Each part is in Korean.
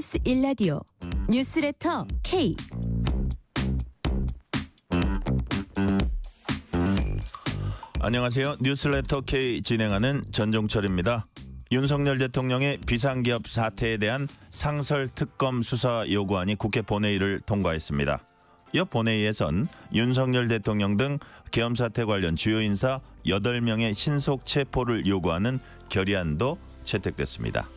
KBS 1라디오 뉴스레터 K. 안녕하세요. 뉴스레터 K 진행하는 전종철입니다. 윤석열 대통령의 비상기업 사태에 대한 상설특검 수사 요구안이 국회 본회의를 통과했습니다. 옆 본회의에선 윤석열 대통령 등 계엄 사태 관련 주요 인사 8명의 신속 체포를 요구하는 결의안도 채택됐습니다.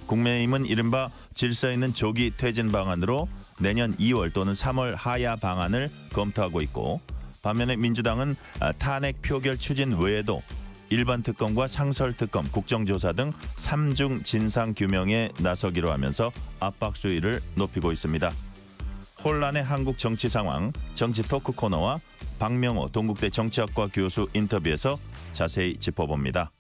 국민의힘은 이른바 질서 있는 조기 퇴진 방안으로 내년 2월 또는 3월 하야 방안을 검토하고 있고, 반면에 민주당은 탄핵 표결 추진 외에도 일반 특검과 상설 특검, 국정조사 등 3중 진상 규명에 나서기로 하면서 압박 수위를 높이고 있습니다. 혼란의 한국 정치 상황, 정치 토크 코너와 박명호 동국대 정치학과 교수 인터뷰에서 자세히 짚어봅니다.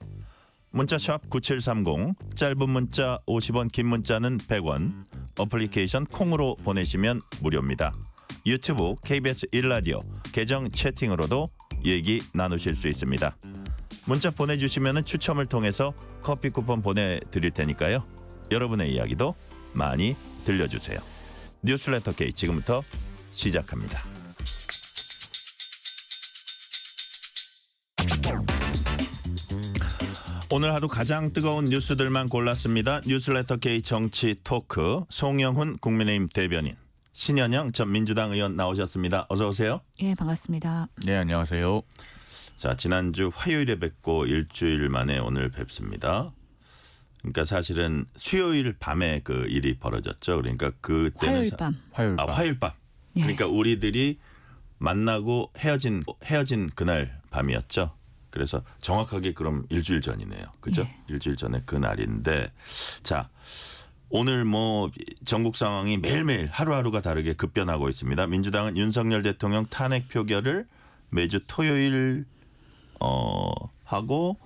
문자샵 9730, 짧은 문자 50원, 긴 문자는 100원, 어플리케이션 콩으로 보내시면 무료입니다. 유튜브 KBS 1라디오 계정 채팅으로도 얘기 나누실 수 있습니다. 문자 보내주시면 추첨을 통해서 커피 쿠폰 보내드릴 테니까요. 여러분의 이야기도 많이 들려주세요. 뉴스레터 K 지금부터 시작합니다. 오늘 하루 가장 뜨거운 뉴스들만 골랐습니다. 뉴스레터 K 정치 토크, 송영훈 국민의힘 대변인, 신현영 전 민주당 의원 나오셨습니다. 어서 오세요. 예, 반갑습니다. 네, 안녕하세요. 자, 지난주 화요일에 뵙고 일주일 만에 오늘 뵙습니다. 그러니까 사실은 수요일 밤에 그 일이 벌어졌죠. 그러니까 그때는 화요일 밤. 화요일 밤. 예. 그러니까 우리들이 만나고 헤어진 그날 밤이었죠. 그래서 정확하게 그럼 일주일 전이네요. 그죠? 예. 일주일 전에 그날인데, 자, 오늘 뭐 전국 상황이 매일매일 하루하루가 다르게 급변하고 있습니다. 민주당은 윤석열 대통령 탄핵 표결을 매주 토요일 하고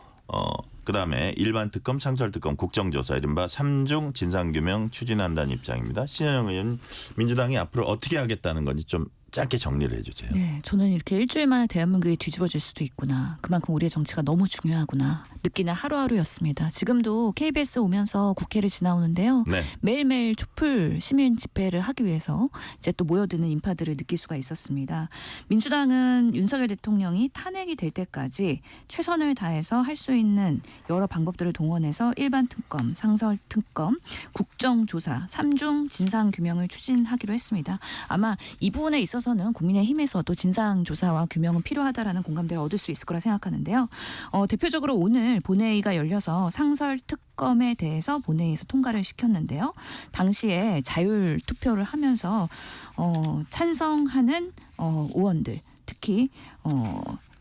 그다음에 일반 특검, 상설 특검, 국정조사 이른바 3중 진상규명 추진한다는 입장입니다. 신현영 의원, 민주당이 앞으로 어떻게 하겠다는 건지 좀 짧게 정리를 해주세요. 네, 저는 이렇게 일주일 만에 대한민국이 뒤집어질 수도 있구나. 그만큼 우리의 정치가 너무 중요하구나. 느끼는 하루하루였습니다. 지금도 KBS 오면서 국회를 지나오는데요. 네. 매일매일 촛불 시민 집회를 하기 위해서 이제 또 모여드는 인파들을 느낄 수가 있었습니다. 민주당은 윤석열 대통령이 탄핵이 될 때까지 최선을 다해서 할 수 있는 여러 방법들을 동원해서 일반 특검, 상설 특검, 국정조사, 3중 진상규명을 추진하기로 했습니다. 아마 이 부분에 있어서는 국민의힘에서도 진상조사와 규명은 필요하다라는 공감대를 얻을 수 있을 거라 생각하는데요. 대표적으로 오늘 본회의가 열려서 상설 특검에 대해서 본회의에서 통과를 시켰는데요. 당시에 자율 투표를 하면서 찬성하는 의원들, 특히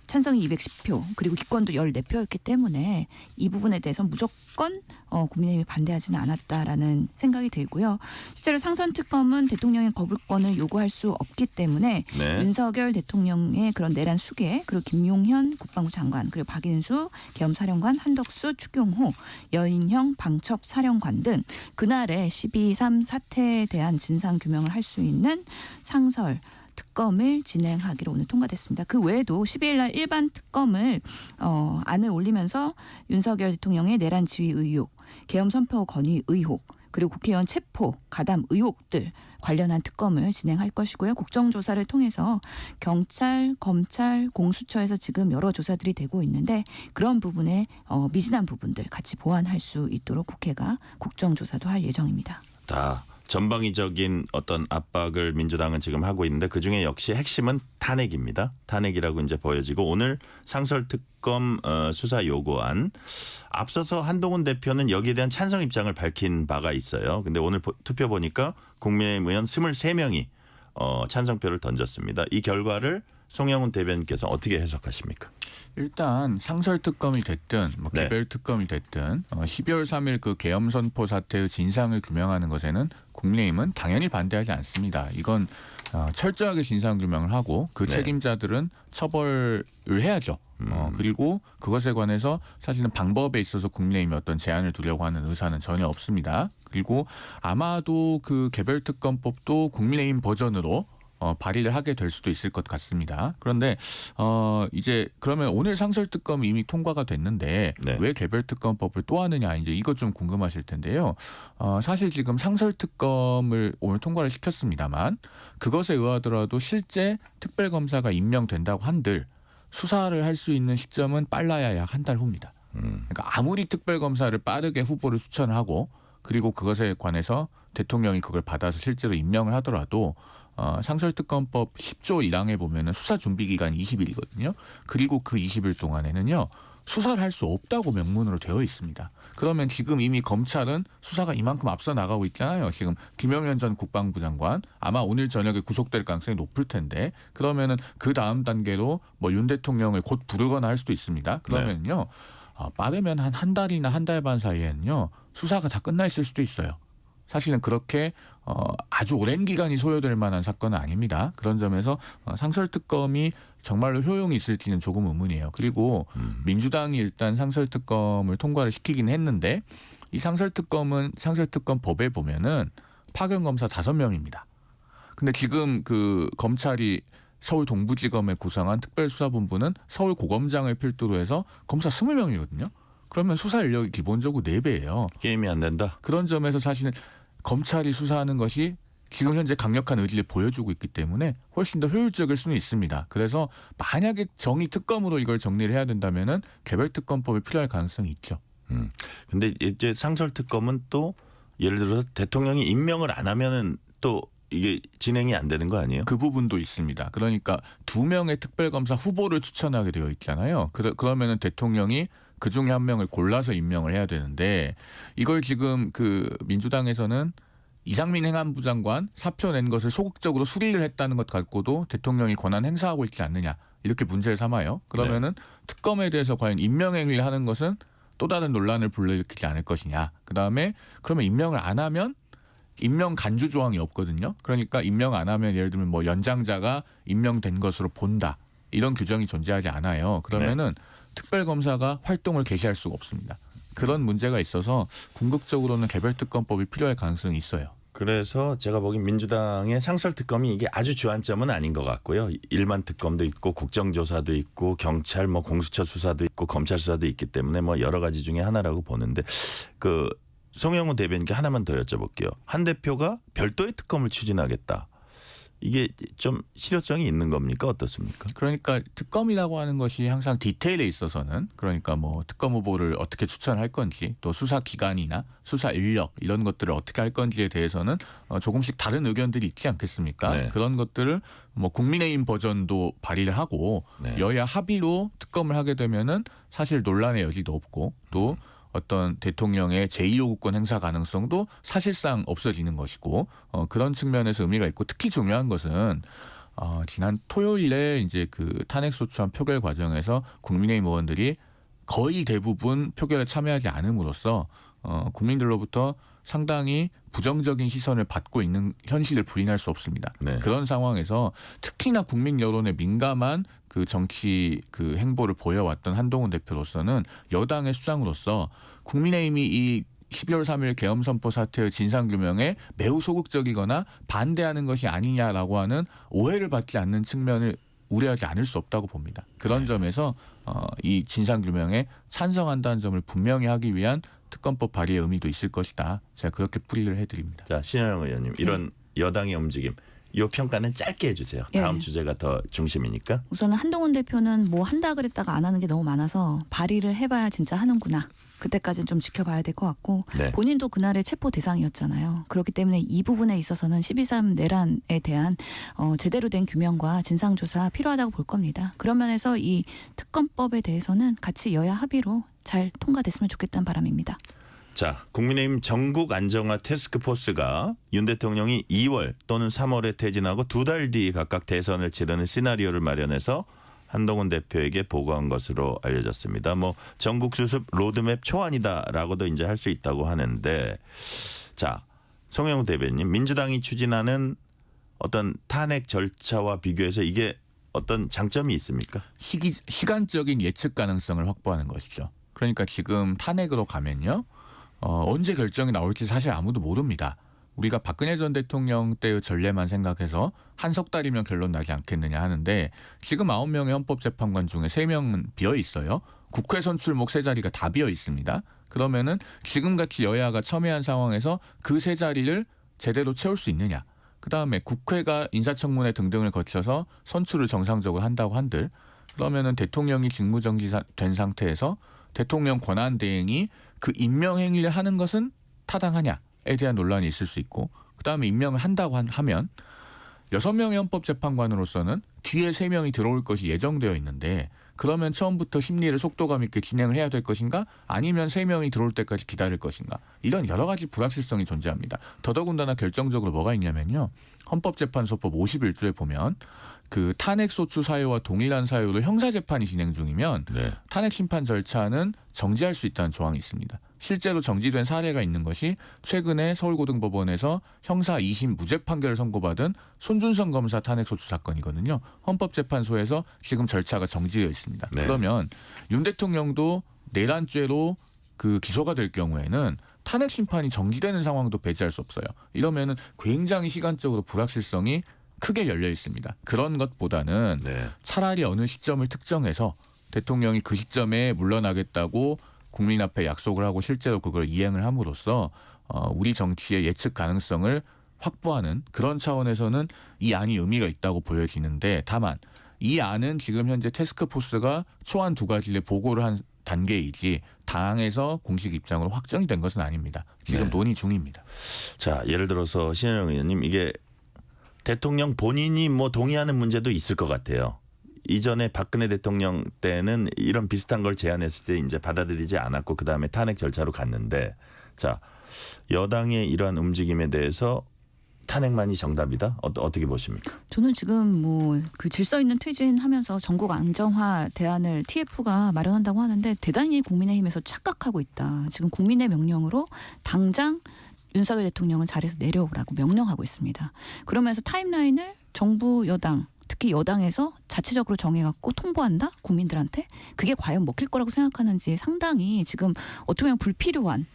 찬성이 210표 그리고 기권도 14표였기 때문에 이 부분에 대해서 무조건 국민의힘이 반대하지는 않았다라는 생각이 들고요. 실제로 상선특검은 대통령의 거부권을 요구할 수 없기 때문에 네. 윤석열 대통령의 그런 내란 수계, 그리고 김용현 국방부 장관, 그리고 박인수 계엄사령관, 한덕수 추경호 여인형 방첩사령관 등 그날의 12.3 사태에 대한 진상규명을 할 수 있는 상설 특검을 진행하기로 오늘 통과됐습니다. 그 외에도 12일 날 일반 특검을 안을 올리면서 윤석열 대통령의 내란 지휘 의혹, 계엄 선포 건의 의혹, 그리고 국회의원 체포, 가담 의혹들 관련한 특검을 진행할 것이고요. 국정조사를 통해서 경찰, 검찰, 공수처에서 지금 여러 조사들이 되고 있는데 그런 부분에 미진한 부분들 같이 보완할 수 있도록 국회가 국정조사도 할 예정입니다. 다 전방위적인 어떤 압박을 민주당은 지금 하고 있는데 그중에 역시 핵심은 탄핵입니다. 탄핵이라고 이제 보여지고, 오늘 상설특검 수사 요구안, 앞서서 한동훈 대표는 여기에 대한 찬성 입장을 밝힌 바가 있어요. 근데 오늘 투표 보니까 국민의힘 의원 23명이 찬성표를 던졌습니다. 이 결과를 송영훈 대변인께서 어떻게 해석하십니까? 일단 상설특검이 됐든 네. 개별특검이 됐든 12월 3일 그 계엄 선포 사태의 진상을 규명하는 것에는 국민의힘은 당연히 반대하지 않습니다. 이건 철저하게 진상규명을 하고 그 네. 책임자들은 처벌을 해야죠. 그리고 그것에 관해서 사실은 방법에 있어서 국민의힘이 어떤 제한을 두려고 하는 의사는 전혀 없습니다. 그리고 아마도 그 개별특검법도 국민의힘 버전으로 발의를 하게 될 수도 있을 것 같습니다. 그런데 이제 그러면 오늘 상설특검이 이미 통과가 됐는데 네. 왜 개별특검법을 또 하느냐 이제 이것 좀 궁금하실 텐데요. 사실 지금 상설특검을 오늘 통과를 시켰습니다만 그것에 의하더라도 실제 특별검사가 임명된다고 한들 수사를 할 수 있는 시점은 빨라야 약 한 달 후입니다. 그러니까 아무리 특별검사를 빠르게 후보를 추천을 하고 그리고 그것에 관해서 대통령이 그걸 받아서 실제로 임명을 하더라도 상설특검법 10조 1항에 보면은 수사 준비 기간이 20일이거든요. 그리고 그 20일 동안에는요. 수사를 할 수 없다고 명문으로 되어 있습니다. 그러면 지금 이미 검찰은 수사가 이만큼 앞서 나가고 있잖아요. 지금 김영현 전 국방부 장관 아마 오늘 저녁에 구속될 가능성이 높을 텐데 그러면은 그 다음 단계로 뭐 윤 대통령을 곧 부르거나 할 수도 있습니다. 그러면요. 빠르면 한 달이나 한 달 반 사이에는요. 수사가 다 끝나 있을 수도 있어요. 사실은 그렇게 아주 오랜 기간이 소요될 만한 사건은 아닙니다. 그런 점에서 상설특검이 정말로 효용이 있을지는 조금 의문이에요. 그리고 민주당이 일단 상설특검을 통과를 시키긴 했는데 이 상설특검은 상설특검법에 보면은 파견검사 5명입니다. 근데 지금 그 검찰이 서울 동부지검에 구성한 특별수사본부는 서울 고검장을 필두로 해서 검사 20명이거든요. 그러면 수사 인력이 기본적으로 4배예요. 게임이 안 된다. 그런 점에서 사실은 검찰이 수사하는 것이 지금 현재 강력한 의지를 보여주고 있기 때문에 훨씬 더 효율적일 수는 있습니다. 그래서 만약에 정의 특검으로 이걸 정리를 해야 된다면은 개별특검법이 필요할 가능성이 있죠. 근데 이제 상설특검은 또 예를 들어서 대통령이 임명을 안 하면은 또 이게 진행이 안 되는 거 아니에요? 그 부분도 있습니다. 그러니까 2명의 특별검사 후보를 추천하게 되어 있잖아요. 그러면은 대통령이 그 중에 한 명을 골라서 임명을 해야 되는데 이걸 지금 그 민주당에서는 이상민 행안부 장관 사표 낸 것을 소극적으로 수리를 했다는 것 갖고도 대통령이 권한 행사하고 있지 않느냐 이렇게 문제를 삼아요. 그러면은 특검에 대해서 과연 임명행위를 하는 것은 또 다른 논란을 불러일으키지 않을 것이냐. 그다음에 그러면 임명을 안 하면 임명 간주 조항이 없거든요. 그러니까 임명 안 하면 예를 들면 뭐 연장자가 임명된 것으로 본다. 이런 규정이 존재하지 않아요. 그러면은 특별검사가 활동을 개시할 수가 없습니다. 그런 문제가 있어서 궁극적으로는 개별특검법이 필요할 가능성이 있어요. 그래서 제가 보기엔 민주당의 상설특검이 이게 아주 주안점은 아닌 것 같고요. 일반 특검도 있고 국정조사도 있고 경찰 뭐 공수처 수사도 있고 검찰 수사도 있기 때문에 뭐 여러 가지 중에 하나라고 보는데 그 송영우 대변인께 하나만 더 여쭤볼게요. 한 대표가 별도의 특검을 추진하겠다. 이게 좀 실효성이 있는 겁니까? 어떻습니까? 그러니까 특검이라고 하는 것이 항상 디테일에 있어서는 그러니까 뭐 특검 후보를 어떻게 추천할 건지 또 수사 기간이나 수사 인력 이런 것들을 어떻게 할 건지에 대해서는 조금씩 다른 의견들이 있지 않겠습니까? 네. 그런 것들을 뭐 국민의힘 버전도 발의를 하고 네. 여야 합의로 특검을 하게 되면은 사실 논란의 여지도 없고 또 어떤 대통령의 제2요구권 행사 가능성도 사실상 없어지는 것이고 그런 측면에서 의미가 있고 특히 중요한 것은 지난 토요일에 이제 그 탄핵소추안 표결 과정에서 국민의힘 의원들이 거의 대부분 표결에 참여하지 않음으로써 국민들로부터 상당히 부정적인 시선을 받고 있는 현실을 부인할 수 없습니다. 네. 그런 상황에서 특히나 국민 여론에 민감한 그 정치 그 행보를 보여왔던 한동훈 대표로서는 여당의 수장으로서 국민의힘이 이 12월 3일 계엄 선포 사태의 진상규명에 매우 소극적이거나 반대하는 것이 아니냐라고 하는 오해를 받지 않는 측면을 우려하지 않을 수 없다고 봅니다. 그런 점에서 이 진상규명에 찬성한다는 점을 분명히 하기 위한 특검법 발의의 의미도 있을 것이다. 제가 그렇게 풀이를 해드립니다. 자, 신현영 의원님 이런 여당의 움직임 이 평가는 짧게 해주세요. 다음 예. 주제가 더 중심이니까. 우선은 한동훈 대표는 뭐 한다 그랬다가 안 하는 게 너무 많아서 발의를 해봐야 진짜 하는구나. 그때까지는 좀 지켜봐야 될 것 같고 네. 본인도 그날의 체포 대상이었잖아요. 그렇기 때문에 이 부분에 있어서는 12.3 내란에 대한 제대로 된 규명과 진상조사 필요하다고 볼 겁니다. 그런 면에서 이 특검법에 대해서는 같이 여야 합의로 잘 통과됐으면 좋겠다는 바람입니다. 자, 국민의힘 전국 안정화 태스크포스가 윤 대통령이 2월 또는 3월에 퇴진하고 2달 뒤 각각 대선을 치르는 시나리오를 마련해서 한동훈 대표에게 보고한 것으로 알려졌습니다. 뭐 전국 수습 로드맵 초안이다라고도 이제 할 수 있다고 하는데, 자, 송영우 대변인, 민주당이 추진하는 어떤 탄핵 절차와 비교해서 이게 어떤 장점이 있습니까? 시간적인 예측 가능성을 확보하는 것이죠. 그러니까 지금 탄핵으로 가면요. 언제 결정이 나올지 사실 아무도 모릅니다. 우리가 박근혜 전 대통령 때의 전례만 생각해서 한 석 달이면 결론 나지 않겠느냐 하는데 지금 9명의 헌법재판관 중에 3명은 비어 있어요. 국회 선출목 3자리가 다 비어 있습니다. 그러면은 지금같이 여야가 첨예한 상황에서 그 3자리를 제대로 채울 수 있느냐. 그다음에 국회가 인사청문회 등등을 거쳐서 선출을 정상적으로 한다고 한들 그러면은 대통령이 직무정지된 상태에서 대통령 권한대행이 그 임명행위를 하는 것은 타당하냐에 대한 논란이 있을 수 있고 그다음에 임명을 한다고 하면 6명의 헌법재판관으로서는 뒤에 3명이 들어올 것이 예정되어 있는데 그러면 처음부터 심리를 속도감 있게 진행을 해야 될 것인가 아니면 3명이 들어올 때까지 기다릴 것인가 이런 여러 가지 불확실성이 존재합니다. 더더군다나 결정적으로 뭐가 있냐면요. 헌법재판소법 51조에 보면 그 탄핵소추 사유와 동일한 사유로 형사재판이 진행 중이면 네. 탄핵심판 절차는 정지할 수 있다는 조항이 있습니다. 실제로 정지된 사례가 있는 것이 최근에 서울고등법원에서 형사 2심 무죄 판결을 선고받은 손준성 검사 탄핵소추 사건이거든요. 헌법재판소에서 지금 절차가 정지되어 있습니다. 네. 그러면 윤 대통령도 내란죄로 그 기소가 될 경우에는 탄핵 심판이 정지되는 상황도 배제할 수 없어요. 이러면은 굉장히 시간적으로 불확실성이 크게 열려 있습니다. 그런 것보다는 네. 차라리 어느 시점을 특정해서 대통령이 그 시점에 물러나겠다고 국민 앞에 약속을 하고 실제로 그걸 이행을 함으로써 우리 정치의 예측 가능성을 확보하는 그런 차원에서는 이 안이 의미가 있다고 보여지는데 다만 이 안은 지금 현재 태스크포스가 초안 2가지를 보고를 한 단계이지 당에서 공식 입장으로 확정이 된 것은 아닙니다. 지금 네. 논의 중입니다. 자, 예를 들어서 신현영 의원님 이게 대통령 본인이 뭐 동의하는 문제도 있을 것 같아요. 이전에 박근혜 대통령 때는 이런 비슷한 걸 제안했을 때 이제 받아들이지 않았고 그다음에 탄핵 절차로 갔는데 자, 여당의 이러한 움직임에 대해서 탄핵만이 정답이다? 어떻게 보십니까? 저는 지금 뭐 그 질서 있는 퇴진하면서 전국 안정화 대안을 TF가 마련한다고 하는데 대단히 국민의힘에서 착각하고 있다. 지금 국민의 명령으로 당장 윤석열 대통령은 자리에서 내려오라고 명령하고 있습니다. 그러면서 타임라인을 정부 여당 특히 여당에서 자체적으로 정해갖고 통보한다 국민들한테 그게 과연 먹힐 거라고 생각하는지 상당히 지금 어떻게 보면 불필요한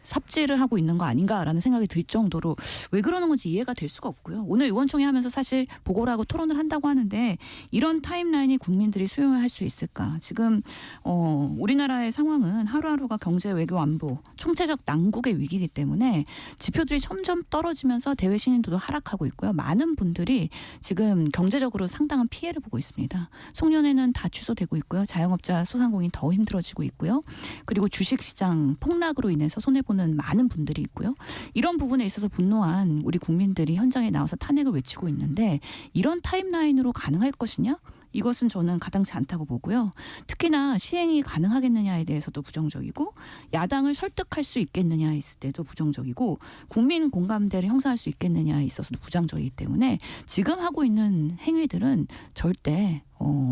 삽질을 하고 있는 거 아닌가라는 생각이 들 정도로 왜 그러는 건지 이해가 될 수가 없고요. 오늘 의원총회 하면서 사실 보고를 하고 토론을 한다고 하는데 이런 타임라인이 국민들이 수용을 할 수 있을까? 지금 우리나라의 상황은 하루하루가 경제, 외교, 안보, 총체적 난국의 위기이기 때문에 지표들이 점점 떨어지면서 대외 신인도도 하락하고 있고요. 많은 분들이 지금 경제적으로 상당한 피해를 보고 있습니다. 송년회는 다 취소되고 있고요. 자영업자, 소상공인 더 힘들어지고 있고요. 그리고 주식시장 폭락으로 인해서 손해보는 많은 분들이 있고요. 이런 부분에 있어서 분노한 우리 국민들이 현장에 나와서 탄핵을 외치고 있는데 이런 타임라인으로 가능할 것이냐? 이것은 저는 가당치 않다고 보고요. 특히나 시행이 가능하겠느냐에 대해서도 부정적이고 야당을 설득할 수 있겠느냐에 있을 때도 부정적이고 국민 공감대를 형성할 수 있겠느냐에 있어서도 부정적이기 때문에 지금 하고 있는 행위들은 절대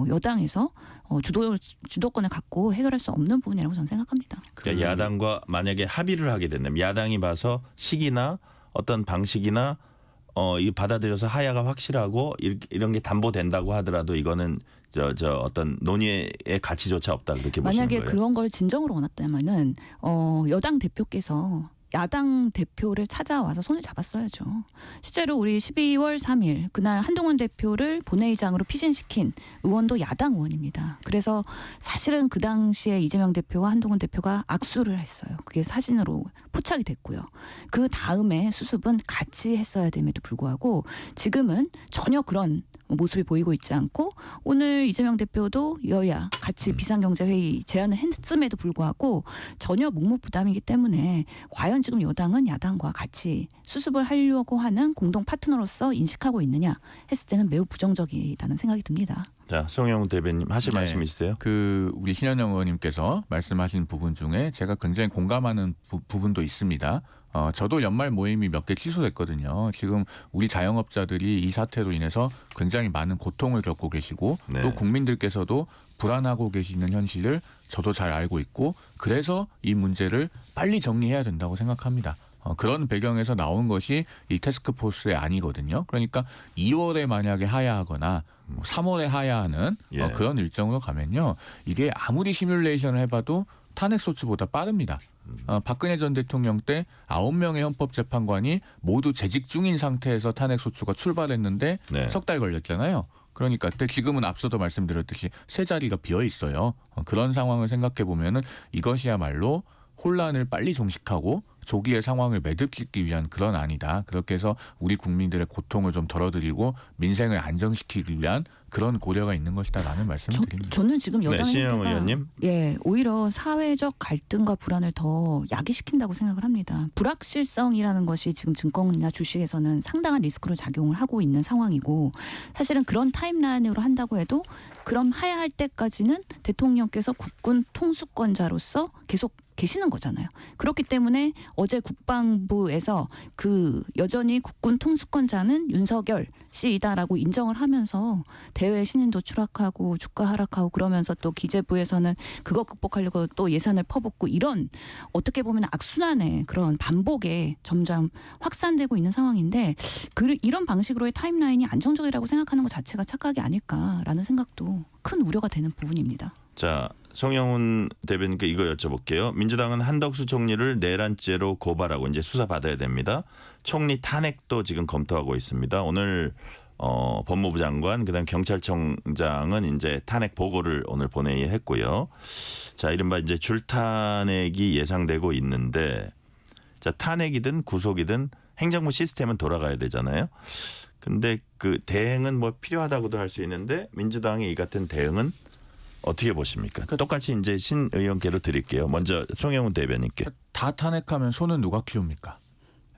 여당에서 주도권을 갖고 해결할 수 없는 부분이라고 저는 생각합니다. 그러니까 야당과 만약에 합의를 하게 된다면 야당이 봐서 시기나 어떤 방식이나 이 받아들여서 하야가 확실하고 이런 게 담보된다고 하더라도 이거는 저 어떤 논의의 가치조차 없다 그렇게 보시는 만약에 거예요. 그런 걸 진정으로 원했다면은 여당 대표께서 야당 대표를 찾아와서 손을 잡았어야죠. 실제로 우리 12월 3일 그날 한동훈 대표를 본회의장으로 피신시킨 의원도 야당 의원입니다. 그래서 사실은 그 당시에 이재명 대표와 한동훈 대표가 악수를 했어요. 그게 사진으로 포착이 됐고요. 그 다음에 수습은 같이 했어야 됨에도 불구하고 지금은 전혀 그런 모습이 보이고 있지 않고 오늘 이재명 대표도 여야 같이 비상경제회의 제안을 했음에도 불구하고 전혀 묵묵부담이기 때문에 과연 지금 여당은 야당과 같이 수습을 하려고 하는 공동 파트너로서 인식하고 있느냐 했을 때는 매우 부정적이라는 생각이 듭니다. 자, 송영우 대변인 하실 말씀 있으세요? 그 우리 신현영 의원님께서 말씀하신 부분 중에 제가 굉장히 공감하는 부분도 있습니다. 저도 연말 모임이 몇 개 취소됐거든요. 지금 우리 자영업자들이 이 사태로 인해서 굉장히 많은 고통을 겪고 계시고 네. 또 국민들께서도 불안하고 계시는 현실을 저도 잘 알고 있고 그래서 이 문제를 빨리 정리해야 된다고 생각합니다. 그런 배경에서 나온 것이 이 태스크포스의 안이거든요. 그러니까 2월에 만약에 하야하거나 3월에 하야하는 그런 일정으로 가면요. 이게 아무리 시뮬레이션을 해봐도 탄핵소추보다 빠릅니다. 박근혜 전 대통령 때 9명의 헌법재판관이 모두 재직 중인 상태에서 탄핵소추가 출발했는데 네. 석 달 걸렸잖아요. 그러니까 그때 지금은 앞서도 말씀드렸듯이 세 자리가 비어 있어요. 그런 상황을 생각해 보면은 이것이야말로 혼란을 빨리 종식하고 조기의 상황을 매듭짓기 위한 그런 안이다. 그렇게 해서 우리 국민들의 고통을 좀 덜어드리고 민생을 안정시키기 위한 그런 고려가 있는 것이다라는 말씀을 드립니다. 저는 지금 여당의 신영 행태가 의원님. 오히려 사회적 갈등과 불안을 더 야기시킨다고 생각을 합니다. 불확실성이라는 것이 지금 증권이나 주식에서는 상당한 리스크로 작용을 하고 있는 상황이고 사실은 그런 타임라인으로 한다고 해도 그럼 해야 할 때까지는 대통령께서 국군 통수권자로서 계속 계시는 거잖아요. 그렇기 때문에 어제 국방부에서 여전히 국군 통수권자는 윤석열 씨이다라고 인정을 하면서 대외 신인도 추락하고 주가 하락하고 그러면서 또 기재부에서는 그거 극복하려고 또 예산을 퍼붓고 이런 어떻게 보면 악순환의 그런 반복에 점점 확산되고 있는 상황인데 이런 방식으로의 타임라인이 안정적이라고 생각하는 것 자체가 착각이 아닐까라는 생각도 큰 우려가 되는 부분입니다. 자, 송영훈 대변인께 이거 여쭤볼게요. 민주당은 한덕수 총리를 내란죄로 고발하고 이제 수사받아야 됩니다. 총리 탄핵도 지금 검토하고 있습니다. 오늘 법무부 장관 그다음 경찰청장은 이제 탄핵 보고를 오늘 본회의에 했고요. 자, 이른바 이제 줄탄핵이 예상되고 있는데 자, 탄핵이든 구속이든 행정부 시스템은 돌아가야 되잖아요. 근데 그 대응은 뭐 필요하다고도 할 수 있는데 민주당의 이 같은 대응은 어떻게 보십니까? 똑같이 이제 신 의원께도 드릴게요. 먼저 송영훈 대변인께. 다 탄핵하면 손은 누가 키웁니까?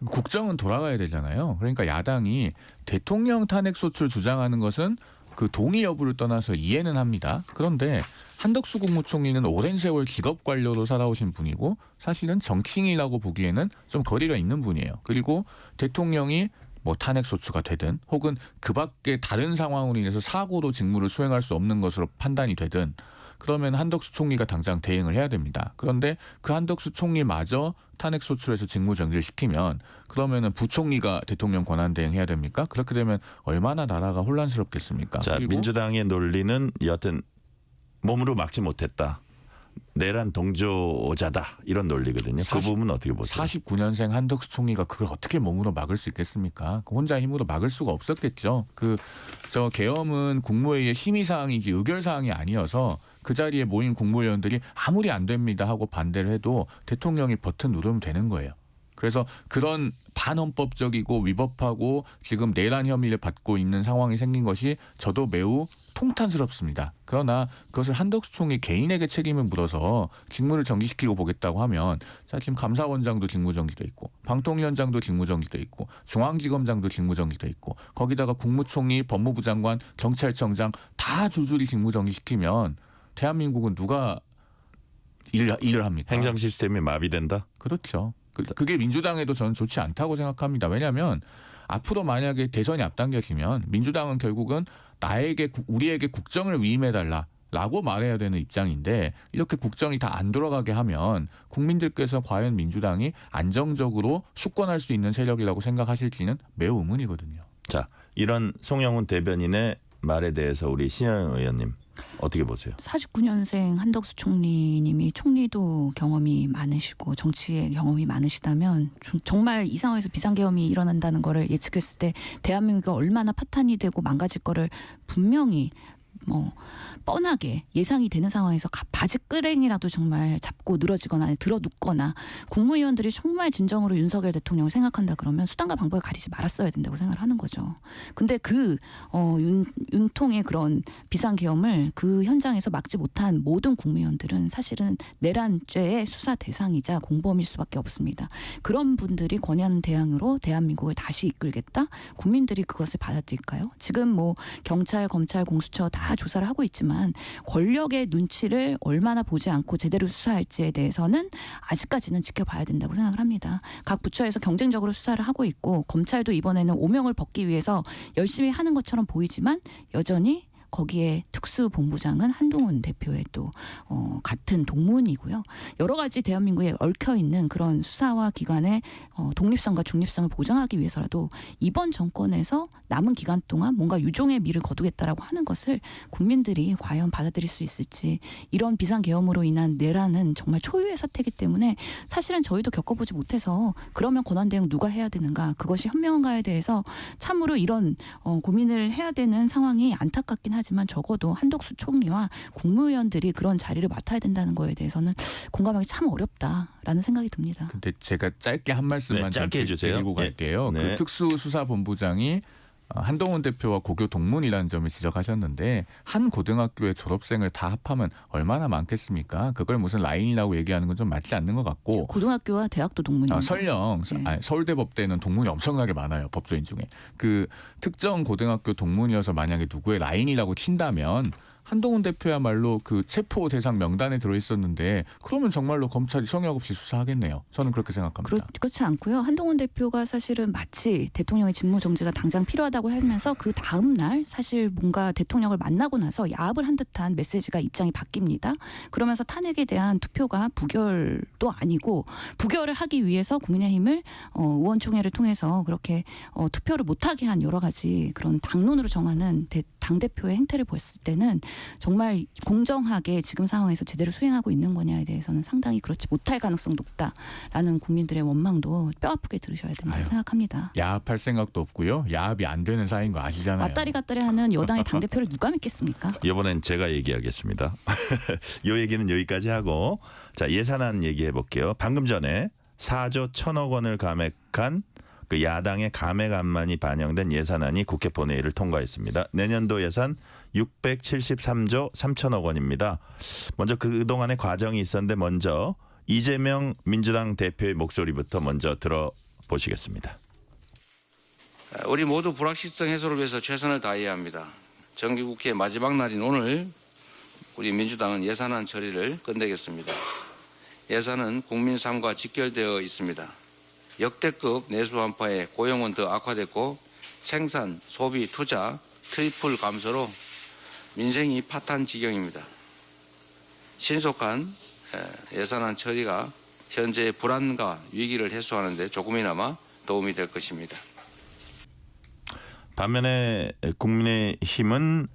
국정은 돌아가야 되잖아요. 그러니까 야당이 대통령 탄핵 소추를 주장하는 것은 그 동의 여부를 떠나서 이해는 합니다. 그런데 한덕수 국무총리는 오랜 세월 직업 관료로 살아오신 분이고 사실은 정치인이라고 보기에는 좀 거리가 있는 분이에요. 그리고 대통령이 뭐 탄핵 소추가 되든 혹은 그 밖에 다른 상황으로 인해서 사고로 직무를 수행할 수 없는 것으로 판단이 되든 그러면 한덕수 총리가 당장 대응을 해야 됩니다. 그런데 그 한덕수 총리마저 탄핵 소추에서 직무 정지를 시키면 그러면은 부총리가 대통령 권한 대행해야 됩니까? 그렇게 되면 얼마나 나라가 혼란스럽겠습니까? 자, 그리고 민주당의 논리는 여하튼 몸으로 막지 못했다. 내란 동조자다 이런 논리거든요. 그 부분은 어떻게 보세요? 49년생 한덕수 총리가 그걸 어떻게 몸으로 막을 수 있겠습니까? 혼자 힘으로 막을 수가 없었겠죠. 저 계엄은 국무회의의 심의사항이지 의결사항이 아니어서 그 자리에 모인 국무위원들이 아무리 안 됩니다 하고 반대를 해도 대통령이 버튼 누르면 되는 거예요. 그래서 그런 반헌법적이고 위법하고 지금 내란 혐의를 받고 있는 상황이 생긴 것이 저도 매우 통탄스럽습니다. 그러나 그것을 한덕수 총리 개인에게 책임을 물어서 직무를 정지시키고 보겠다고 하면 자, 지금 감사원장도 직무정지돼 있고 방통위원장도 직무정지돼 있고 중앙지검장도 직무정지돼 있고 거기다가 국무총리, 법무부 장관, 경찰청장 다 줄줄이 직무정지시키면 대한민국은 누가 일을 합니까? 행정 시스템이 마비된다? 그렇죠. 그게 민주당에도 저는 좋지 않다고 생각합니다. 왜냐하면 앞으로 만약에 대선이 앞당겨지면 민주당은 결국은 우리에게 국정을 위임해달라라고 말해야 되는 입장인데 이렇게 국정이 다 안 돌아가게 하면 국민들께서 과연 민주당이 안정적으로 수권할 수 있는 세력이라고 생각하실지는 매우 의문이거든요. 자, 이런 송영훈 대변인의 말에 대해서 우리 신영 의원님 어떻게 보세요? 49년생 한덕수 총리님이 총리도 경험이 많으시고 정치의 경험이 많으시다면 정말 이 상황에서 비상계엄이 일어난다는 거를 예측했을 때 대한민국이 얼마나 파탄이 되고 망가질 거를 분명히 뻔하게 예상이 되는 상황에서 바지끄랭이라도 정말 잡고 늘어지거나 들어눕거나 국무위원들이 정말 진정으로 윤석열 대통령을 생각한다 그러면 수단과 방법을 가리지 말았어야 된다고 생각을 하는 거죠. 근데 윤통의 그런 비상계엄을 그 현장에서 막지 못한 모든 국무위원들은 사실은 내란죄의 수사 대상이자 공범일 수밖에 없습니다. 그런 분들이 권한 대항으로 대한민국을 다시 이끌겠다? 국민들이 그것을 받아들일까요? 지금 경찰, 검찰, 공수처 다 조사를 하고 있지만 권력의 눈치를 얼마나 보지 않고 제대로 수사할지에 대해서는 아직까지는 지켜봐야 된다고 생각을 합니다. 각 부처에서 경쟁적으로 수사를 하고 있고 검찰도 이번에는 오명을 벗기 위해서 열심히 하는 것처럼 보이지만 여전히 거기에 특수본부장은 한동훈 대표의 또 같은 동문이고요. 여러 가지 대한민국에 얽혀 있는 그런 수사와 기관의 독립성과 중립성을 보장하기 위해서라도 이번 정권에서 남은 기간 동안 뭔가 유종의 미를 거두겠다라고 하는 것을 국민들이 과연 받아들일 수 있을지, 이런 비상계엄으로 인한 내란은 정말 초유의 사태이기 때문에 사실은 저희도 겪어보지 못해서 그러면 권한대행 누가 해야 되는가, 그것이 현명한가에 대해서 참으로 이런 고민을 해야 되는 상황이 안타깝긴 하지만 적어도 한덕수 총리와 국무위원들이 그런 자리를 맡아야 된다는 거에 대해서는 공감하기 참 어렵다라는 생각이 듭니다. 근데 제가 짧게 한 말씀만 네, 짧게 해주세요. 드리고 갈게요. 네. 그 특수수사본부장이 한동훈 대표와 고교 동문이라는 점을 지적하셨는데, 한 고등학교의 졸업생을 다 합하면 얼마나 많겠습니까? 그걸 무슨 라인이라고 얘기하는 건 좀 맞지 않는 것 같고. 고등학교와 대학도 동문입니다. 설령 네. 서울대 법대는 동문이 엄청나게 많아요. 법조인 중에. 그 특정 고등학교 동문이어서 만약에 누구의 라인이라고 친다면 한동훈 대표야말로 그 체포 대상 명단에 들어있었는데, 그러면 정말로 검찰이 성역 없이 수사하겠네요. 저는 그렇게 생각합니다. 그렇지 않고요. 한동훈 대표가 사실은 마치 대통령의 직무정지가 당장 필요하다고 하면서 그 다음 날 사실 뭔가 대통령을 만나고 나서 야합을 한 듯한 메시지가, 입장이 바뀝니다. 그러면서 탄핵에 대한 투표가 부결도 아니고, 부결을 하기 위해서 국민의힘을 의원총회를 통해서 그렇게 투표를 못하게 한 여러 가지 그런 당론으로 정하는 당대표의 행태를 봤을 때는 정말 공정하게 지금 상황에서 제대로 수행하고 있는 거냐에 대해서는 상당히 그렇지 못할 가능성이 높다라는 국민들의 원망도 뼈아프게 들으셔야 된다고 생각합니다. 야합할 생각도 없고요. 야합이 안 되는 사이인 거 아시잖아요. 왔다리 갔다리 하는 여당의 당대표를 누가 믿겠습니까? 이번엔 제가 얘기하겠습니다. 이 얘기는 여기까지 하고, 자, 예산안 얘기해 볼게요. 방금 전에 4조 1,000억 원을 감액한 그 야당의 감액안만이 반영된 예산안이 국회 본회의를 통과했습니다. 내년도 예산 673조 3천억 원입니다. 먼저 그동안의 과정이 있었는데, 먼저 이재명 민주당 대표의 목소리부터 먼저 들어보시겠습니다. 우리 모두 불확실성 해소를 위해서 최선을 다해야 합니다. 정기국회 마지막 날인 오늘 우리 민주당은 예산안 처리를 끝내겠습니다. 예산은 국민 삶과 직결되어 있습니다. 역대급 내수 한파에 고용은 더 악화됐고, 생산, 소비, 투자 트리플 감소로 민생이 파탄 지경입니다. 신속한 예산안 처리가 현재의 불안과 위기를 해소하는 데 조금이나마 도움이 될 것입니다. 반면에 국민의힘은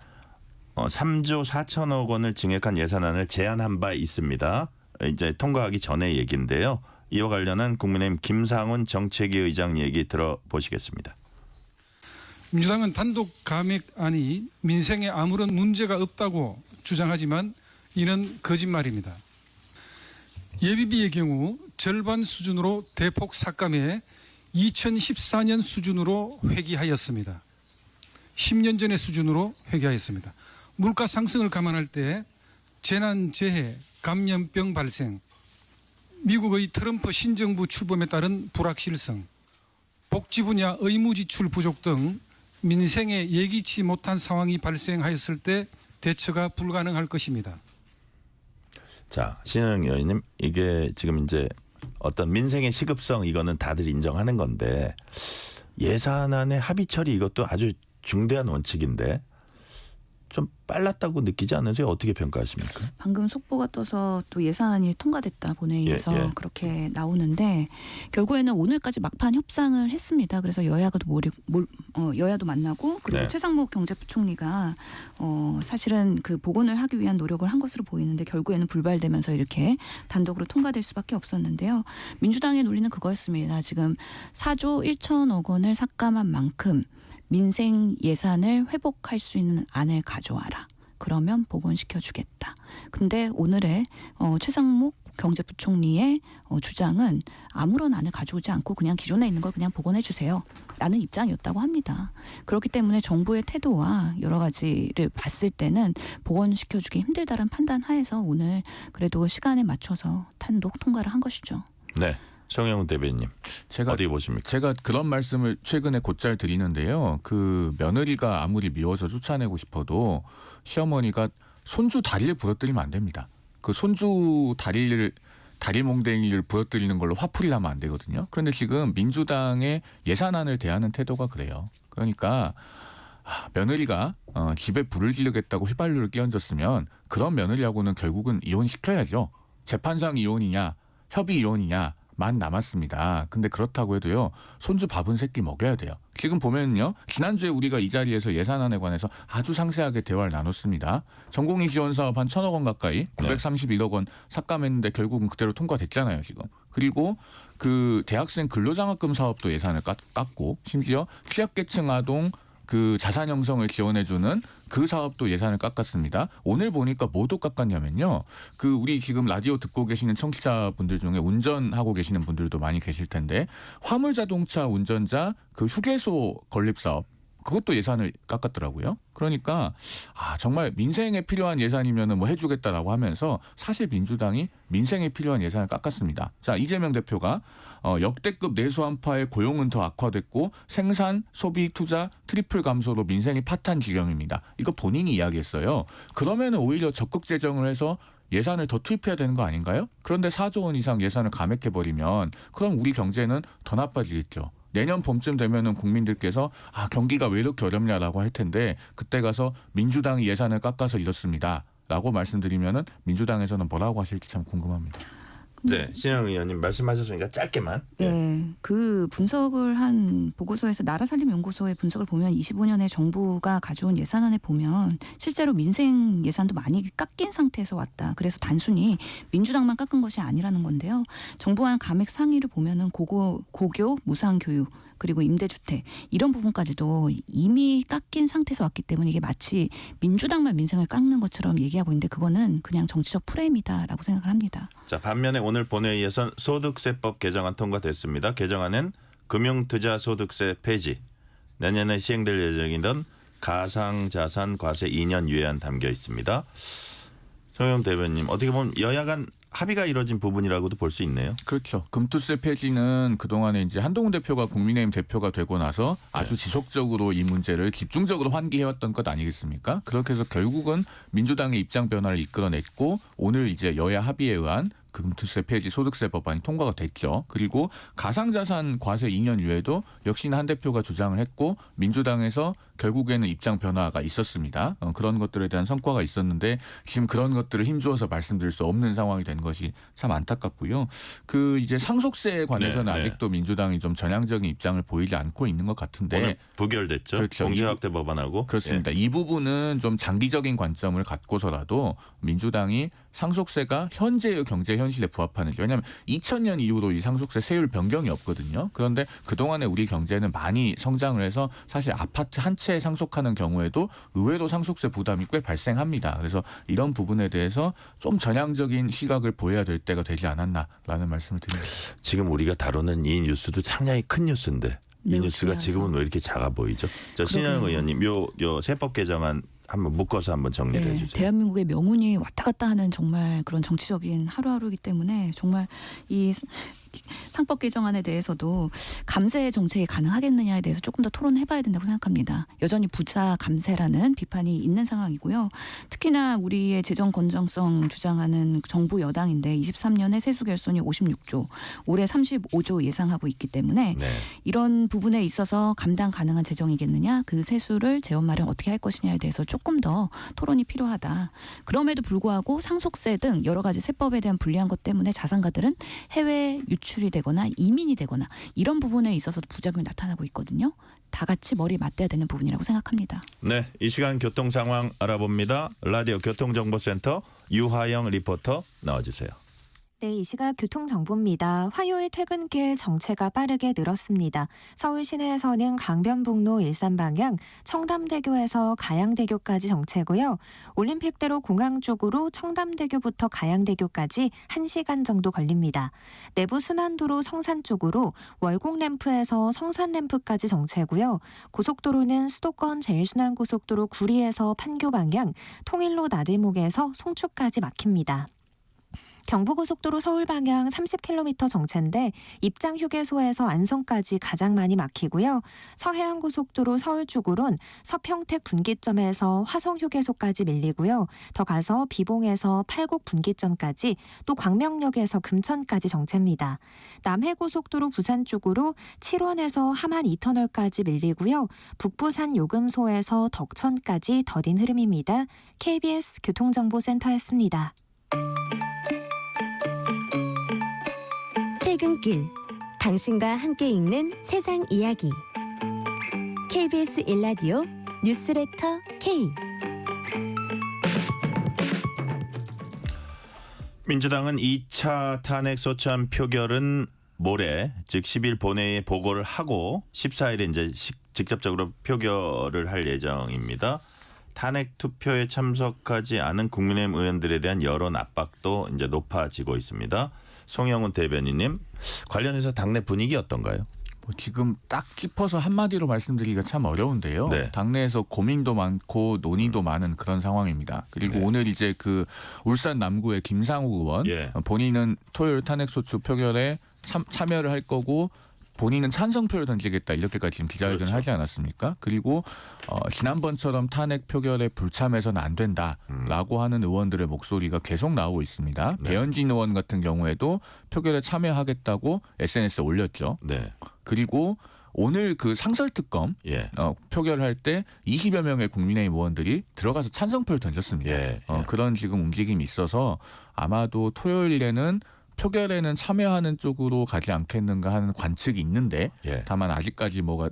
3조 4천억 원을 증액한 예산안을 제안한 바 있습니다. 이제 통과하기 전의 얘기인데요. 이와 관련한 국민의힘 김상훈 정책위 의장 얘기 들어보시겠습니다. 민주당은 단독 감액안이 민생에 아무런 문제가 없다고 주장하지만 이는 거짓말입니다. 예비비의 경우 절반 수준으로 대폭 삭감해 2014년 수준으로 회귀하였습니다. 10년 전의 수준으로 회귀하였습니다. 물가 상승을 감안할 때 재난재해, 감염병 발생, 미국의 트럼프 신정부 출범에 따른 불확실성, 복지 분야 의무 지출 부족 등 민생에 예기치 못한 상황이 발생하였을 때 대처가 불가능할 것입니다. 자, 신은영 의원님, 이게 지금 이제 어떤 민생의 시급성, 이거는 다들 인정하는 건데, 예산안의 합의 처리, 이것도 아주 중대한 원칙인데 좀 빨랐다고 느끼지 않으세요? 어떻게 평가하십니까? 방금 속보가 떠서 또 예산안이 통과됐다 본회의에서 예. 그렇게 나오는데, 결국에는 오늘까지 막판 협상을 했습니다. 그래서 여야도 만나고, 그리고 네. 최상목 경제부총리가 사실은 그 복원을 하기 위한 노력을 한 것으로 보이는데, 결국에는 불발되면서 이렇게 단독으로 통과될 수밖에 없었는데요. 민주당의 논리는 그거였습니다. 지금 4조 1천억 원을 삭감한 만큼 민생 예산을 회복할 수 있는 안을 가져와라. 그러면 복원시켜주겠다. 근데 오늘의 최상목 경제부총리의 주장은 아무런 안을 가져오지 않고 그냥 기존에 있는 걸 그냥 복원해 주세요 라는 입장이었다고 합니다. 그렇기 때문에 정부의 태도와 여러 가지를 봤을 때는 복원시켜주기 힘들다는 판단 하에서 오늘 그래도 시간에 맞춰서 단독 통과를 한 것이죠. 네, 송영훈 대변인님, 제가 어떻게 보십니까? 제가 그런 말씀을 최근에 곧잘 드리는데요. 그 며느리가 아무리 미워서 쫓아내고 싶어도 시어머니가 손주 다리를 부러뜨리면 안 됩니다. 그 손주 다리 몽댕이를 부러뜨리는 걸로 화풀이를 하면 안 되거든요. 그런데 지금 민주당의 예산안을 대하는 태도가 그래요. 그러니까 며느리가 집에 불을 지르겠다고 휘발유를 끼얹었으면 그런 며느리하고는 결국은 이혼시켜야죠. 재판상 이혼이냐 협의 이혼이냐만 남았습니다. 근데 그렇다고 해도요. 손주 밥은 새끼 먹여야 돼요. 지금 보면요. 지난주에 우리가 이 자리에서 예산안에 관해서 아주 상세하게 대화를 나눴습니다. 전공의 지원 사업 한 1,000억 원 가까이 931억 원 삭감했는데 결국은 그대로 통과됐잖아요. 지금. 그리고 그 대학생 근로장학금 사업도 예산을 깎고 심지어 취약계층 아동 그 자산 형성을 지원해주는 그 사업도 예산을 깎았습니다. 오늘 보니까 뭐도 깎았냐면요. 그 우리 지금 라디오 듣고 계시는 청취자분들 중에 운전하고 계시는 분들도 많이 계실 텐데 화물자동차 운전자 그 휴게소 건립 사업 그것도 예산을 깎았더라고요. 그러니까 정말 민생에 필요한 예산이면은 뭐 해주겠다라고 하면서 사실 민주당이 민생에 필요한 예산을 깎았습니다. 자, 이재명 대표가 역대급 내수 한파에 고용은 더 악화됐고 생산, 소비, 투자 트리플 감소로 민생이 파탄 지경입니다. 이거 본인이 이야기했어요. 그러면은 오히려 적극 재정을 해서 예산을 더 투입해야 되는 거 아닌가요? 그런데 4조 원 이상 예산을 감액해버리면 그럼 우리 경제는 더 나빠지겠죠. 내년 봄쯤 되면은 국민들께서 경기가 왜 이렇게 어렵냐라고 할 텐데 그때 가서 민주당이 예산을 깎아서 이렇습니다라고 말씀드리면은 민주당에서는 뭐라고 하실지 참 궁금합니다. 네, 신영 의원님 말씀하셨으니까 짧게만. 네, 그 분석을 한 보고서에서 나라살림연구소의 분석을 보면 25년에 정부가 가져온 예산안에 보면 실제로 민생 예산도 많이 깎인 상태에서 왔다. 그래서 단순히 민주당만 깎은 것이 아니라는 건데요. 정부안 감액 상위를 보면은 고교 무상교육 그리고 임대주택 이런 부분까지도 이미 깎인 상태에서 왔기 때문에 이게 마치 민주당만 민생을 깎는 것처럼 얘기하고 있는데 그거는 그냥 정치적 프레임이다라고 생각을 합니다. 자, 반면에 오늘 본회의에선 소득세법 개정안 통과됐습니다. 개정안은 금융투자소득세 폐지, 내년에 시행될 예정이던 가상자산 과세 2년 유예안 담겨 있습니다. 정영 대변인 어떻게 보면 여야 간 합의가 이뤄진 부분이라고도 볼 수 있네요. 그렇죠. 금투세 폐지는 그동안에 이제 한동훈 대표가 국민의힘 대표가 되고 나서 아주 지속적으로 이 문제를 집중적으로 환기해왔던 것 아니겠습니까? 그렇게 해서 결국은 민주당의 입장 변화를 이끌어냈고 오늘 이제 여야 합의에 의한 금투세 폐지 소득세 법안이 통과가 됐죠. 그리고 가상자산 과세 2년 유예도 역시나 한 대표가 주장을 했고 민주당에서 결국에는 입장 변화가 있었습니다. 그런 것들에 대한 성과가 있었는데 지금 그런 것들을 힘주어서 말씀드릴 수 없는 상황이 된 것이 참 안타깝고요. 그 이제 상속세에 관해서는 아직도 민주당이 좀 전향적인 입장을 보이지 않고 있는 것 같은데 오늘 부결됐죠. 그렇죠. 공제확대 법안하고. 그렇습니다. 이 부분은 좀 장기적인 관점을 갖고서라도 민주당이 상속세가 현재의 경제 현실에 부합하는지. 왜냐하면 2000년 이후로 이 상속세 세율 변경이 없거든요. 그런데 그동안에 우리 경제는 많이 성장을 해서 사실 아파트 한 채 상속하는 경우에도 의외로 상속세 부담이 꽤 발생합니다. 그래서 이런 부분에 대해서 좀 전향적인 시각을 보여야 될 때가 되지 않았나라는 말씀을 드립니다. 지금 우리가 다루는 이 뉴스도 상당히 큰 뉴스인데 이 뉴스가 지금은 왜 이렇게 작아 보이죠? 자, 신영 의원님 요 세법 개정안 한번 묶어서 한번 정리를 해주세요. 대한민국의 명운이 왔다 갔다 하는 정말 그런 정치적인 하루하루이기 때문에 정말 이 상법 개정안에 대해서도 감세 정책이 가능하겠느냐에 대해서 조금 더 토론해봐야 된다고 생각합니다. 여전히 부자 감세라는 비판이 있는 상황이고요. 특히나 우리의 재정 건전성 주장하는 정부 여당인데 23년에 세수 결손이 56조, 올해 35조 예상하고 있기 때문에 이런 부분에 있어서 감당 가능한 재정이겠느냐, 그 세수를 재원 마련 어떻게 할 것이냐에 대해서 조금 더 토론이 필요하다. 그럼에도 불구하고 상속세 등 여러 가지 세법에 대한 불리한 것 때문에 자산가들은 해외 유출이 되거나 이민이 되거나 이런 부분에 있어서도 부작용이 나타나고 있거든요. 다 같이 머리 맞대야 되는 부분이라고 생각합니다. 네, 이 시간 교통 상황 알아봅니다. 라디오 교통정보센터 유하영 리포터 나와주세요. 네, 이 시각 교통정보입니다. 화요일 퇴근길 정체가 빠르게 늘었습니다. 서울 시내에서는 강변북로 일산 방향 청담대교에서 가양대교까지 정체고요. 올림픽대로 공항 쪽으로 청담대교부터 가양대교까지 1시간 정도 걸립니다. 내부 순환도로 성산 쪽으로 월곡램프에서 성산램프까지 정체고요. 고속도로는 수도권 제일순환고속도로 구리에서 판교 방향 통일로 나들목에서 송추까지 막힙니다. 경부고속도로 서울 방향 30km 정체인데 입장 휴게소에서 안성까지 가장 많이 막히고요. 서해안고속도로 서울 쪽으론 서평택 분기점에서 화성 휴게소까지 밀리고요. 더 가서 비봉에서 팔곡 분기점까지 또 광명역에서 금천까지 정체입니다. 남해고속도로 부산 쪽으로 칠원에서 함안 2터널까지 밀리고요. 북부산 요금소에서 덕천까지 더딘 흐름입니다. KBS 교통정보센터였습니다. 퇴근길 당신과 함께 읽는 세상 이야기 KBS 1라디오 뉴스레터 K. 민주당은 2차 탄핵 소추안 표결은 모레 즉 10일 본회의에 보고를 하고 14일에 이제 직접적으로 표결을 할 예정입니다. 탄핵 투표에 참석하지 않은 국민의힘 의원들에 대한 여론 압박도 이제 높아지고 있습니다. 송영훈 대변인님, 관련해서 당내 분위기 어떤가요? 지금 딱 짚어서 한마디로 말씀드리기가 참 어려운데요. 네. 당내에서 고민도 많고 논의도 많은 그런 상황입니다. 그리고 네. 오늘 이제 그 울산 남구의 김상욱 의원 예. 본인은 토요일 탄핵소추 표결에 참여를 할 거고 본인은 찬성표를 던지겠다 이렇게까지 지금 기자회견을 그렇죠. 하지 않았습니까? 그리고 지난번처럼 탄핵 표결에 불참해서는 안 된다라고 하는 의원들의 목소리가 계속 나오고 있습니다. 네. 배현진 의원 같은 경우에도 표결에 참여하겠다고 SNS에 올렸죠. 네. 그리고 오늘 그 상설특검 예. 표결할 때 20여 명의 국민의힘 의원들이 들어가서 찬성표를 던졌습니다. 예. 그런 지금 움직임이 있어서 아마도 토요일에는 표결에는 참여하는 쪽으로 가지 않겠는가 하는 관측이 있는데 예. 다만 아직까지 뭐가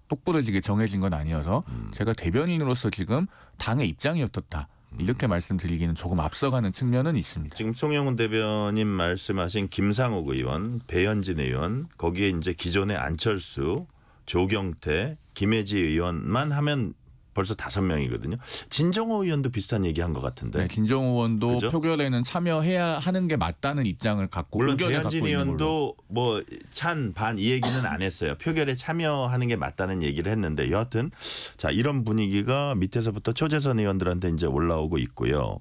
똑부러지게 정해진 건 아니어서 제가 대변인으로서 지금 당의 입장이 어떻다 이렇게 말씀드리기는 조금 앞서가는 측면은 있습니다. 지금 송영훈 대변인 말씀하신 김상욱 의원, 배현진 의원, 거기에 이제 기존의 안철수, 조경태, 김혜지 의원만 하면 벌써 5명이거든요. 진정호 의원도 비슷한 얘기한 것 같은데. 네, 진정호 의원도 그죠? 표결에는 참여해야 하는 게 맞다는 입장을 갖고 물론 의견을 배현진 갖고 있는 걸로. 의원도 뭐 찬 반 이 얘기는 안 했어요. 표결에 참여하는 게 맞다는 얘기를 했는데 여하튼 자 이런 분위기가 밑에서부터 초재선 의원들한테 이제 올라오고 있고요.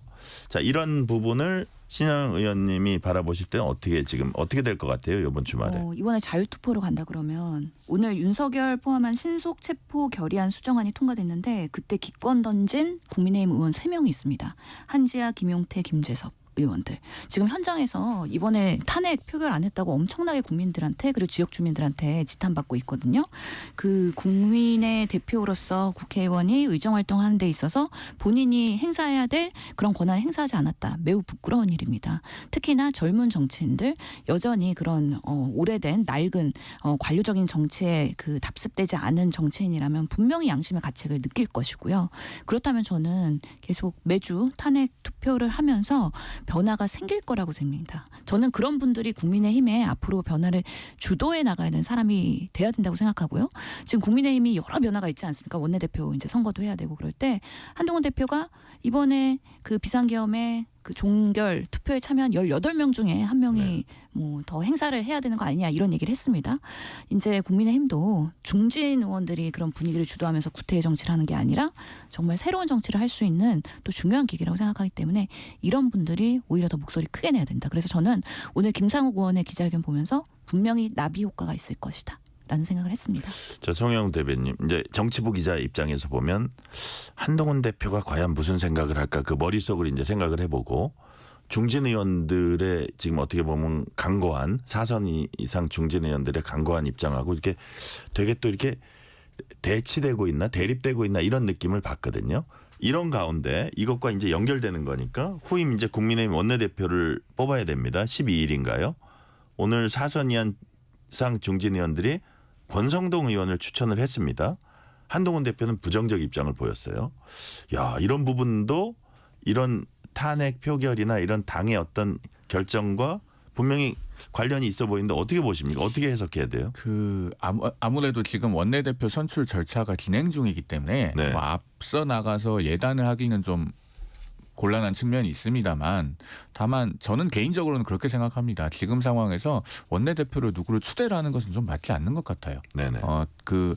자 이런 부분을 신영 의원님이 바라보실 때는 어떻게 될 것 같아요 이번 주말에? 이번에 자유투표로 간다 그러면 오늘 윤석열 포함한 신속 체포 결의안 수정안이 통과됐는데 그때 기권 던진 국민의힘 의원 3명이 있습니다. 한지아, 김용태, 김재섭 의원들. 지금 현장에서 이번에 탄핵 표결 안 했다고 엄청나게 국민들한테 그리고 지역 주민들한테 지탄받고 있거든요. 그 국민의 대표로서 국회의원이 의정활동하는 데 있어서 본인이 행사해야 될 그런 권한을 행사하지 않았다. 매우 부끄러운 일입니다. 특히나 젊은 정치인들 여전히 그런 오래된 낡은 관료적인 정치에 그 답습되지 않은 정치인이라면 분명히 양심의 가책을 느낄 것이고요. 그렇다면 저는 계속 매주 탄핵 투표를 하면서 변화가 생길 거라고 생각합니다. 저는 그런 분들이 국민의힘에 앞으로 변화를 주도해 나가야 되는 사람이 돼야 된다고 생각하고요. 지금 국민의힘이 여러 변화가 있지 않습니까? 원내대표 이제 선거도 해야 되고 그럴 때 한동훈 대표가 이번에 그 비상계엄에 그 종결 투표에 참여한 18명 중에 한 명이 뭐 더 행사를 해야 되는 거 아니냐 이런 얘기를 했습니다. 이제 국민의힘도 중진 의원들이 그런 분위기를 주도하면서 구태의 정치를 하는 게 아니라 정말 새로운 정치를 할 수 있는 또 중요한 계기라고 생각하기 때문에 이런 분들이 오히려 더 목소리 크게 내야 된다. 그래서 저는 오늘 김상욱 의원의 기자회견 보면서 분명히 나비 효과가 있을 것이다. 라는 생각을 했습니다. 자, 송영훈 대변인 이제 정치부 기자 입장에서 보면 한동훈 대표가 과연 무슨 생각을 할까 그 머릿속을 이제 생각을 해보고 중진 의원들의 지금 어떻게 보면 강고한 4선 이상 중진 의원들의 강고한 입장하고 이렇게 되게 또 이렇게 대치되고 있나 대립되고 있나 이런 느낌을 받거든요. 이런 가운데 이것과 이제 연결되는 거니까 후임 이제 국민의힘 원내대표를 뽑아야 됩니다. 12일인가요? 오늘 4선 이상 중진 의원들이 권성동 의원을 추천을 했습니다. 한동훈 대표는 부정적 입장을 보였어요. 야, 이런 부분도 이런 탄핵 표결이나 이런 당의 어떤 결정과 분명히 관련이 있어 보이는데 어떻게 보십니까? 어떻게 해석해야 돼요? 아무래도 지금 원내대표 선출 절차가 진행 중이기 때문에 네. 뭐 앞서 나가서 예단을 하기는 좀 곤란한 측면이 있습니다만 다만 저는 개인적으로는 그렇게 생각합니다. 지금 상황에서 원내대표를 누구를 추대를 하는 것은 좀 맞지 않는 것 같아요. 네네. 그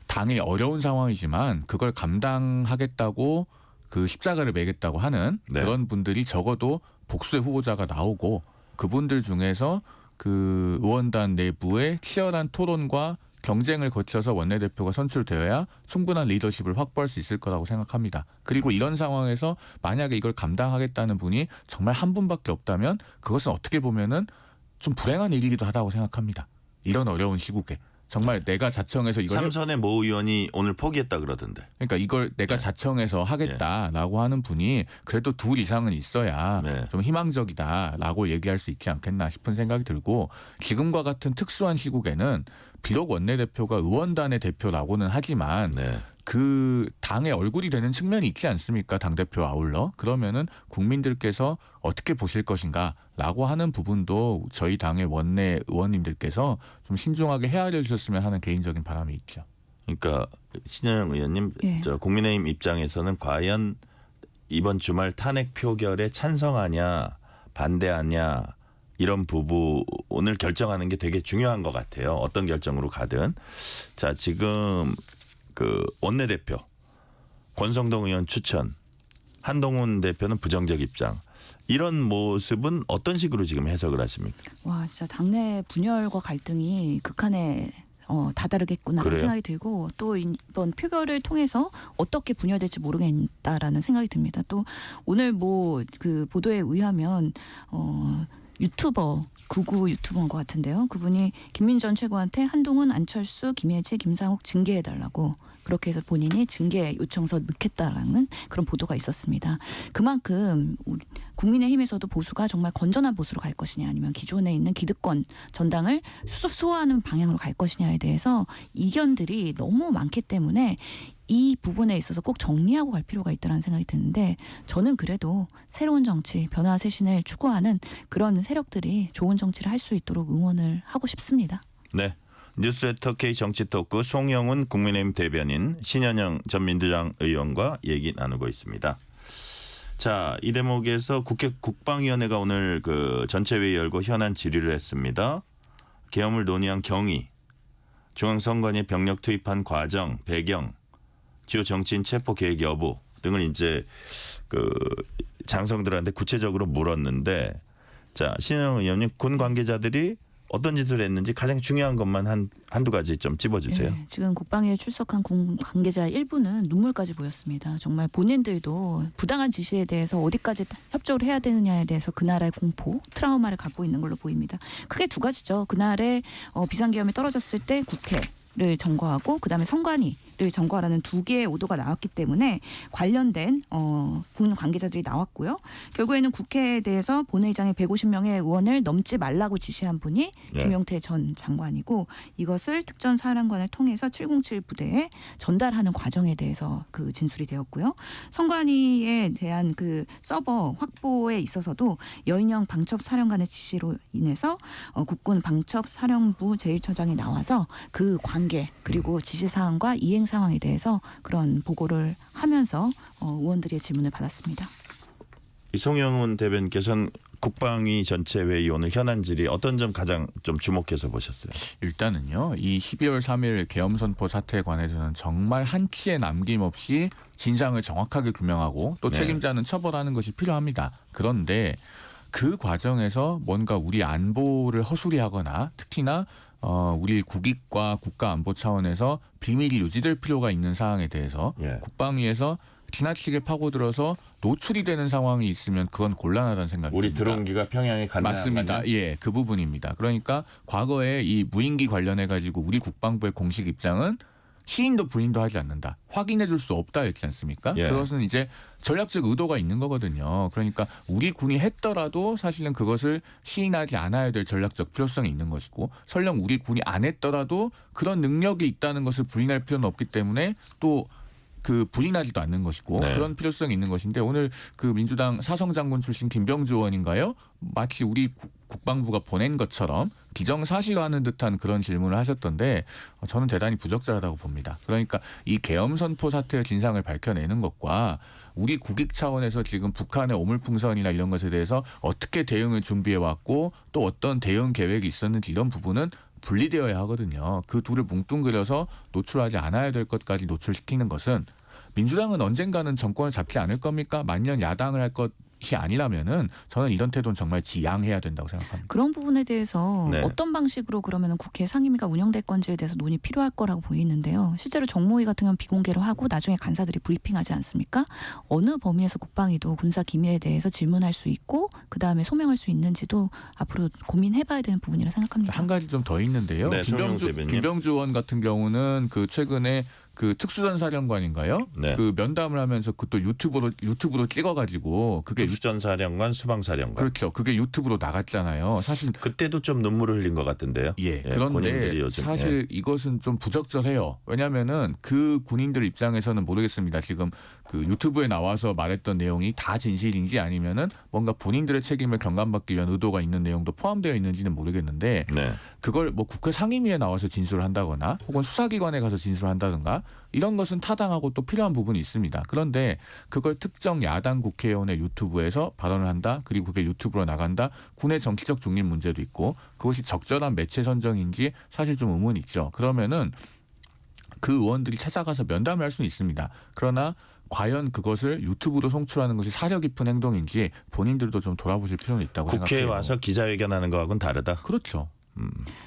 당이 어려운 상황이지만 그걸 감당하겠다고 그 십자가를 매겠다고 하는 네. 그런 분들이 적어도 복수의 후보자가 나오고 그분들 중에서 그 의원단 내부의 치열한 토론과 경쟁을 거쳐서 원내대표가 선출되어야 충분한 리더십을 확보할 수 있을 거라고 생각합니다. 그리고 이런 상황에서 만약에 이걸 감당하겠다는 분이 정말 한 분밖에 없다면 그것은 어떻게 보면은 좀 불행한 일이기도 하다고 생각합니다. 이런 어려운 시국에. 정말 내가 자청해서 이걸 삼선의 모 의원이 오늘 포기했다 그러던데. 그러니까 이걸 내가 자청해서 하겠다라고 하는 분이 그래도 둘 이상은 있어야 네. 좀 희망적이다라고 얘기할 수 있지 않겠나 싶은 생각이 들고 지금과 같은 특수한 시국에는 비록 원내대표가 의원단의 대표라고는 하지만 네. 그 당의 얼굴이 되는 측면이 있지 않습니까? 당대표 아울러. 그러면은 국민들께서 어떻게 보실 것인가라고 하는 부분도 저희 당의 원내 의원님들께서 좀 신중하게 헤아려 주셨으면 하는 개인적인 바람이 있죠. 그러니까 신현영 의원님, 예. 저 국민의힘 입장에서는 과연 이번 주말 탄핵 표결에 찬성하냐 반대하냐 이런 부분을 결정하는 게 되게 중요한 것 같아요. 어떤 결정으로 가든. 자, 지금 그 원내대표 권성동 의원 추천, 한동훈 대표는 부정적 입장. 이런 모습은 어떤 식으로 지금 해석을 하십니까? 와, 진짜 당내 분열과 갈등이 극한에 다다르겠구나라는 그래요? 생각이 들고 또 이번 표결을 통해서 어떻게 분열될지 모르겠다라는 생각이 듭니다. 또 오늘 뭐 그 보도에 의하면 유튜버 구구 유튜버인 것 같은데요. 그분이 김민전 최고한테 한동훈, 안철수, 김혜지, 김상욱 징계해달라고 그렇게 해서 본인이 징계 요청서 넣겠다라는 그런 보도가 있었습니다. 그만큼 국민의힘에서도 보수가 정말 건전한 보수로 갈 것이냐 아니면 기존에 있는 기득권 전당을 수소화하는 방향으로 갈 것이냐에 대해서 이견들이 너무 많기 때문에 이 부분에 있어서 꼭 정리하고 갈 필요가 있다는 생각이 드는데 저는 그래도 새로운 정치, 변화 쇄신을 추구하는 그런 세력들이 좋은 정치를 할 수 있도록 응원을 하고 싶습니다. 네. 뉴스레터 K 정치토크 송영훈 국민의힘 대변인, 신현영 전 민주당 의원과 얘기 나누고 있습니다. 자, 이 대목에서 국회 국방위원회가 오늘 그 전체회의 열고 현안 질의를 했습니다. 계엄을 논의한 경위, 중앙선관위에 병력 투입한 과정, 배경, 주요 정치인 체포 계획 여부 등을 이제 그 장성들한테 구체적으로 물었는데, 자, 신현영 의원님, 군 관계자들이 어떤 짓을 했는지 가장 중요한 것만 한두 가지 좀 찝어주세요. 네, 지금 국방위에 출석한 군 관계자 일부는 눈물까지 보였습니다. 정말 본인들도 부당한 지시에 대해서 어디까지 협조를 해야 되느냐에 대해서 그날의 공포, 트라우마를 갖고 있는 걸로 보입니다. 크게 두 가지죠. 그날에 비상계엄이 떨어졌을 때 국회를 점거하고 그다음에 선관위를 점거하라는 두 개의 오도가 나왔기 때문에 관련된 군 관계자들이 나왔고요. 결국에는 국회에 대해서 본회의장에 150명의 의원을 넘지 말라고 지시한 분이 네. 김용태 전 장관이고 이것을 특전사령관을 통해서 707 부대에 전달하는 과정에 대해서 그 진술이 되었고요. 선관위에 대한 그 서버 확보에 있어서도 여인영 방첩사령관의 지시로 인해서 국군 방첩사령부 제1처장이 나와서 그 관계 그리고 지시사항과 이행 상황에 대해서 그런 보고를 하면서 의원들의 질문을 받았습니다. 송영훈 대변인께서는 국방위 전체 회의 오늘 현안 질의 어떤 점 가장 좀 주목해서 보셨어요? 일단은요. 이 12월 3일 계엄 선포 사태에 관해서는 정말 한치의 남김없이 진상을 정확하게 규명하고 또 네. 책임자는 처벌하는 것이 필요합니다. 그런데 그 과정에서 뭔가 우리 안보를 허술이하거나 특히나 우리 국익과 국가 안보 차원에서 비밀이 유지될 필요가 있는 사항에 대해서 예. 국방위에서 지나치게 파고들어서 노출이 되는 상황이 있으면 그건 곤란하다는 생각이 우리 듭니다. 드론기가 평양에 갔나? 맞습니다. 예, 그 부분입니다. 그러니까 과거에 이 무인기 관련해 가지고 우리 국방부의 공식 입장은 시인도 부인도 하지 않는다. 확인해 줄 수 없다였지 않습니까? 예. 그것은 이제 전략적 의도가 있는 거거든요. 그러니까 우리 군이 했더라도 사실은 그것을 시인하지 않아야 될 전략적 필요성이 있는 것이고 설령 우리 군이 안 했더라도 그런 능력이 있다는 것을 부인할 필요는 없기 때문에 또 그 부인하지도 않는 것이고 네. 그런 필요성이 있는 것인데 오늘 그 민주당 사성장군 출신 김병주 의원인가요? 마치 우리 국방부가 보낸 것처럼 기정사실화하는 듯한 그런 질문을 하셨던데 저는 대단히 부적절하다고 봅니다. 그러니까 이 계엄 선포 사태의 진상을 밝혀내는 것과 우리 국익 차원에서 지금 북한의 오물풍선이나 이런 것에 대해서 어떻게 대응을 준비해 왔고 또 어떤 대응 계획이 있었는지 이런 부분은 분리되어야 하거든요. 그 둘을 뭉뚱그려서 노출하지 않아야 될 것까지 노출시키는 것은 민주당은 언젠가는 정권을 잡지 않을 겁니까? 만년 야당을 할 것 아니라면은 저는 이런 태도는 정말 지양해야 된다고 생각합니다. 그런 부분에 대해서 네. 어떤 방식으로 그러면 국회 상임위가 운영될 건지에 대해서 논의 필요할 거라고 보이는데요. 실제로 정모의 같은 경우는 비공개로 하고 나중에 간사들이 브리핑하지 않습니까? 어느 범위에서 국방위도 군사 기밀에 대해서 질문할 수 있고 그다음에 소명할 수 있는지도 앞으로 고민해봐야 되는 부분이라 생각합니다. 한 가지 좀 더 있는데요. 네, 송영우 대변인. 김병주 의원 같은 경우는 그 최근에 그 특수전사령관인가요? 네. 그 면담을 하면서 그것도 유튜브로 찍어가지고 그게 특수전사령관, 수방사령관. 그렇죠. 그게 유튜브로 나갔잖아요. 사실 그때도 좀 눈물을 흘린 것 같은데요. 예. 군인들이 그런데 요즘, 사실 이것은 좀 부적절해요. 왜냐하면은 그 군인들 입장에서는 모르겠습니다. 지금 그 유튜브에 나와서 말했던 내용이 다 진실인지 아니면은 뭔가 본인들의 책임을 경감받기 위한 의도가 있는 내용도 포함되어 있는지는 모르겠는데 네. 그걸 뭐 국회 상임위에 나와서 진술을 한다거나 혹은 수사기관에 가서 진술을 한다든가 이런 것은 타당하고 또 필요한 부분이 있습니다. 그런데 그걸 특정 야당 국회의원의 유튜브에서 발언을 한다. 그리고 그게 유튜브로 나간다. 군의 정치적 중립 문제도 있고 그것이 적절한 매체 선정인지 사실 좀 의문이 있죠. 그러면은 그 의원들이 찾아가서 면담을 할 수는 있습니다. 그러나 과연 그것을 유튜브로 송출하는 것이 사려 깊은 행동인지 본인들도 좀 돌아보실 필요는 있다고 국회에 생각해요. 와서 기자회견하는 거하고는 다르다. 그렇죠.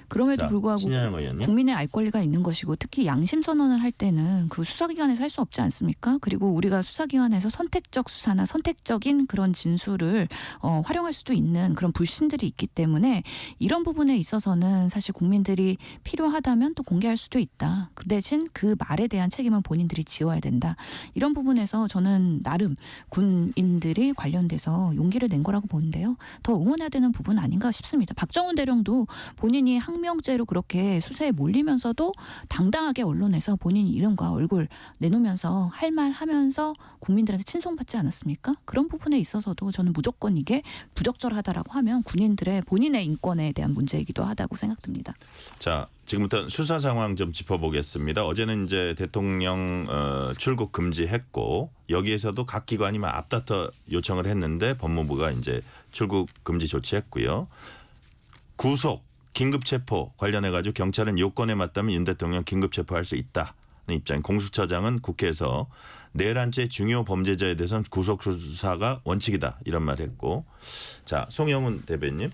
그럼에도 자, 불구하고 신현영 의원님. 국민의 알 권리가 있는 것이고 특히 양심 선언을 할 때는 그 수사기관에서 할 수 없지 않습니까? 그리고 우리가 수사기관에서 선택적 수사나 선택적인 그런 진술을 활용할 수도 있는 그런 불신들이 있기 때문에 이런 부분에 있어서는 사실 국민들이 필요하다면 또 공개할 수도 있다. 그 대신 그 말에 대한 책임은 본인들이 지어야 된다. 이런 부분에서 저는 나름 군인들이 관련돼서 용기를 낸 거라고 보는데요. 더 응원해야 되는 부분 아닌가 싶습니다. 박정훈 대령도 본인이 항명죄로 그렇게 수사에 몰리면서도 당당하게 언론에서 본인 이름과 얼굴 내놓으면서 할 말 하면서 국민들한테 친송받지 않았습니까? 그런 부분에 있어서도 저는 무조건 이게 부적절하다라고 하면 군인들의 본인의 인권에 대한 문제이기도 하다고 생각됩니다. 자, 지금부터 수사 상황 좀 짚어보겠습니다. 어제는 이제 대통령 출국 금지했고 여기에서도 각 기관이 막 앞다퉈 요청을 했는데 법무부가 이제 출국 금지 조치했고요. 구속 긴급 체포 관련해 가지고 경찰은 요건에 맞다면 윤 대통령 긴급 체포할 수 있다는 입장. 공수처장은 국회에서 내란죄 중요 범죄자에 대해서는 구속 수사가 원칙이다 이런 말을 했고, 자 송영훈 대변인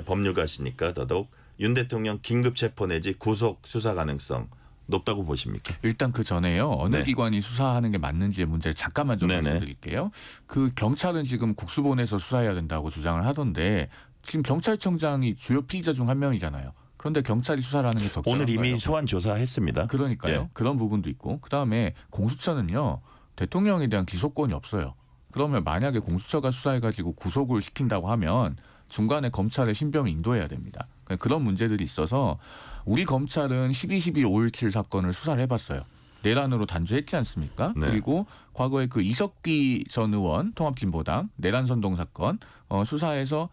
법률가시니까 더더욱 윤 대통령 긴급 체포 내지 구속 수사 가능성 높다고 보십니까? 일단 그 전에요. 어느 네. 기관이 수사하는 게 맞는지의 문제를 잠깐만 좀 네네. 말씀드릴게요. 그 경찰은 지금 국수본에서 수사해야 된다고 주장을 하던데 지금 경찰청장이 주요 피의자 중 한 명이잖아요. 그런데 경찰이 수사를 하는 게 적절한가요? 오늘 이미 소환 조사했습니다. 그러니까요. 예. 그런 부분도 있고 그다음에 공수처는요. 대통령에 대한 기소권이 없어요. 그러면 만약에 공수처가 수사해가지고 구속을 시킨다고 하면 중간에 검찰의 신병을 인도해야 됩니다. 그런 문제들이 있어서 우리 검찰은 12.12.5.17 사건을 수사를 해봤어요. 내란으로 단죄했지 않습니까? 네. 그리고 과거에 그 이석기 전 의원 통합진보당 내란 선동 사건 수사해서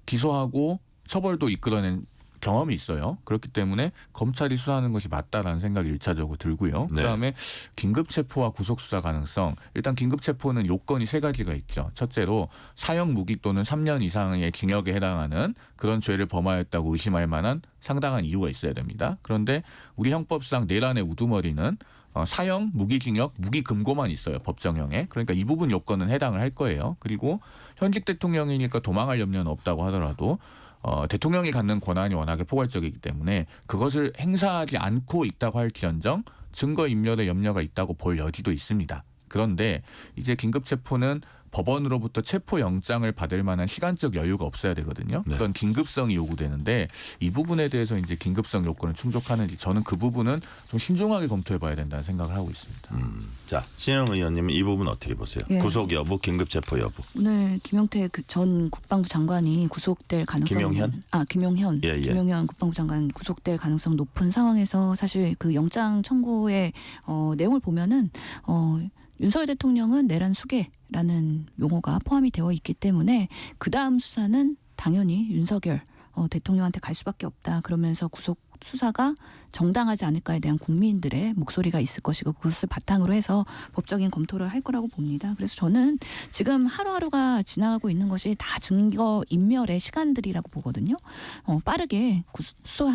기소하고 처벌도 이끌어낸 경험이 있어요. 그렇기 때문에 검찰이 수사하는 것이 맞다라는 생각이 1차적으로 들고요. 네. 그다음에 긴급 체포와 구속 수사 가능성. 일단 긴급 체포는 요건이 세 가지가 있죠. 첫째로 사형 무기 또는 3년 이상의 징역에 해당하는 그런 죄를 범하였다고 의심할 만한 상당한 이유가 있어야 됩니다. 그런데 우리 형법상 내란의 우두머리는 사형, 무기징역, 무기금고만 있어요. 법정형에. 그러니까 이 부분 요건은 해당을 할 거예요. 그리고 현직 대통령이니까 도망할 염려는 없다고 하더라도 대통령이 갖는 권한이 워낙에 포괄적이기 때문에 그것을 행사하지 않고 있다고 할지언정 증거인멸의 염려가 있다고 볼 여지도 있습니다. 그런데 이제 긴급체포는 법원으로부터 체포영장을 받을 만한 시간적 여유가 없어야 되거든요. 네. 그런 긴급성이 요구되는데 이 부분에 대해서 이제 긴급성 요건을 충족하는지 저는 그 부분은 좀 신중하게 검토해봐야 된다는 생각을 하고 있습니다. 자 신영 의원님은 이 부분 어떻게 보세요? 예. 구속 여부, 긴급 체포 여부. 오늘 김용태 전 국방부 장관이 구속될 가능성 김용현 예, 예. 김용현 국방부 장관 구속될 가능성 높은 상황에서 사실 그 영장 청구의 내용을 보면은 윤석열 대통령은 내란 수괴라는 용어가 포함이 되어 있기 때문에 그 다음 수사는 당연히 윤석열 대통령한테 갈 수밖에 없다. 그러면서 구속 수사가 정당하지 않을까에 대한 국민들의 목소리가 있을 것이고 그것을 바탕으로 해서 법적인 검토를 할 거라고 봅니다. 그래서 저는 지금 하루하루가 지나가고 있는 것이 다 증거 인멸의 시간들이라고 보거든요. 빠르게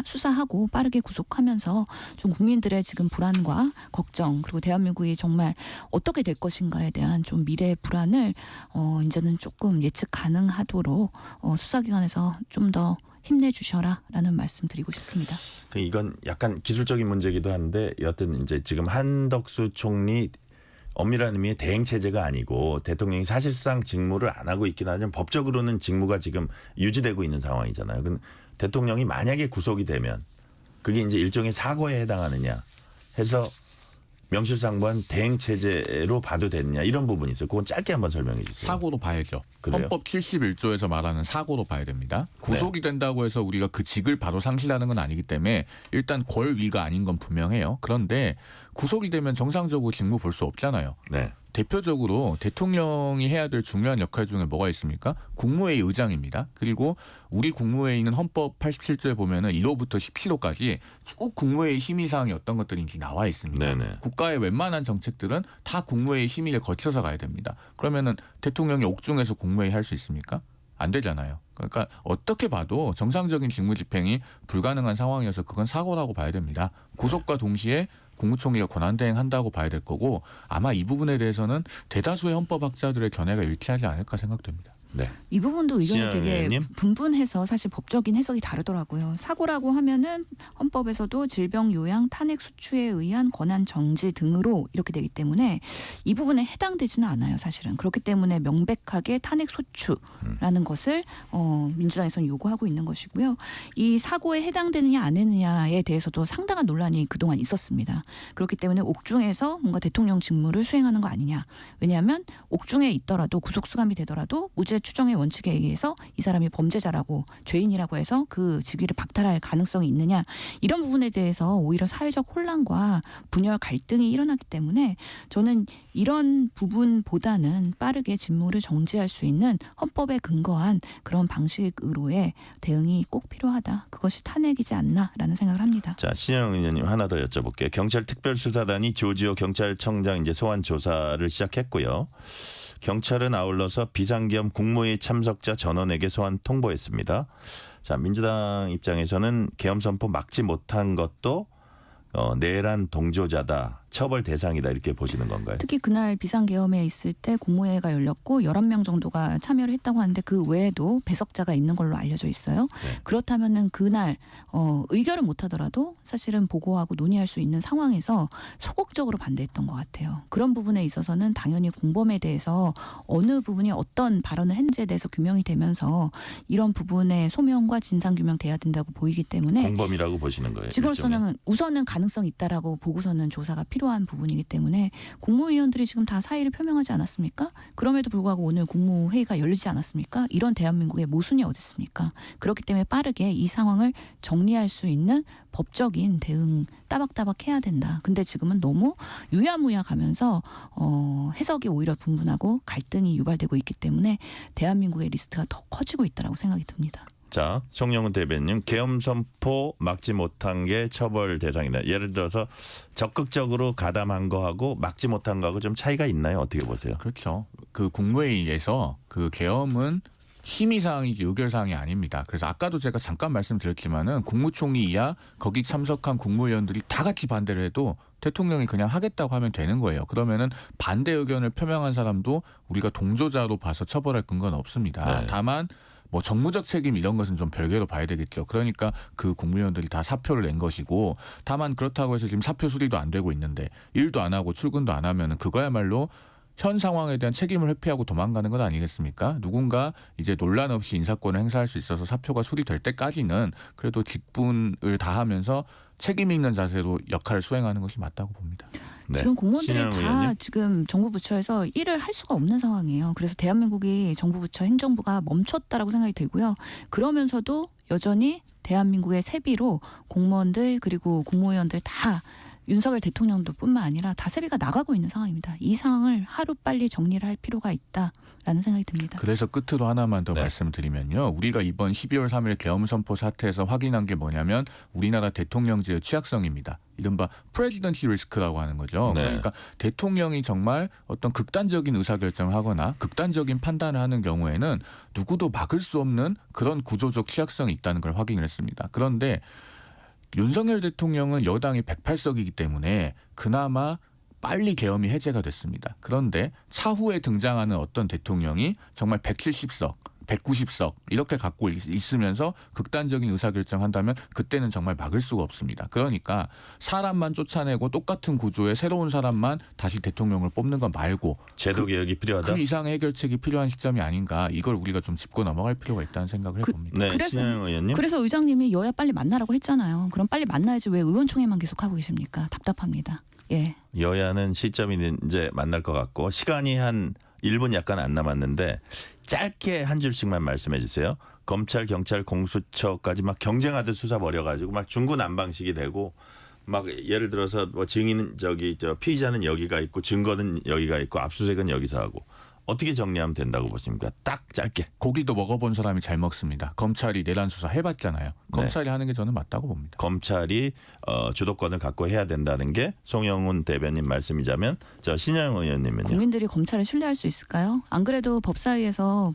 수사하고 빠르게 구속하면서 좀 국민들의 지금 불안과 걱정 그리고 대한민국이 정말 어떻게 될 것인가에 대한 좀 미래의 불안을 이제는 조금 예측 가능하도록 수사기관에서 좀 더 힘내주셔라라는 말씀 드리고 싶습니다. 이건 약간 기술적인 문제이기도 한데 여하튼 이제 지금 한덕수 총리 엄밀한 의미의 대행 체제가 아니고 대통령이 사실상 직무를 안 하고 있긴 하지만 법적으로는 직무가 지금 유지되고 있는 상황이잖아요. 근데 대통령이 만약에 구속이 되면 그게 이제 일종의 사고에 해당하느냐 해서 명실상부한 대행 체제로 봐도 되느냐 이런 부분이 있어요. 그건 짧게 한번 설명해 주세요. 사고로 봐야죠. 그래요? 헌법 71조에서 말하는 사고로 봐야 됩니다. 구속이 된다고 해서 우리가 그 직을 바로 상실하는 건 아니기 때문에 일단 권위가 아닌 건 분명해요. 그런데 구속이 되면 정상적으로 직무 볼 수 없잖아요. 네. 대표적으로 대통령이 해야 될 중요한 역할 중에 뭐가 있습니까? 국무회의 의장입니다. 그리고 우리 국무회의는 헌법 87조에 보면은 1호부터 17호까지 쭉 국무회의 심의사항이 어떤 것들인지 나와 있습니다. 네네. 국가의 웬만한 정책들은 다 국무회의 심의를 거쳐서 가야 됩니다. 그러면은 대통령이 옥중에서 국무회의 할 수 있습니까? 안 되잖아요. 그러니까 어떻게 봐도 정상적인 직무 집행이 불가능한 상황이어서 그건 사고라고 봐야 됩니다. 구속과 동시에 국무총리가 권한대행한다고 봐야 될 거고 아마 이 부분에 대해서는 대다수의 헌법학자들의 견해가 일치하지 않을까 생각됩니다. 네. 이 부분도 의견이 되게 의원님? 분분해서 사실 법적인 해석이 다르더라고요. 사고라고 하면은 헌법에서도 질병 요양 탄핵 수추에 의한 권한 정지 등으로 이렇게 되기 때문에 이 부분에 해당되지는 않아요. 사실은 그렇기 때문에 명백하게 탄핵 소추라는 것을 민주당에서는 요구하고 있는 것이고요. 이 사고에 해당되느냐 안 되느냐에 대해서도 상당한 논란이 그동안 있었습니다. 그렇기 때문에 옥중에서 뭔가 대통령 직무를 수행하는 거 아니냐. 왜냐하면 옥중에 있더라도 구속 수감이 되더라도 무죄 추정의 원칙에 의해서 이 사람이 범죄자라고 죄인이라고 해서 그 직위를 박탈할 가능성이 있느냐 이런 부분에 대해서 오히려 사회적 혼란과 분열 갈등이 일어났기 때문에 저는 이런 부분보다는 빠르게 직무를 정지할 수 있는 헌법에 근거한 그런 방식으로의 대응이 꼭 필요하다. 그것이 탄핵이지 않나라는 생각을 합니다. 자, 신영 의원님 하나 더 여쭤볼게요. 경찰 특별수사단이 조지호 경찰청장 이제 소환 조사를 시작했고요. 경찰은 아울러서 비상겸 국무회의 참석자 전원에게 소환 통보했습니다. 자, 민주당 입장에서는 계엄 선포 막지 못한 것도 내란 동조자다. 처벌 대상이다 이렇게 보시는 건가요? 특히 그날 비상계엄에 있을 때 공모회가 열렸고 11명 정도가 참여를 했다고 하는데 그 외에도 배석자가 있는 걸로 알려져 있어요. 네. 그렇다면은 그날 의결을 못하더라도 사실은 보고하고 논의할 수 있는 상황에서 소극적으로 반대했던 것 같아요. 그런 부분에 있어서는 당연히 공범에 대해서 어느 부분이 어떤 발언을 했는지에 대해서 규명이 되면서 이런 부분의 소명과 진상규명 돼야 된다고 보이기 때문에 공범이라고 보시는 거예요? 지금으로서는 우선은 가능성이 있다라고 보고서는 조사가 필요한 부분이기 때문에 국무위원들이 지금 다 사의를 표명하지 않았습니까? 그럼에도 불구하고 오늘 국무회의가 열리지 않았습니까? 이런 대한민국의 모순이 어디 있습니까? 그렇기 때문에 빠르게 이 상황을 정리할 수 있는 법적인 대응 따박따박 해야 된다. 근데 지금은 너무 유야무야 가면서 해석이 오히려 분분하고 갈등이 유발되고 있기 때문에 대한민국의 리스크가 더 커지고 있다고 생각이 듭니다. 자, 송영훈 대변인 계엄 선포 막지 못한 게 처벌 대상이다. 예를 들어서 적극적으로 가담한 거하고 막지 못한 거하고 좀 차이가 있나요? 어떻게 보세요? 그렇죠. 그 국무회의에서 그 계엄은 심의사항이지 의결사항이 아닙니다. 그래서 아까도 제가 잠깐 말씀드렸지만은 국무총리 이하 거기 참석한 국무위원들이 다 같이 반대를 해도 대통령이 그냥 하겠다고 하면 되는 거예요. 그러면은 반대 의견을 표명한 사람도 우리가 동조자로 봐서 처벌할 근거는 없습니다. 네. 다만 뭐 정무적 책임 이런 것은 좀 별개로 봐야 되겠죠. 그러니까 그 국무위원들이 다 사표를 낸 것이고 다만 그렇다고 해서 지금 사표 수리도 안 되고 있는데 일도 안 하고 출근도 안 하면은 그거야말로 현 상황에 대한 책임을 회피하고 도망가는 건 아니겠습니까? 누군가 이제 논란 없이 인사권을 행사할 수 있어서 사표가 수리될 때까지는 그래도 직분을 다하면서 책임 있는 자세로 역할을 수행하는 것이 맞다고 봅니다. 네. 지금 공무원들이 신현우 다 의원님? 지금 정부 부처에서 일을 할 수가 없는 상황이에요. 그래서 대한민국이 정부 부처 행정부가 멈췄다라고 생각이 들고요. 그러면서도 여전히 대한민국의 세비로 공무원들 그리고 국무위원들 다 윤석열 대통령도 뿐만 아니라 다세비가 나가고 있는 상황입니다. 이 상황을 하루빨리 정리를 할 필요가 있다라는 생각이 듭니다. 그래서 끝으로 하나만 더 네. 말씀드리면요. 우리가 이번 12월 3일 계엄선포 사태에서 확인한 게 뭐냐면 우리나라 대통령제의 취약성입니다. 이른바 프레지던시 리스크라고 하는 거죠. 네. 그러니까 대통령이 정말 어떤 극단적인 의사결정을 하거나 극단적인 판단을 하는 경우에는 누구도 막을 수 없는 그런 구조적 취약성이 있다는 걸 확인을 했습니다. 그런데 윤석열 대통령은 여당이 108석이기 때문에 그나마 빨리 계엄이 해제가 됐습니다. 그런데 차후에 등장하는 어떤 대통령이 정말 170석, 190석 이렇게 갖고 있으면서 극단적인 의사결정한다면 그때는 정말 막을 수가 없습니다. 그러니까 사람만 쫓아내고 똑같은 구조의 새로운 사람만 다시 대통령을 뽑는 것 말고 제도 개혁이 필요하다. 그 이상의 해결책이 필요한 시점이 아닌가 이걸 우리가 좀 짚고 넘어갈 필요가 있다는 생각을 해봅니다. 네, 그래서- 신영 의원님. 그래서 의장님이 여야 빨리 만나라고 했잖아요. 그럼 빨리 만나야지 왜 의원총회만 계속 하고 계십니까? 답답합니다. 예. 여야는 시점이 이제 만날 것 같고 시간이 한 1분 약간 안 남았는데 짧게 한 줄씩만 말씀해 주세요. 검찰, 경찰, 공수처까지 막 경쟁하듯 수사 벌여가지고 막 중구난방식이 되고 막 예를 들어서 뭐 증인은 피의자는 여기가 있고 증거는 여기가 있고 압수수색은 여기서 하고 어떻게 정리하면 된다고 보십니까? 딱 짧게. 고기도 먹어본 사람이 잘 먹습니다. 검찰이 내란 수사 해봤잖아요. 검찰이 하는 게 저는 맞다고 봅니다. 검찰이 주도권을 갖고 해야 된다는 게 송영훈 대변인 말씀이자면 저 신영 의원님은요. 국민들이 검찰을 신뢰할 수 있을까요? 안 그래도 법사위에서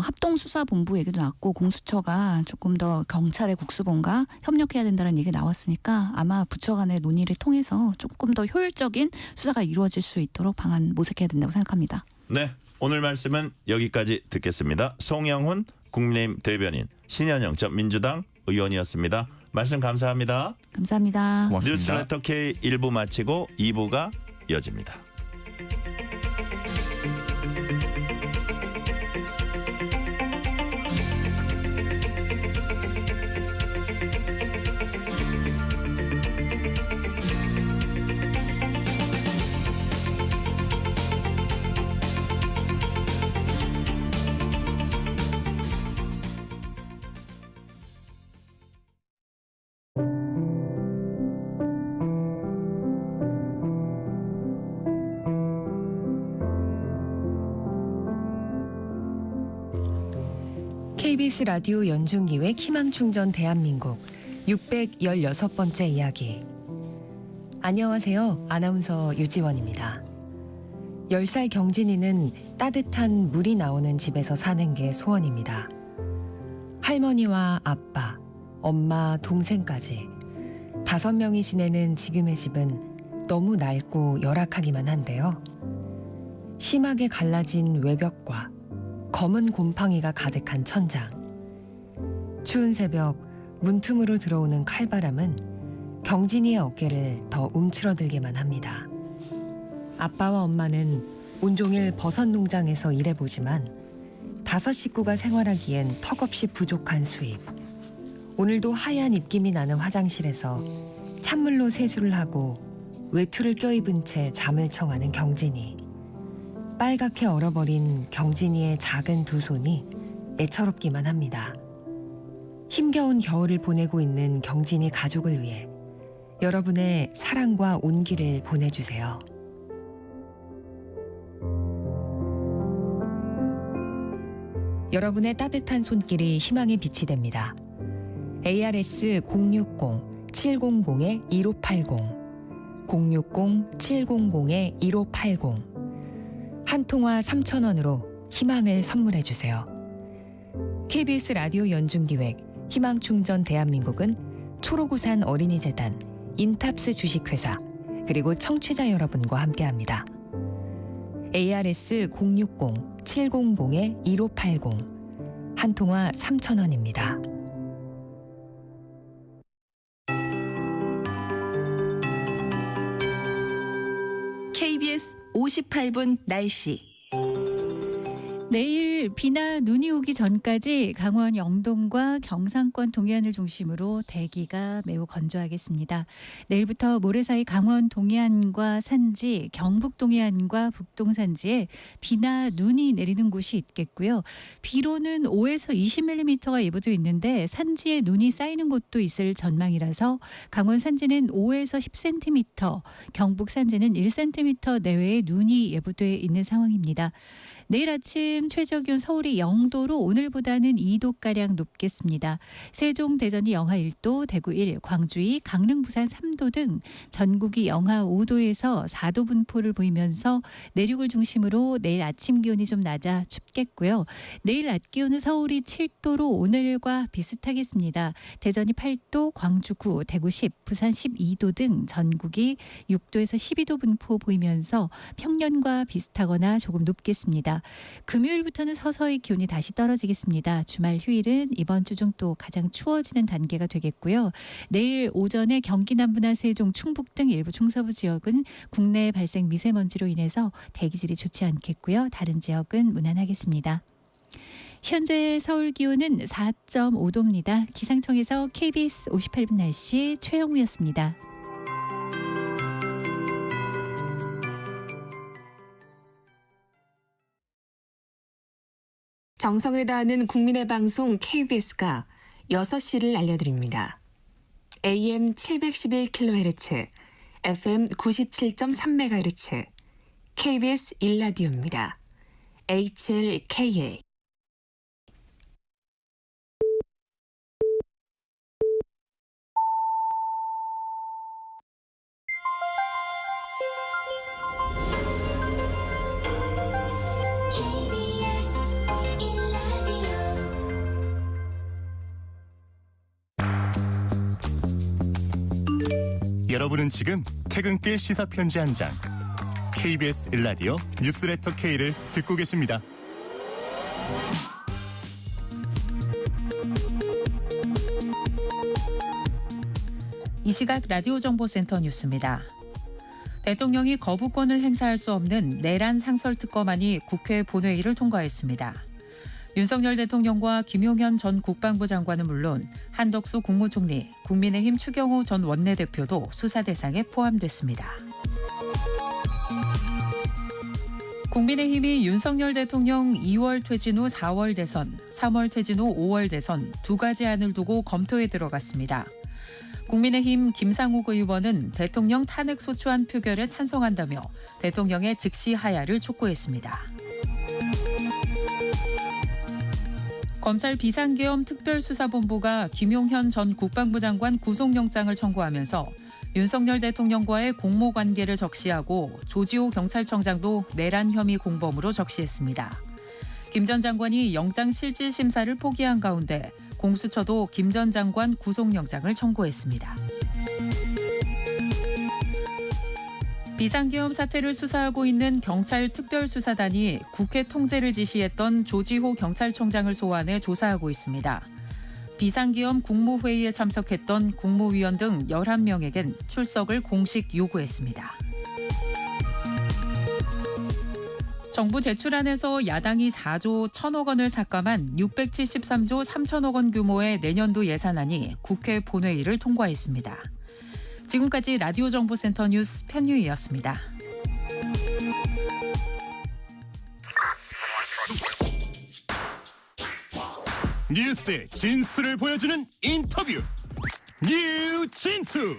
합동수사본부 얘기도 나왔고 공수처가 조금 더 경찰의 국수본과 협력해야 된다는 얘기가 나왔으니까 아마 부처 간의 논의를 통해서 조금 더 효율적인 수사가 이루어질 수 있도록 방안 모색해야 된다고 생각합니다. 네, 오늘 말씀은 여기까지 듣겠습니다. 송영훈 국민의힘 대변인, 신현영 전 민주당 의원이었습니다. 말씀 감사합니다. 감사합니다. 고맙습니다. 뉴스레터 K 1부 마치고 2부가 이어집니다. KBS 라디오 연중기획 희망충전 대한민국 616번째 이야기. 안녕하세요. 아나운서 유지원입니다. 10살 경진이는 따뜻한 물이 나오는 집에서 사는 게 소원입니다. 할머니와 아빠, 엄마, 동생까지 5명이 지내는 지금의 집은 너무 낡고 열악하기만 한데요. 심하게 갈라진 외벽과 검은 곰팡이가 가득한 천장. 추운 새벽 문틈으로 들어오는 칼바람은 경진이의 어깨를 더 움츠러들게만 합니다. 아빠와 엄마는 온종일 버섯 농장에서 일해보지만 5 식구가 생활하기엔 턱없이 부족한 수입. 오늘도 하얀 입김이 나는 화장실에서 찬물로 세수를 하고 외투를 껴입은 채 잠을 청하는 경진이. 빨갛게 얼어버린 경진이의 작은 2 손이 애처롭기만 합니다. 힘겨운 겨울을 보내고 있는 경진이 가족을 위해 여러분의 사랑과 온기를 보내주세요. 여러분의 따뜻한 손길이 희망의 빛이 됩니다. ARS 060-700-1580 060-700-1580 한 통화 3,000원으로 희망을 선물해 주세요. KBS 라디오 연중기획 희망충전 대한민국은 초록우산 어린이재단, 인탑스 주식회사, 그리고 청취자 여러분과 함께합니다. ARS 060-700-1580 한 통화 3,000원입니다. KBS 58분 날씨. 내일 비나 눈이 오기 전까지 강원 영동과 경상권 동해안을 중심으로 대기가 매우 건조하겠습니다. 내일부터 모레 사이 강원 동해안과 산지, 경북 동해안과 북동 산지에 비나 눈이 내리는 곳이 있겠고요. 비로는 5에서 20mm가 예보돼 있는데 산지에 눈이 쌓이는 곳도 있을 전망이라서 강원 산지는 5에서 10cm, 경북 산지는 1cm 내외의 눈이 예보돼 있는 상황입니다. 내일 아침 최저기온 서울이 0도로 오늘보다는 2도가량 높겠습니다. 세종, 대전이 영하 1도, 대구 1, 광주 2, 강릉, 부산 3도 등 전국이 영하 5도에서 4도 분포를 보이면서 내륙을 중심으로 내일 아침 기온이 좀 낮아 춥겠고요. 내일 낮 기온은 서울이 7도로 오늘과 비슷하겠습니다. 대전이 8도, 광주 9, 대구 10, 부산 12도 등 전국이 6도에서 12도 분포 보이면서 평년과 비슷하거나 조금 높겠습니다. 금요일부터는 서서히 기온이 다시 떨어지겠습니다. 주말 휴일은 이번 주 중 또 가장 추워지는 단계가 되겠고요. 내일 오전에 경기 남부나 세종, 충북 등 일부 중서부 지역은 국내 발생 미세먼지로 인해서 대기질이 좋지 않겠고요. 다른 지역은 무난하겠습니다. 현재 서울 기온은 4.5도입니다. 기상청에서 KBS 58분 날씨 최영우였습니다. 정성을 다하는 국민의 방송 KBS가 6시를 알려드립니다. AM 711kHz, FM 97.3MHz, KBS 1라디오입니다. HLKA. 여러분은 지금 퇴근길 시사편지 한 장, KBS 1라디오 뉴스레터 K를 듣고 계십니다. 이 시각 라디오 정보센터 뉴스입니다. 대통령이 거부권을 행사할 수 없는 내란 상설 특검안이 국회 본회의를 통과했습니다. 윤석열 대통령과 김용현 전 국방부 장관은 물론 한덕수 국무총리, 국민의힘 추경호 전 원내대표도 수사 대상에 포함됐습니다. 국민의힘이 윤석열 대통령 2월 퇴진 후 4월 대선, 3월 퇴진 후 5월 대선 두 가지 안을 두고 검토에 들어갔습니다. 국민의힘 김상욱 의원은 대통령 탄핵소추안 표결에 찬성한다며 대통령의 즉시 하야를 촉구했습니다. 검찰 비상계엄 특별수사본부가 김용현 전 국방부 장관 구속영장을 청구하면서 윤석열 대통령과의 공모관계를 적시하고 조지호 경찰청장도 내란 혐의 공범으로 적시했습니다. 김 전 장관이 영장 실질 심사를 포기한 가운데 공수처도 김 전 장관 구속영장을 청구했습니다. 비상계엄 사태를 수사하고 있는 경찰 특별수사단이 국회 통제를 지시했던 조지호 경찰청장을 소환해 조사하고 있습니다. 비상계엄 국무회의에 참석했던 국무위원 등 11명에겐 출석을 공식 요구했습니다. 정부 제출안에서 야당이 4조 1천억 원을 삭감한 673조 3천억 원 규모의 내년도 예산안이 국회 본회의를 통과했습니다. 지금까지 라디오 정보센터 뉴스 편유희였습니다. 뉴스의 진수를 보여주는 인터뷰, 뉴진수.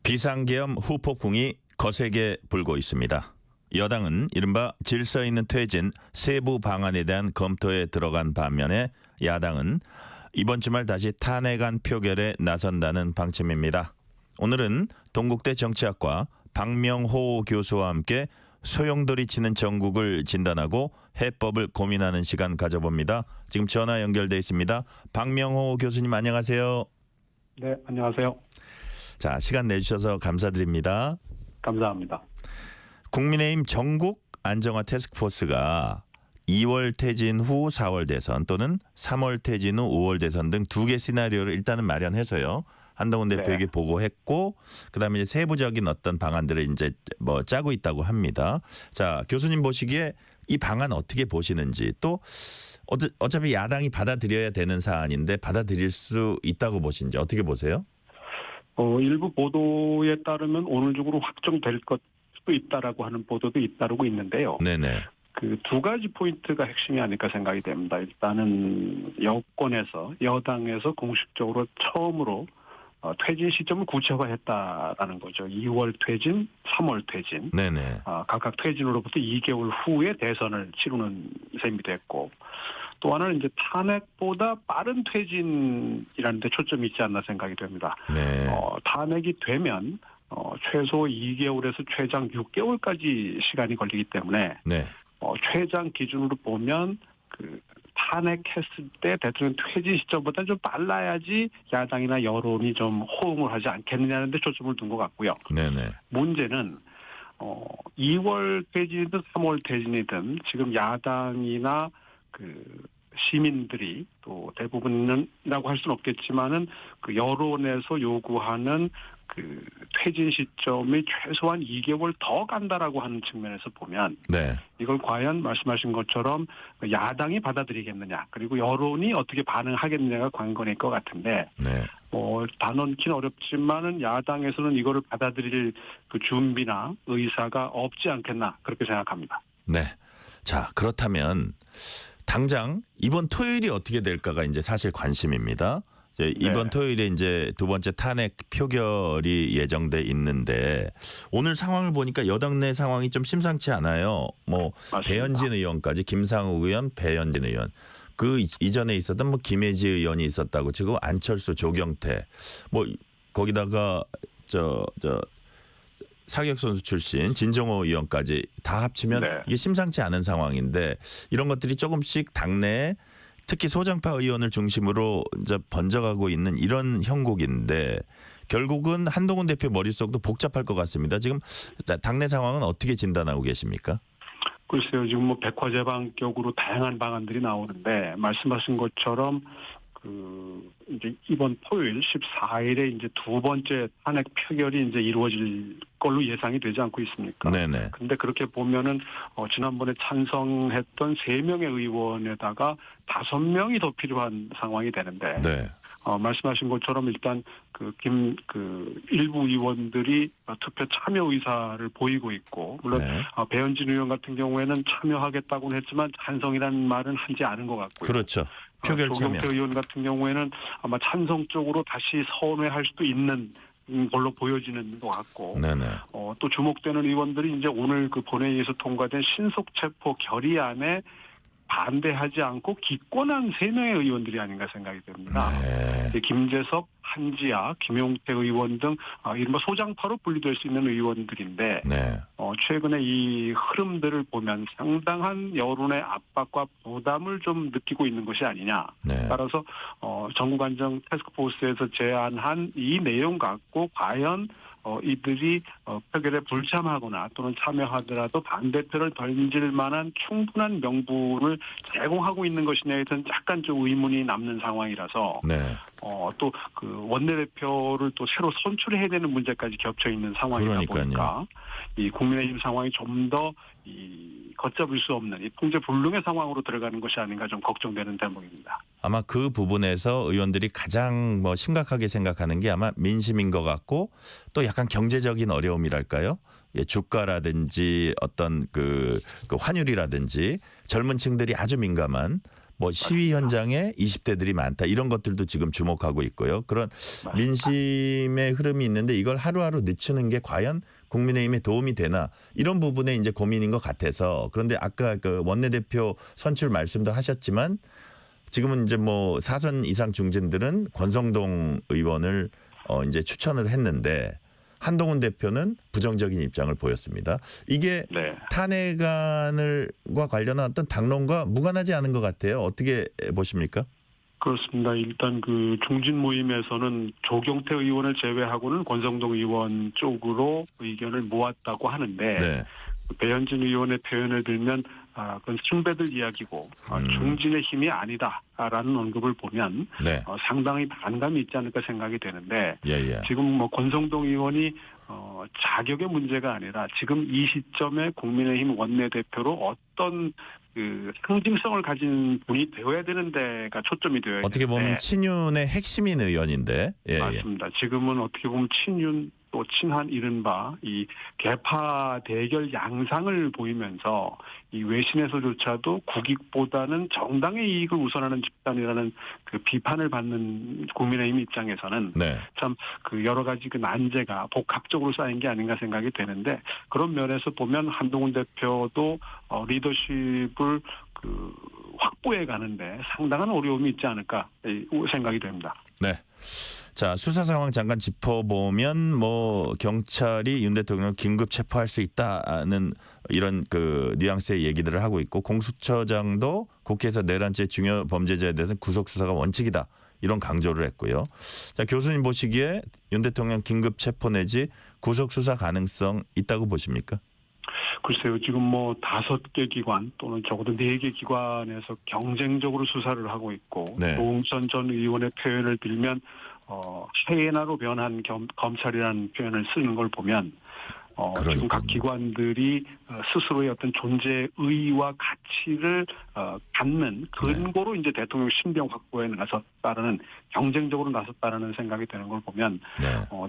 비상계엄 후폭풍이 거세게 불고 있습니다. 여당은 이른바 질서 있는 퇴진 세부 방안에 대한 검토에 들어간 반면에 야당은 이번 주말 다시 탄핵안 표결에 나선다는 방침입니다. 오늘은 동국대 정치학과 박명호 교수와 함께 소용돌이 치는 정국을 진단하고 해법을 고민하는 시간 가져봅니다. 지금 전화 연결돼 있습니다. 박명호 교수님 안녕하세요. 네, 안녕하세요. 자, 시간 내주셔서 감사드립니다. 감사합니다. 국민의힘 전국 안정화 태스크포스가 2월 퇴진 후 4월 대선 또는 3월 퇴진 후 5월 대선 등 두 개 시나리오를 일단은 마련해서요. 한동훈 대표에게 보고했고 그다음에 이제 세부적인 어떤 방안들을 이제 뭐 짜고 있다고 합니다. 자, 교수님 보시기에 이 방안 어떻게 보시는지 또 어차피 야당이 받아들여야 되는 사안인데 받아들일 수 있다고 보시는지 어떻게 보세요? 일부 보도에 따르면 오늘 중으로 확정될 것도 있다라고 하는 보도도 잇따르고 있는데요. 네네. 그 두 가지 포인트가 핵심이 아닐까 생각이 됩니다. 일단은 여권에서 여당에서 공식적으로 처음으로 퇴진 시점을 구체화했다라는 거죠. 2월 퇴진, 3월 퇴진. 네네. 각각 퇴진으로부터 2개월 후에 대선을 치르는 셈이 됐고 또 하나는 이제 탄핵보다 빠른 퇴진이라는 데 초점이 있지 않나 생각이 됩니다. 네. 탄핵이 되면 최소 2개월에서 최장 6개월까지 시간이 걸리기 때문에 네. 최장 기준으로 보면 그 탄핵했을 때 대통령 퇴진 시점보다 좀 빨라야지 야당이나 여론이 좀 호응을 하지 않겠느냐는 데 초점을 둔 것 같고요. 네네. 문제는 2월 퇴진이든 3월 퇴진이든 지금 야당이나 그 시민들이 또 대부분이라고 할 수는 없겠지만은 그 여론에서 요구하는 그 퇴진 시점이 최소한 2개월 더 간다라고 하는 측면에서 보면 네. 이걸 과연 말씀하신 것처럼 야당이 받아들이겠느냐 그리고 여론이 어떻게 반응하겠느냐가 관건일 것 같은데 네. 단언키는 어렵지만은 야당에서는 이거를 받아들일 그 준비나 의사가 없지 않겠나 그렇게 생각합니다. 네. 자, 그렇다면 당장 이번 토요일이 어떻게 될까가 이제 사실 관심입니다. 이번 토요일에 이제 두 번째 탄핵 표결이 예정돼 있는데 오늘 상황을 보니까 여당 내 상황이 좀 심상치 않아요. 뭐 맞습니다. 배현진 의원까지 김상욱 의원, 배현진 의원. 그 이전에 있었던 뭐 김혜지 의원이 있었다고 치고 안철수, 조경태 뭐 거기다가 사격 선수 출신 진정호 의원까지 다 합치면 이게 심상치 않은 상황인데 이런 것들이 조금씩 당내에 특히 소정파 의원을 중심으로 이제 번져가고 있는 이런 형국인데 결국은 한동훈 대표 머릿속도 복잡할 것 같습니다. 지금 당내 상황은 어떻게 진단하고 계십니까? 글쎄요, 지금 뭐 백화제방격으로 다양한 방안들이 나오는데 말씀하신 것처럼 이제 이번 토요일 14일에 이제 두 번째 탄핵 표결이 이제 이루어질 걸로 예상이 되지 않고 있습니까? 네네. 근데 그렇게 보면은 지난번에 찬성했던 3명의 의원에다가 5명이 더 필요한 상황이 되는데 네. 말씀하신 것처럼 일단 일부 의원들이 투표 참여 의사를 보이고 있고 물론 배현진 의원 같은 경우에는 참여하겠다고는 했지만 찬성이라는 말은 하지 않은 것 같고요. 그렇죠. 표결 참여. 조경태 의원 같은 경우에는 아마 찬성 쪽으로 다시 선회할 수도 있는 걸로 보여지는 것 같고, 네네. 또 주목되는 의원들이 이제 오늘 그 본회의에서 통과된 신속체포 결의안에 반대하지 않고 기권한 3명의 의원들이 아닌가 생각이 됩니다. 네. 김재석, 한지아, 김용태 의원 등 이른바 소장파로 분류될 수 있는 의원들인데 네. 최근에 이 흐름들을 보면 상당한 여론의 압박과 부담을 좀 느끼고 있는 것이 아니냐. 네. 따라서 정국안정 태스크포스에서 제안한 이 내용 갖고 과연 이들이 표결에 불참하거나 또는 참여하더라도 반대표를 던질 만한 충분한 명분을 제공하고 있는 것이냐에 대해서는 약간 좀 의문이 남는 상황이라서 네. 또 그 원내대표를 또 새로 선출해야 되는 문제까지 겹쳐 있는 상황이다 보니까 이 국민의힘 상황이 좀 더 걷잡을 수 없는 이 통제불능의 상황으로 들어가는 것이 아닌가 좀 걱정되는 대목입니다. 아마 그 부분에서 의원들이 가장 심각하게 생각하는 게 아마 민심인 것 같고 또 약간 경제적인 어려움이랄까요? 주가라든지 어떤 그 환율이라든지 젊은 층들이 아주 민감한 시위 현장에 20대들이 많다 이런 것들도 지금 주목하고 있고요. 그런 민심의 흐름이 있는데 이걸 하루하루 늦추는 게 과연 국민의힘에 도움이 되나 이런 부분에 이제 고민인 것 같아서 그런데 아까 그 원내대표 선출 말씀도 하셨지만 지금은 이제 4선 이상 중진들은 권성동 의원을 이제 추천을 했는데 한동훈 대표는 부정적인 입장을 보였습니다. 이게 탄핵안과 관련한 어떤 당론과 무관하지 않은 것 같아요. 어떻게 보십니까? 그렇습니다. 일단 그 중진 모임에서는 조경태 의원을 제외하고는 권성동 의원 쪽으로 의견을 모았다고 하는데 배현진 의원의 표현을 들면 그건 승배들 이야기고 중진의 힘이 아니다라는 언급을 보면 네. 상당히 반감이 있지 않을까 생각이 되는데 예. 지금 뭐 권성동 의원이 자격의 문제가 아니라 지금 이 시점에 국민의힘 원내대표로 어떤 그 상징성을 가진 분이 되어야 되는 데가 초점이 되어야 되는데 어떻게 보면 친윤의 핵심인 의원인데. 예. 맞습니다. 지금은 어떻게 보면 친윤 또 친한 이른바 이 개파 대결 양상을 보이면서 이 외신에서조차도 국익보다는 정당의 이익을 우선하는 집단이라는 그 비판을 받는 국민의힘 입장에서는 네. 참 그 여러 가지 그 난제가 복합적으로 쌓인 게 아닌가 생각이 되는데 그런 면에서 보면 한동훈 대표도 리더십을 그 확보해 가는데 상당한 어려움이 있지 않을까 생각이 됩니다. 네. 자, 수사 상황 잠깐 짚어보면 뭐 경찰이 윤 대통령을 긴급 체포할 수 있다는 이런 그 뉘앙스의 얘기들을 하고 있고 공수처장도 국회에서 내란죄 중요 범죄자에 대해서는 구속 수사가 원칙이다. 이런 강조를 했고요. 자, 교수님 보시기에 윤 대통령 긴급 체포 내지 구속 수사 가능성 있다고 보십니까? 글쎄요, 지금 뭐 5개 기관 또는 적어도 4개 기관에서 경쟁적으로 수사를 하고 있고 네. 노웅선 전 의원의 표현을 빌면 하이에나로 변한 검찰이라는 표현을 쓰는 걸 보면 지금 각 기관들이 스스로의 어떤 존재의와 가치를 갖는 근거로 이제 대통령 신병 확보에 나섰다라는 경쟁적으로 나섰다라는 생각이 드는 걸 보면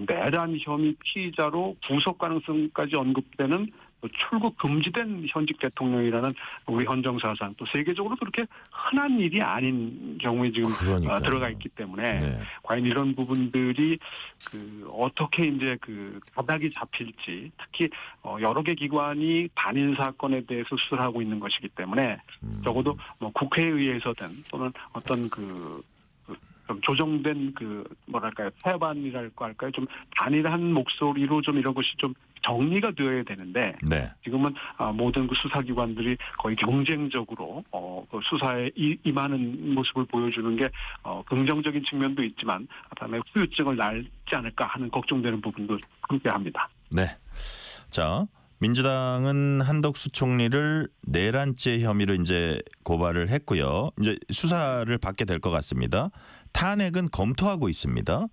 내란 혐의 피의자로 구속 가능성까지 언급되는 출국 금지된 현직 대통령이라는 우리 헌정사상 또 세계적으로 그렇게 흔한 일이 아닌 경우에 지금 들어가 있기 때문에 과연 이런 부분들이 그 어떻게 이제 그 가닥이 잡힐지 특히 여러 개 기관이 단일 사건에 대해서 수사를 하고 있는 것이기 때문에 적어도 뭐 국회에 의해서든 또는 어떤 좀 조정된 그 뭐랄까요 태반이랄까 할까요 좀 단일한 목소리로 좀 이런 것이 좀 정리가 되어야 되는데 지금은 모든 그 수사기관들이 거의 경쟁적으로 그 수사에 임하는 모습을 보여주는 게 긍정적인 측면도 있지만 다음에 후유증을 낳지 않을까 하는 걱정되는 부분도 함께합니다. 네. 자. 민주당은 한덕수 총리를 내란죄 혐의로 이제 고발을 했고요. 이제 수사를 받게 될 것 같습니다. 탄핵은 검토하고 있습니다.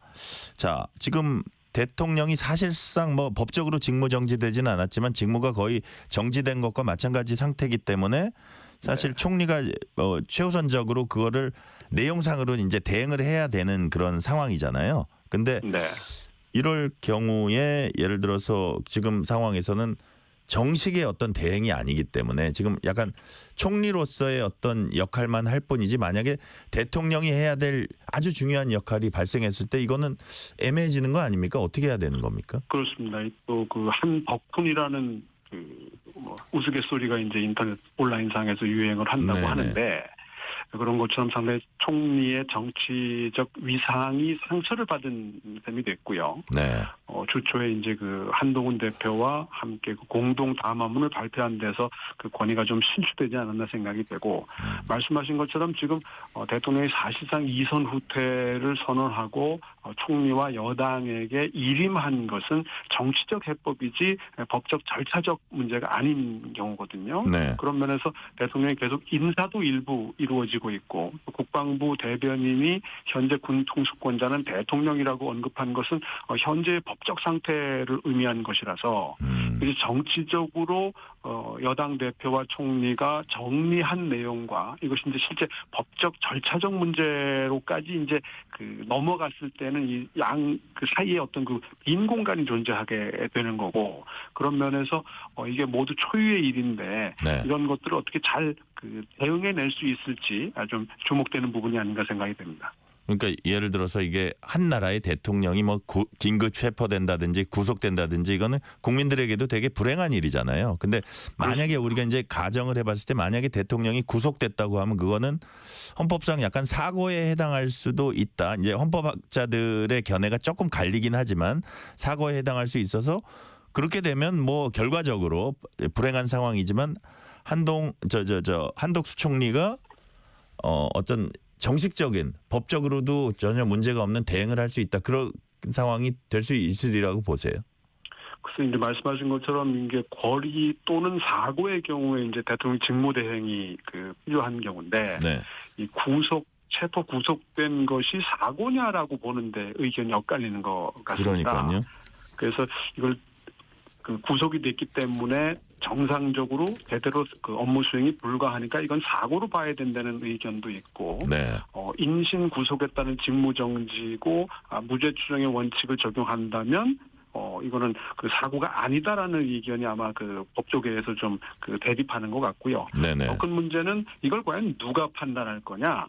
자, 지금 대통령이 사실상 뭐 법적으로 직무 정지되지는 않았지만 직무가 거의 정지된 것과 마찬가지 상태이기 때문에 사실 총리가 최우선적으로 그거를 내용상으로 이제 대응을 해야 되는 그런 상황이잖아요. 근데 이럴 경우에 예를 들어서 지금 상황에서는 정식의 어떤 대응이 아니기 때문에 지금 약간 총리로서의 어떤 역할만 할 뿐이지 만약에 대통령이 해야 될 아주 중요한 역할이 발생했을 때 이거는 애매해지는 거 아닙니까? 어떻게 해야 되는 겁니까? 그렇습니다. 또 그 한덕훈이라는 그 뭐 우스갯소리가 이제 인터넷 온라인상에서 유행을 한다고 하는데 그런 것처럼 상당히 총리의 정치적 위상이 상처를 받은 셈이 됐고요. 주초에 이제 그 한동훈 대표와 함께 그 공동 담화문을 발표한 데서 그 권위가 좀 실추되지 않았나 생각이 되고 말씀하신 것처럼 지금 대통령이 사실상 이선 후퇴를 선언하고 총리와 여당에게 일임한 것은 정치적 해법이지 법적 절차적 문제가 아닌 경우거든요. 그런 면에서 대통령이 계속 인사도 일부 이루어지고 있고 국방부 대변인이 현재 군 통수권자는 대통령이라고 언급한 것은 현재의 법적 상태를 의미하는 것이라서 이제 정치적으로 여당 대표와 총리가 정리한 내용과 이것이 이제 실제 법적 절차적 문제로까지 이제 그 넘어갔을 때는 이 그 사이에 어떤 그 빈 공간이 존재하게 되는 거고 그런 면에서 이게 모두 초유의 일인데 이런 것들을 어떻게 잘 그 대응해낼 수 있을지 좀 주목되는 부분이 아닌가 생각이 됩니다. 그러니까 예를 들어서 이게 한 나라의 대통령이 뭐 긴급 체포된다든지 구속된다든지 이거는 국민들에게도 되게 불행한 일이잖아요. 근데 만약에 우리가 이제 가정을 해봤을 때 만약에 대통령이 구속됐다고 하면 그거는 헌법상 약간 사고에 해당할 수도 있다. 이제 헌법학자들의 견해가 조금 갈리긴 하지만 사고에 해당할 수 있어서 그렇게 되면 뭐 결과적으로 불행한 상황이지만 한덕수 총리가 어떤 정식적인 법적으로도 전혀 문제가 없는 대응을 할 수 있다. 그런 상황이 될 수 있으리라고 보세요. 그래서 이제 말씀하신 것처럼 이게 거리 또는 사고의 경우에 이제 대통령 직무대행이 필요한 경우인데 네. 이 체포 구속된 것이 사고냐라고 보는데 의견이 엇갈리는 것 같습니다. 그러니까요. 그래서 이걸 구속이 됐기 때문에 정상적으로 제대로 업무 수행이 불가하니까 이건 사고로 봐야 된다는 의견도 있고, 네. 인신 구속에 따른 직무 정지고 무죄 추정의 원칙을 적용한다면 이거는 사고가 아니다라는 의견이 아마 법조계에서 좀 대립하는 것 같고요. 네네. 더 큰 문제는 이걸 과연 누가 판단할 거냐,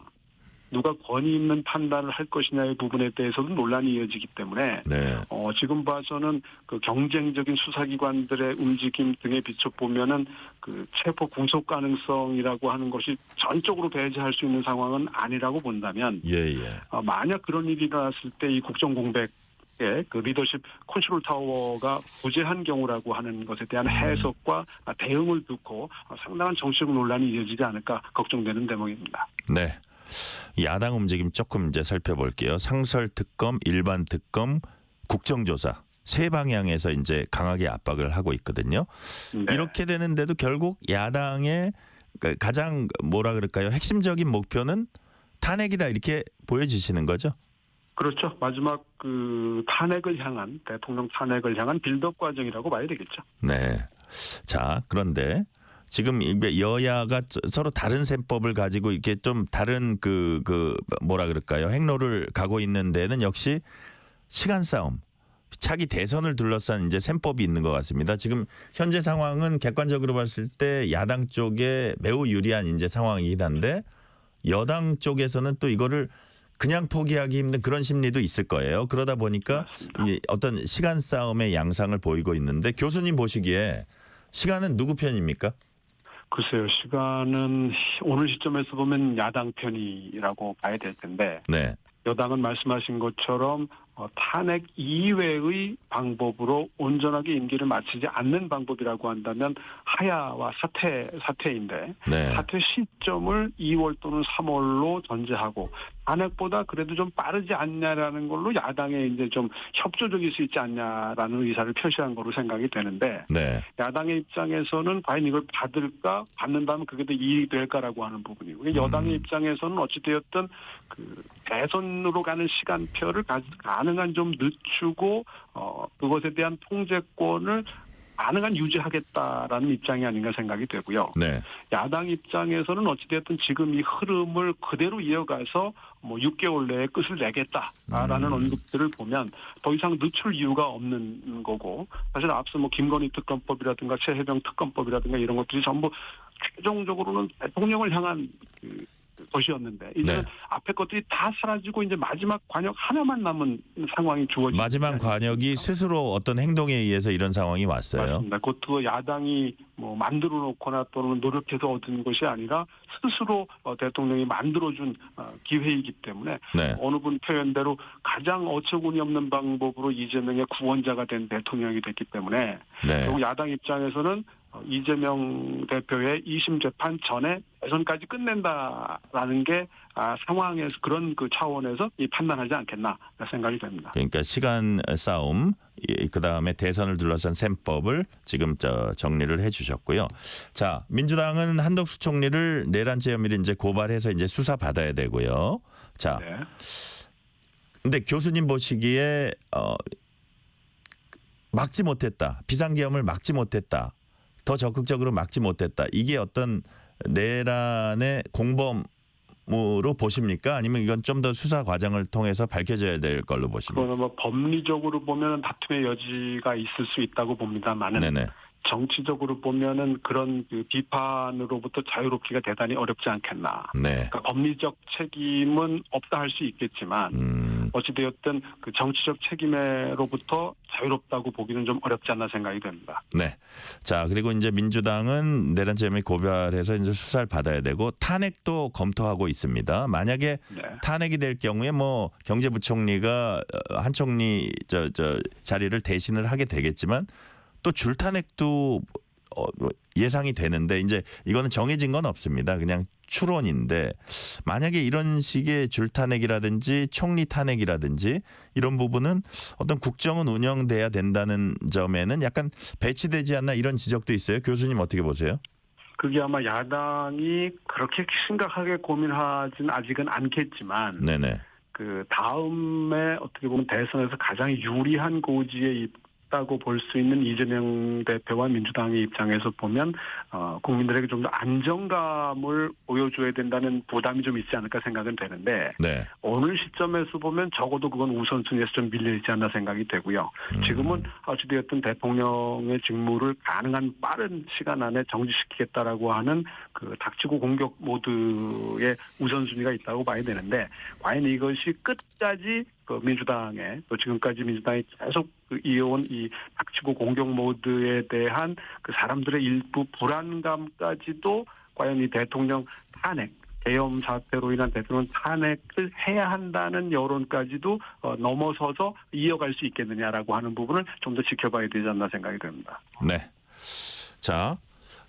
누가 권위 있는 판단을 할 것이냐의 부분에 대해서도 논란이 이어지기 때문에 네. 지금 봐서는 경쟁적인 수사기관들의 움직임 등에 비춰 보면은 체포 구속 가능성이라고 하는 것이 전적으로 배제할 수 있는 상황은 아니라고 본다면, 예. 만약 그런 일이 일어났을 때 이 국정공백 리더십 컨트롤 타워가 부재한 경우라고 하는 것에 대한 해석과 대응을 듣고 상당한 정치적 논란이 이어지지 않을까 걱정되는 대목입니다. 네. 야당 움직임 조금 이제 살펴볼게요. 상설 특검, 일반 특검, 국정조사 세 방향에서 이제 강하게 압박을 하고 있거든요. 네. 이렇게 되는데도 결국 야당의 가장 핵심적인 목표는 탄핵이다 이렇게 보여지시는 거죠? 그렇죠. 마지막 탄핵을 향한, 대통령 탄핵을 향한 빌드업 과정이라고 봐야 되겠죠. 네. 자, 그런데 지금 여야가 서로 다른 셈법을 가지고 이렇게 좀 다른 행로를 가고 있는 데는 역시 시간 싸움, 차기 대선을 둘러싼 이제 셈법이 있는 것 같습니다. 지금 현재 상황은 객관적으로 봤을 때 야당 쪽에 매우 유리한 이제 상황이긴 한데 여당 쪽에서는 또 이거를 그냥 포기하기 힘든 그런 심리도 있을 거예요. 그러다 보니까 이 어떤 시간 싸움의 양상을 보이고 있는데 교수님 보시기에 시간은 누구 편입니까? 글쎄요. 시간은 오늘 시점에서 보면 야당 편이라고 봐야 될 텐데, 네. 여당은 말씀하신 것처럼 탄핵 이외의 방법으로 온전하게 임기를 마치지 않는 방법이라고 한다면 하야와 사퇴인데, 네. 사퇴 시점을 2월 또는 3월로 전제하고 탄핵보다 그래도 좀 빠르지 않냐라는 걸로 야당에 이제 좀 협조적일 수 있지 않냐라는 의사를 표시한 거로 생각이 되는데, 네. 야당의 입장에서는 과연 이걸 받는다면 그게 더 이익이 될까라고 하는 부분이고, 여당의 입장에서는 어찌되었든 대선으로 가는 시간표를 가능한 좀 늦추고 그것에 대한 통제권을 가능한 유지하겠다라는 입장이 아닌가 생각이 되고요. 네. 야당 입장에서는 어찌됐든 지금 이 흐름을 그대로 이어가서 6개월 내에 끝을 내겠다라는 언급들을 보면 더 이상 늦출 이유가 없는 거고, 사실 앞서 김건희 특검법이라든가 최혜병 특검법이라든가 이런 것들이 전부 최종적으로는 대통령을 향한 것이었는데 이제 네. 앞에 것들이 다 사라지고 이제 마지막 관역 하나만 남은 상황이 주어지죠. 마지막 관역이 스스로 어떤 행동에 의해서 이런 상황이 왔어요. 맞습니다. 그것도 야당이 만들어 놓거나 또는 노력해서 얻은 것이 아니라 스스로 대통령이 만들어준 기회이기 때문에, 네. 어느 분 표현대로 가장 어처구니 없는 방법으로 이재명의 구원자가 된 대통령이 됐기 때문에, 네. 결국 야당 입장에서는 이재명 대표의 2심 재판 전에 대선까지 끝낸다라는 게 상황에서 그런 차원에서 판단하지 않겠나 생각이 됩니다. 그러니까 시간 싸움, 그다음에 대선을 둘러싼 셈법을 지금 정리를 해주셨고요. 자, 민주당은 한덕수 총리를 내란죄 혐의로 이제 고발해서 이제 수사 받아야 되고요. 자, 네. 근데 교수님 보시기에 막지 못했다, 비상계엄을 막지 못했다, 더 적극적으로 막지 못했다. 이게 어떤 내란의 공범으로 보십니까? 아니면 이건 좀 더 수사 과정을 통해서 밝혀져야 될 걸로 보십니까? 그거는 법리적으로 보면 다툼의 여지가 있을 수 있다고 봅니다만은, 네네. 정치적으로 보면은 그런 비판으로부터 자유롭기가 대단히 어렵지 않겠나. 네. 그러니까 법리적 책임은 없다 할 수 있겠지만 어찌되었든 정치적 책임으로부터 자유롭다고 보기는 좀 어렵지 않나 생각이 됩니다. 네. 자, 그리고 이제 민주당은 내란죄 혐의 고발해서 이제 수사를 받아야 되고 탄핵도 검토하고 있습니다. 만약에 네. 탄핵이 될 경우에 경제부총리가 한 총리 자리를 대신을 하게 되겠지만 또 줄탄핵도 예상이 되는데 이제 이거는 정해진 건 없습니다. 그냥 추론인데 만약에 이런 식의 줄탄핵이라든지 총리 탄핵이라든지 이런 부분은 어떤 국정은 운영돼야 된다는 점에는 약간 배치되지 않나 이런 지적도 있어요. 교수님 어떻게 보세요? 그게 아마 야당이 그렇게 심각하게 고민하지는 아직은 않겠지만 네네. 그 다음에 어떻게 보면 대선에서 가장 유리한 고지에 있다고 볼 수 있는 이재명 대표와 민주당의 입장에서 보면 국민들에게 좀 더 안정감을 보여줘야 된다는 부담이 좀 있지 않을까 생각은 되는데 네. 오늘 시점에서 보면 적어도 그건 우선순위에서 좀 밀려있지 않나 생각이 되고요. 지금은 어찌되었든 대통령의 직무를 가능한 빠른 시간 안에 정지시키겠다라고 하는 그 닥치고 공격 모드의 우선순위가 있다고 봐야 되는데 과연 이것이 끝까지 그 민주당의 또 지금까지 민주당이 계속 이어온 이 닥치고 공격 모드에 대한 그 사람들의 일부 불안감까지도 과연 이 대통령 탄핵 계엄 사태로 인한 대통령 탄핵을 해야 한다는 여론까지도 넘어서서 이어갈 수 있겠느냐라고 하는 부분을 좀 더 지켜봐야 되지 않나 생각이 듭니다. 네. 자.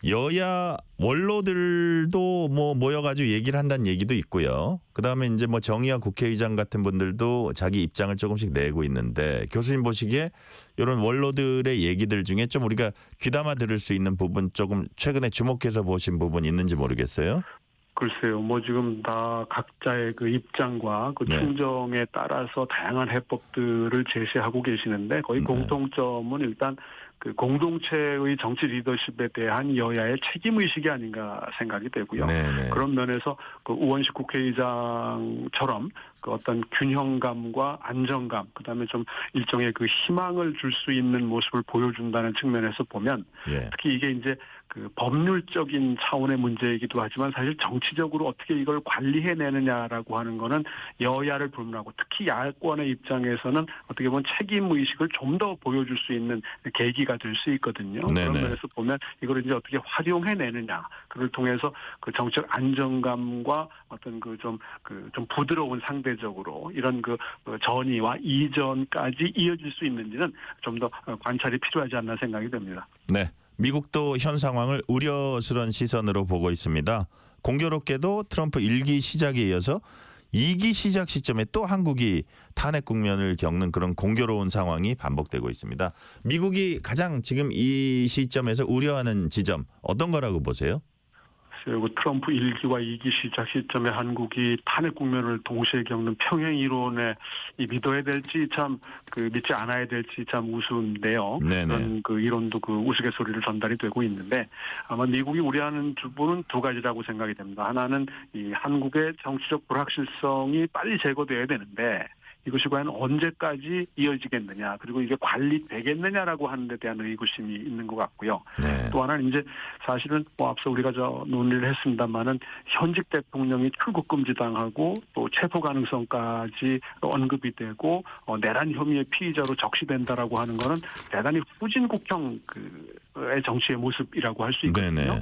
여야 원로들도 뭐 모여가지고 얘기를 한다는 얘기도 있고요. 그다음에 이제 뭐 정의화 국회의장 같은 분들도 자기 입장을 조금씩 내고 있는데 교수님 보시기에 이런 원로들의 얘기들 중에 좀 우리가 귀담아 들을 수 있는 부분 조금 최근에 주목해서 보신 부분 있는지 모르겠어요. 글쎄요, 뭐 지금 다 각자의 그 입장과 그 네. 충정에 따라서 다양한 해법들을 제시하고 계시는데 거의 공통점은 일단 그 공동체의 정치 리더십에 대한 여야의 책임 의식이 아닌가 생각이 되고요. 네네. 그런 면에서 그 우원식 국회의장처럼 그 어떤 균형감과 안정감, 그다음에 좀 일종의 그 희망을 줄 수 있는 모습을 보여준다는 측면에서 보면 예. 특히 이게 이제 그 법률적인 차원의 문제이기도 하지만 사실 정치적으로 어떻게 이걸 관리해내느냐라고 하는 거는 여야를 불문하고 특히 야권의 입장에서는 어떻게 보면 책임 의식을 좀 더 보여줄 수 있는 계기가 될 수 있거든요. 네네. 그런 면에서 보면 이걸 이제 어떻게 활용해내느냐, 그를 통해서 그 정책 안정감과 어떤 그 좀 부드러운 상대적으로 이런 그 전이와 이전까지 이어질 수 있는지는 좀 더 관찰이 필요하지 않나 생각이 됩니다. 네. 미국도 현 상황을 우려스러운 시선으로 보고 있습니다. 공교롭게도 트럼프 1기 시작에 이어서 2기 시작 시점에 또 한국이 탄핵 국면을 겪는 그런 공교로운 상황이 반복되고 있습니다. 미국이 가장 지금 이 시점에서 우려하는 지점 어떤 거라고 보세요? 그리고 트럼프 1기와 2기 시작 시점에 한국이 탄핵 국면을 동시에 겪는 평행 이론에 믿어야 될지 참 믿지 않아야 될지 참 우스운데요. 네네. 그런 그 이론도 그 우스갯소리를 전달이 되고 있는데 아마 미국이 우려하는 부분은 두 가지라고 생각이 됩니다. 하나는 이 한국의 정치적 불확실성이 빨리 제거돼야 되는데 이것이 과연 언제까지 이어지겠느냐, 그리고 이게 관리되겠느냐라고 하는 데 대한 의구심이 있는 것 같고요. 네. 또 하나는 이제 사실은 뭐 앞서 우리가 논의를 했습니다만은 현직 대통령이 출국 금지당하고 또 체포 가능성까지 언급이 되고 내란 혐의의 피의자로 적시된다라고 하는 거는 대단히 후진국형 의 정치의 모습이라고 할 수 있거든요. 네네.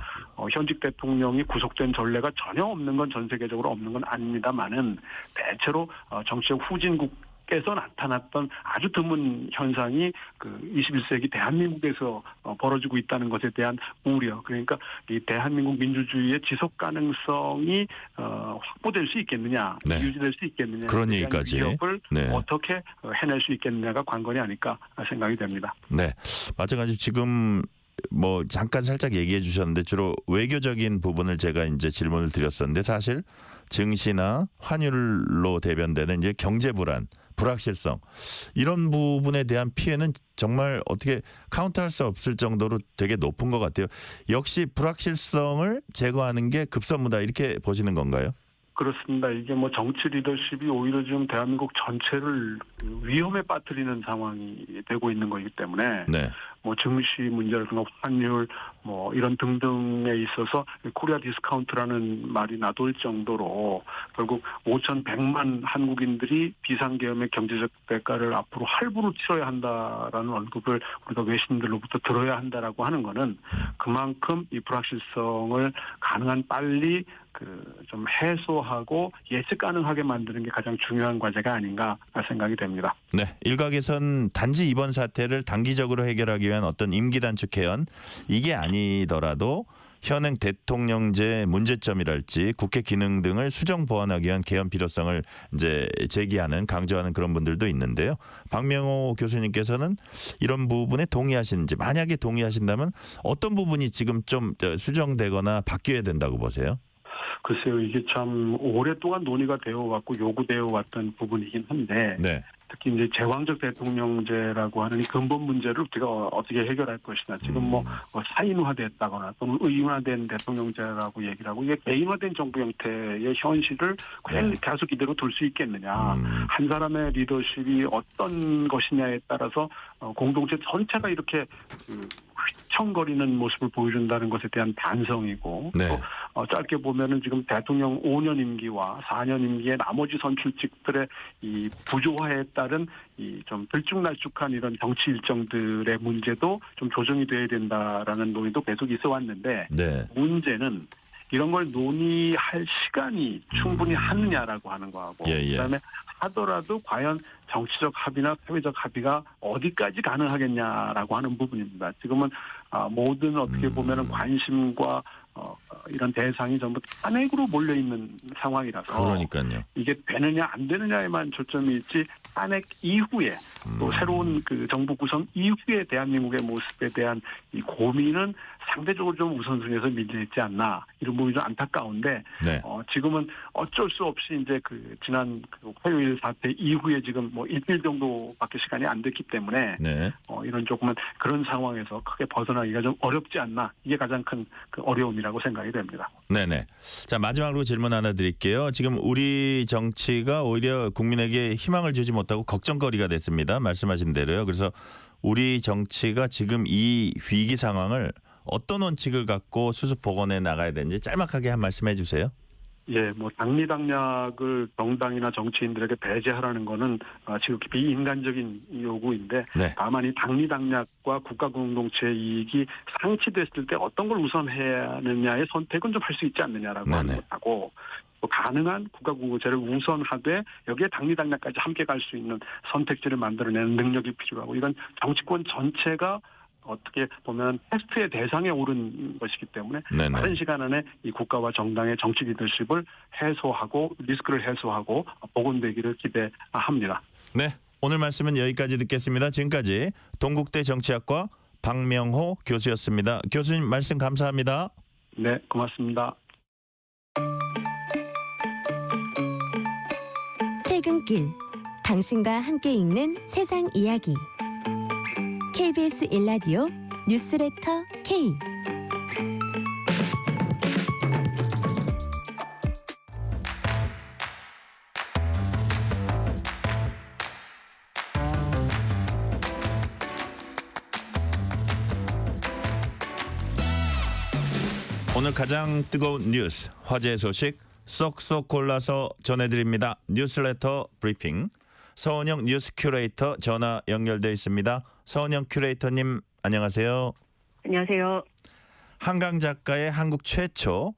현직 대통령이 구속된 전례가 전혀 없는 건 전 세계적으로 없는 건 아닙니다만은 대체로 정치적 후진국에서 나타났던 아주 드문 현상이 그 21세기 대한민국에서 벌어지고 있다는 것에 대한 우려. 그러니까 이 대한민국 민주주의의 지속 가능성이 확보될 수 있겠느냐, 네. 유지될 수 있겠느냐, 그런 얘기까지. 위협을 네. 어떻게 해낼 수 있겠느냐가 관건이 아닐까 생각이 됩니다. 네. 마찬가지로 지금 뭐 잠깐 살짝 얘기해 주셨는데 주로 외교적인 부분을 제가 이제 질문을 드렸었는데 사실 증시나 환율로 대변되는 이제 경제 불안, 불확실성 이런 부분에 대한 피해는 정말 어떻게 카운트할 수 없을 정도로 되게 높은 것 같아요. 역시 불확실성을 제거하는 게 급선무다 이렇게 보시는 건가요? 그렇습니다. 이게 뭐 정치 리더십이 오히려 지금 대한민국 전체를 위험에 빠뜨리는 상황이 되고 있는 거기 때문에 네. 뭐 증시 문제라든가 환율 뭐 이런 등등에 있어서 코리아 디스카운트라는 말이 나돌 정도로 결국 5,100만 한국인들이 비상계엄의 경제적 대가를 앞으로 할부로 치러야 한다라는 언급을 우리가 외신들로부터 들어야 한다라고 하는 거는 그만큼 이 불확실성을 가능한 빨리 좀 해소하고 예측 가능하게 만드는 게 가장 중요한 과제가 아닌가 생각이 됩니다. 네, 일각에선 단지 이번 사태를 단기적으로 해결하기 위한 어떤 임기 단축 개헌 이게 아니더라도 현행 대통령제 문제점이랄지 국회 기능 등을 수정 보완하기 위한 개헌 필요성을 이제 제기하는 강조하는 그런 분들도 있는데요. 박명호 교수님께서는 이런 부분에 동의하시는지 만약에 동의하신다면 어떤 부분이 지금 좀 수정되거나 바뀌어야 된다고 보세요? 글쎄요, 이게 참 오랫동안 논의가 되어 왔고 요구되어 왔던 부분이긴 한데 네. 특히 이제 제왕적 대통령제라고 하는 이 근본 문제를 우리가 어떻게 해결할 것이냐. 지금 뭐 사인화됐다거나 또는 의인화된 대통령제라고 얘기를 하고 이게 개인화된 정부 형태의 현실을 과연 계속 이대로 둘 수 있겠느냐. 한 사람의 리더십이 어떤 것이냐에 따라서 공동체 전체가 이렇게 휘청거리는 모습을 보여준다는 것에 대한 반성이고 네. 또 짧게 보면은 지금 대통령 5년 임기와 4년 임기의 나머지 선출직들의 이 부조화에 따른 이 좀 들쭉날쭉한 이런 정치 일정들의 문제도 좀 조정이 돼야 된다라는 논의도 계속 있어 왔는데 네. 문제는 이런 걸 논의할 시간이 충분히 하느냐라고 하는 거하고 그다음에 하더라도 과연 정치적 합의나 사회적 합의가 어디까지 가능하겠냐라고 하는 부분입니다. 지금은 모든 어떻게 보면은 관심과 이런 대상이 전부 탄핵으로 몰려 있는 상황이라서 그러니까요. 이게 되느냐 안 되느냐에만 초점이 있지 탄핵 이후에 또 새로운 그 정부 구성 이후에 대한민국의 모습에 대한 이 고민은 상대적으로 좀 우선순위에서 밀려 있지 않나 이런 부분이 좀 안타까운데 네. 지금은 어쩔 수 없이 이제 그 지난 그 화요일 사태 이후에 지금 뭐 일주일 정도밖에 시간이 안 됐기 때문에 네. 이런 조금은 그런 상황에서 크게 벗어나기가 좀 어렵지 않나 이게 가장 큰 그 어려움이라고 생각이 됩니다. 네네. 자 마지막으로 질문 하나 드릴게요. 지금 우리 정치가 오히려 국민에게 희망을 주지 못하고 걱정거리가 됐습니다. 말씀하신 대로요. 그래서 우리 정치가 지금 이 위기 상황을 어떤 원칙을 갖고 수습 복원해 나가야 되는지 짤막하게 한 말씀 해주세요. 예, 뭐 당리당략을 정당이나 정치인들에게 배제하라는 거는 지극히 비인간적인 요구인데 네. 다만 이 당리당략과 국가 공동체의 이익이 상치됐을 때 어떤 걸 우선해야 하느냐의 선택은 좀 할 수 있지 않느냐라고 하는 것하고 또 가능한 국가 공동체를 우선하되 여기에 당리당략까지 함께 갈 수 있는 선택지를 만들어내는 능력이 필요하고 이건 정치권 전체가 어떻게 보면 테스트의 대상에 오른 것이기 때문에 빠른 시간 안에 이 국가와 정당의 정치 리더십을 해소하고 리스크를 해소하고 복원되기를 기대합니다. 네, 오늘 말씀은 여기까지 듣겠습니다. 지금까지 동국대 정치학과 박명호 교수였습니다. 교수님 말씀 감사합니다. 네, 고맙습니다. 퇴근길, 당신과 함께 읽는 세상 이야기. KBS 1라디오 뉴스레터 K. 오늘 가장 뜨거운 뉴스, 화제 소식 쏙쏙 골라서 전해드립니다. 뉴스레터 브리핑. 서은영 뉴스 큐레이터 전화 연결돼 있습니다. 서은영 큐레이터님 안녕하세요. 안녕하세요. 한강 작가의 한국 최초,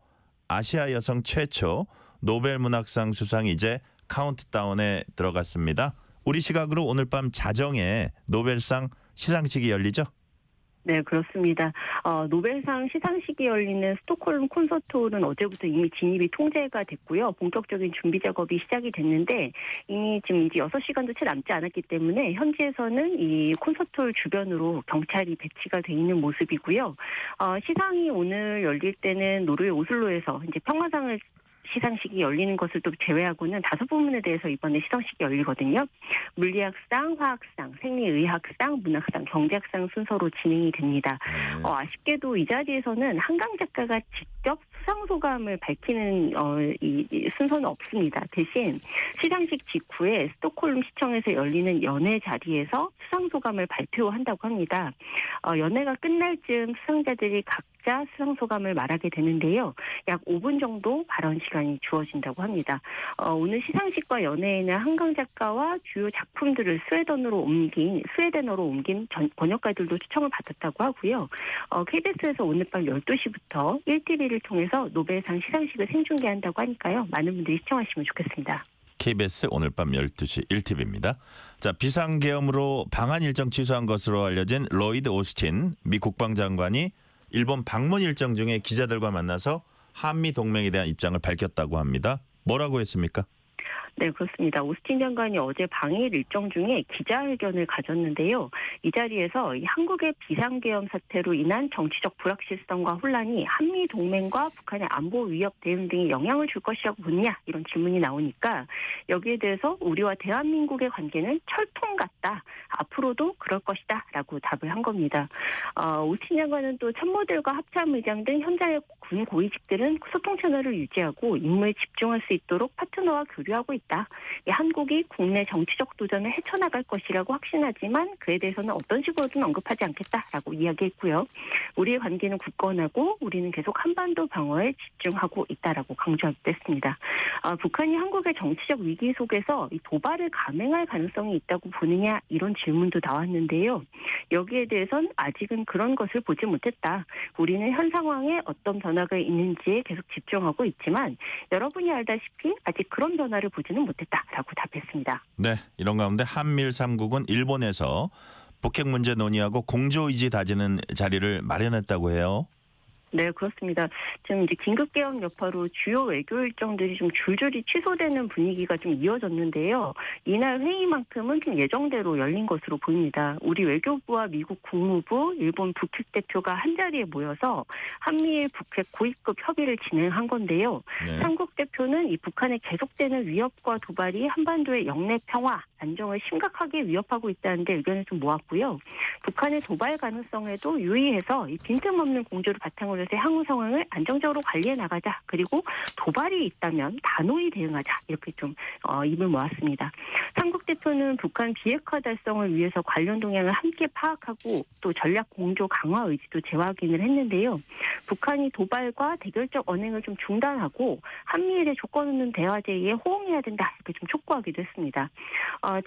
아시아 여성 최초 노벨 문학상 수상이 이제 카운트다운에 들어갔습니다. 우리 시각으로 오늘 밤 자정에 노벨상 시상식이 열리죠? 네, 그렇습니다. 노벨상 시상식이 열리는 스톡홀름 콘서트홀은 어제부터 이미 진입이 통제가 됐고요. 본격적인 준비 작업이 시작이 됐는데 이미 지금 이제 6시간도 채 남지 않았기 때문에 현지에서는 이 콘서트홀 주변으로 경찰이 배치가 돼 있는 모습이고요. 시상이 오늘 열릴 때는 노르웨이 오슬로에서 이제 평화상을 시상식이 열리는 것을 또 제외하고는 5부문에 대해서 이번에 시상식이 열리거든요. 물리학상, 화학상, 생리의학상, 문학상, 경제학상 순서로 진행이 됩니다. 아쉽게도 이 자리에서는 한강 작가가 직접 수상소감을 밝히는 이 순서는 없습니다. 대신 시상식 직후에 스톡홀름 시청에서 열리는 연회 자리에서 수상소감을 발표한다고 합니다. 연회가 끝날 즈음 수상자들이 각자 수상소감을 말하게 되는데요. 약 5분 정도 발언 시간이 주어진다고 합니다. 오늘 시상식과 연회에는 한강 작가와 주요 작품들을 스웨덴어로 옮긴 번역가들도 초청을 받았다고 하고요. KBS에서 오늘 밤 12시부터 1TV를 통해서 노벨상 시상식을 생중계한다고 하니까요. 많은 분들이 시청하시면 좋겠습니다. KBS 오늘 밤 12시 1TV입니다. 자, 비상계엄으로 방한 일정 취소한 것으로 알려진 로이드 오스틴 미 국방장관이 일본 방문 일정 중에 기자들과 만나서 한미 동맹에 대한 입장을 밝혔다고 합니다. 뭐라고 했습니까? 네, 그렇습니다. 오스틴 장관이 어제 방일 일정 중에 기자회견을 가졌는데요. 이 자리에서 이 한국의 비상계엄 사태로 인한 정치적 불확실성과 혼란이 한미 동맹과 북한의 안보 위협 대응 등에 영향을 줄 것이라고 보느냐 이런 질문이 나오니까 여기에 대해서 우리와 대한민국의 관계는 철통 같다. 앞으로도 그럴 것이다 라고 답을 한 겁니다. 오스틴 장관은 또 참모들과 합참의장 등 현장의 군 고위직들은 소통 채널을 유지하고 임무에 집중할 수 있도록 파트너와 교류하고 있다. 한국이 국내 정치적 도전을 헤쳐나갈 것이라고 확신하지만 그에 대해서는 어떤 식으로든 언급하지 않겠다라고 이야기했고요. 우리의 관계는 굳건하고 우리는 계속 한반도 방어에 집중하고 있다라고 강조하기도 했습니다. 북한이 한국의 정치적 위기 속에서 이 도발을 감행할 가능성이 있다고 보느냐 이런 질문도 나왔는데요. 여기에 대해선 아직은 그런 것을 보지 못했다. 우리는 현 상황에 어떤 변화가 있는지에 계속 집중하고 있지만 여러분이 알다시피 아직 그런 변화를 보지는 못했다라고 답했습니다. 네, 이런 가운데 한미일 3국은 일본에서 북핵 문제 논의하고 공조의지 다지는 자리를 마련했다고 해요. 네, 그렇습니다. 지금 이제 긴급계엄 여파로 주요 외교 일정들이 좀 줄줄이 취소되는 분위기가 좀 이어졌는데요. 이날 회의만큼은 좀 예정대로 열린 것으로 보입니다. 우리 외교부와 미국 국무부, 일본 북핵 대표가 한 자리에 모여서 한미일 북핵 고위급 협의를 진행한 건데요. 네. 삼국 대표는 이 북한의 계속되는 위협과 도발이 한반도의 영내 평화, 안정을 심각하게 위협하고 있다는 데 의견을 좀 모았고요. 북한의 도발 가능성에도 유의해서 이 빈틈없는 공조를 바탕으로 해서 향후 상황을 안정적으로 관리해 나가자. 그리고 도발이 있다면 단호히 대응하자. 이렇게 좀 입을 모았습니다. 삼국 대표는 북한 비핵화 달성을 위해서 관련 동향을 함께 파악하고 또 전략 공조 강화 의지도 재확인을 했는데요. 북한이 도발과 대결적 언행을 좀 중단하고 한미일의 조건 없는 대화 제의에 호응해야 된다. 이렇게 좀 촉구하기도 했습니다.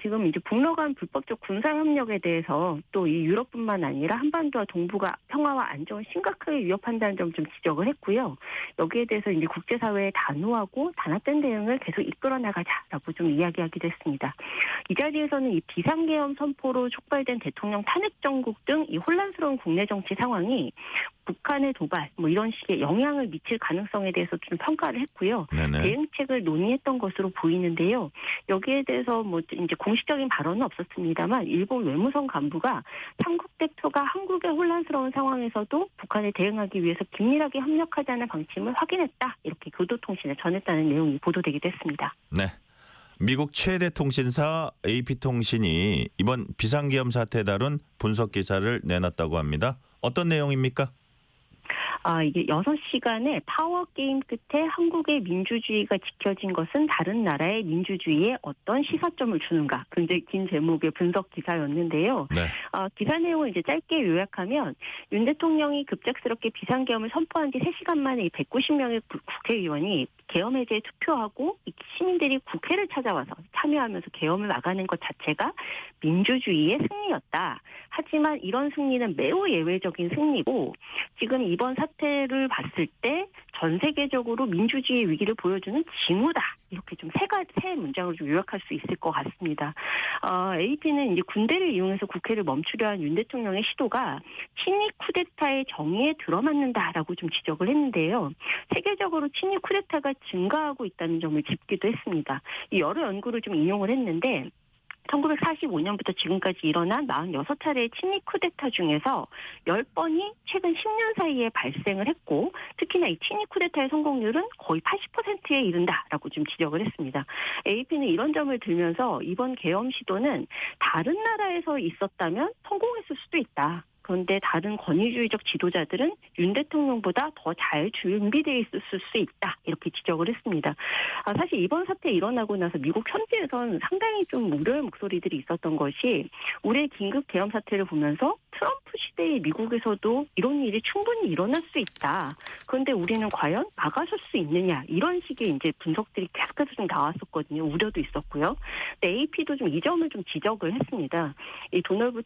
지금 이제 북러 간 불법적 군사 협력에 대해서 또 이 유럽뿐만 아니라 한반도와 동북아 평화와 안정을 심각하게 위협한다는 점 좀 지적을 했고요. 여기에 대해서 이제 국제사회의 단호하고 단합된 대응을 계속 이끌어 나가자라고 좀 이야기하기도 했습니다. 이 자리에서는 이 비상계엄 선포로 촉발된 대통령 탄핵 정국 등 이 혼란스러운 국내 정치 상황이 북한의 도발 뭐 이런 식의 영향을 미칠 가능성에 대해서 좀 평가를 했고요. 네네. 대응책을 논의했던 것으로 보이는데요. 여기에 대해서 뭐 이제 공식적인 발언은 없었습니다만 일본 외무성 간부가 삼국 대표가 한국의 혼란스러운 상황에서도 북한에 대응하기 위해서 긴밀하게 협력하자는 방침을 확인했다. 이렇게 교도통신에 전했다는 내용이 보도되기도 했습니다. 네. 미국 최대 통신사 AP통신이 이번 비상계엄 사태에 다룬 분석 기사를 내놨다고 합니다. 어떤 내용입니까? 이게 6시간의 파워게임 끝에 한국의 민주주의가 지켜진 것은 다른 나라의 민주주의에 어떤 시사점을 주는가. 굉장히 긴 제목의 분석 기사였는데요. 네. 기사 내용을 이제 짧게 요약하면 윤 대통령이 급작스럽게 비상계엄을 선포한 지 3시간 만에 이 190명의 국회의원이 계엄 해제에 투표하고 시민들이 국회를 찾아와서 참여하면서 계엄을 막아낸 것 자체가 민주주의의 승리였다. 하지만 이런 승리는 매우 예외적인 승리고 지금 이번 사태를 봤을 때 전 세계적으로 민주주의 위기를 보여주는 징후다. 이렇게 좀 세 문장을 좀 요약할 수 있을 것 같습니다. AP는 이제 군대를 이용해서 국회를 멈추려 한 윤 대통령의 시도가 친위 쿠데타의 정의에 들어맞는다라고 좀 지적을 했는데요. 세계적으로 친위 쿠데타가 증가하고 있다는 점을 짚기도 했습니다. 이 여러 연구를 좀 인용을 했는데 1945년부터 지금까지 일어난 46차례의 친미 쿠데타 중에서 10번이 최근 10년 사이에 발생을 했고 특히나 이 친미 쿠데타의 성공률은 거의 80%에 이른다라고 좀 지적을 했습니다. AP는 이런 점을 들면서 이번 계엄 시도는 다른 나라에서 있었다면 성공했을 수도 있다. 그런데 다른 권위주의적 지도자들은 윤 대통령보다 더 잘 준비되어 있을 수 있다. 이렇게 지적을 했습니다. 사실 이번 사태 일어나고 나서 미국 현지에선 상당히 좀 우려의 목소리들이 있었던 것이 올해 긴급 계엄 사태를 보면서 트럼프 시대의 미국에서도 이런 일이 충분히 일어날 수 있다. 그런데 우리는 과연 막아설 수 있느냐. 이런 식의 이제 분석들이 계속해서 좀 나왔었거든요. 우려도 있었고요. 근데 AP도 좀 이 점을 좀 지적을 했습니다. 이 도널드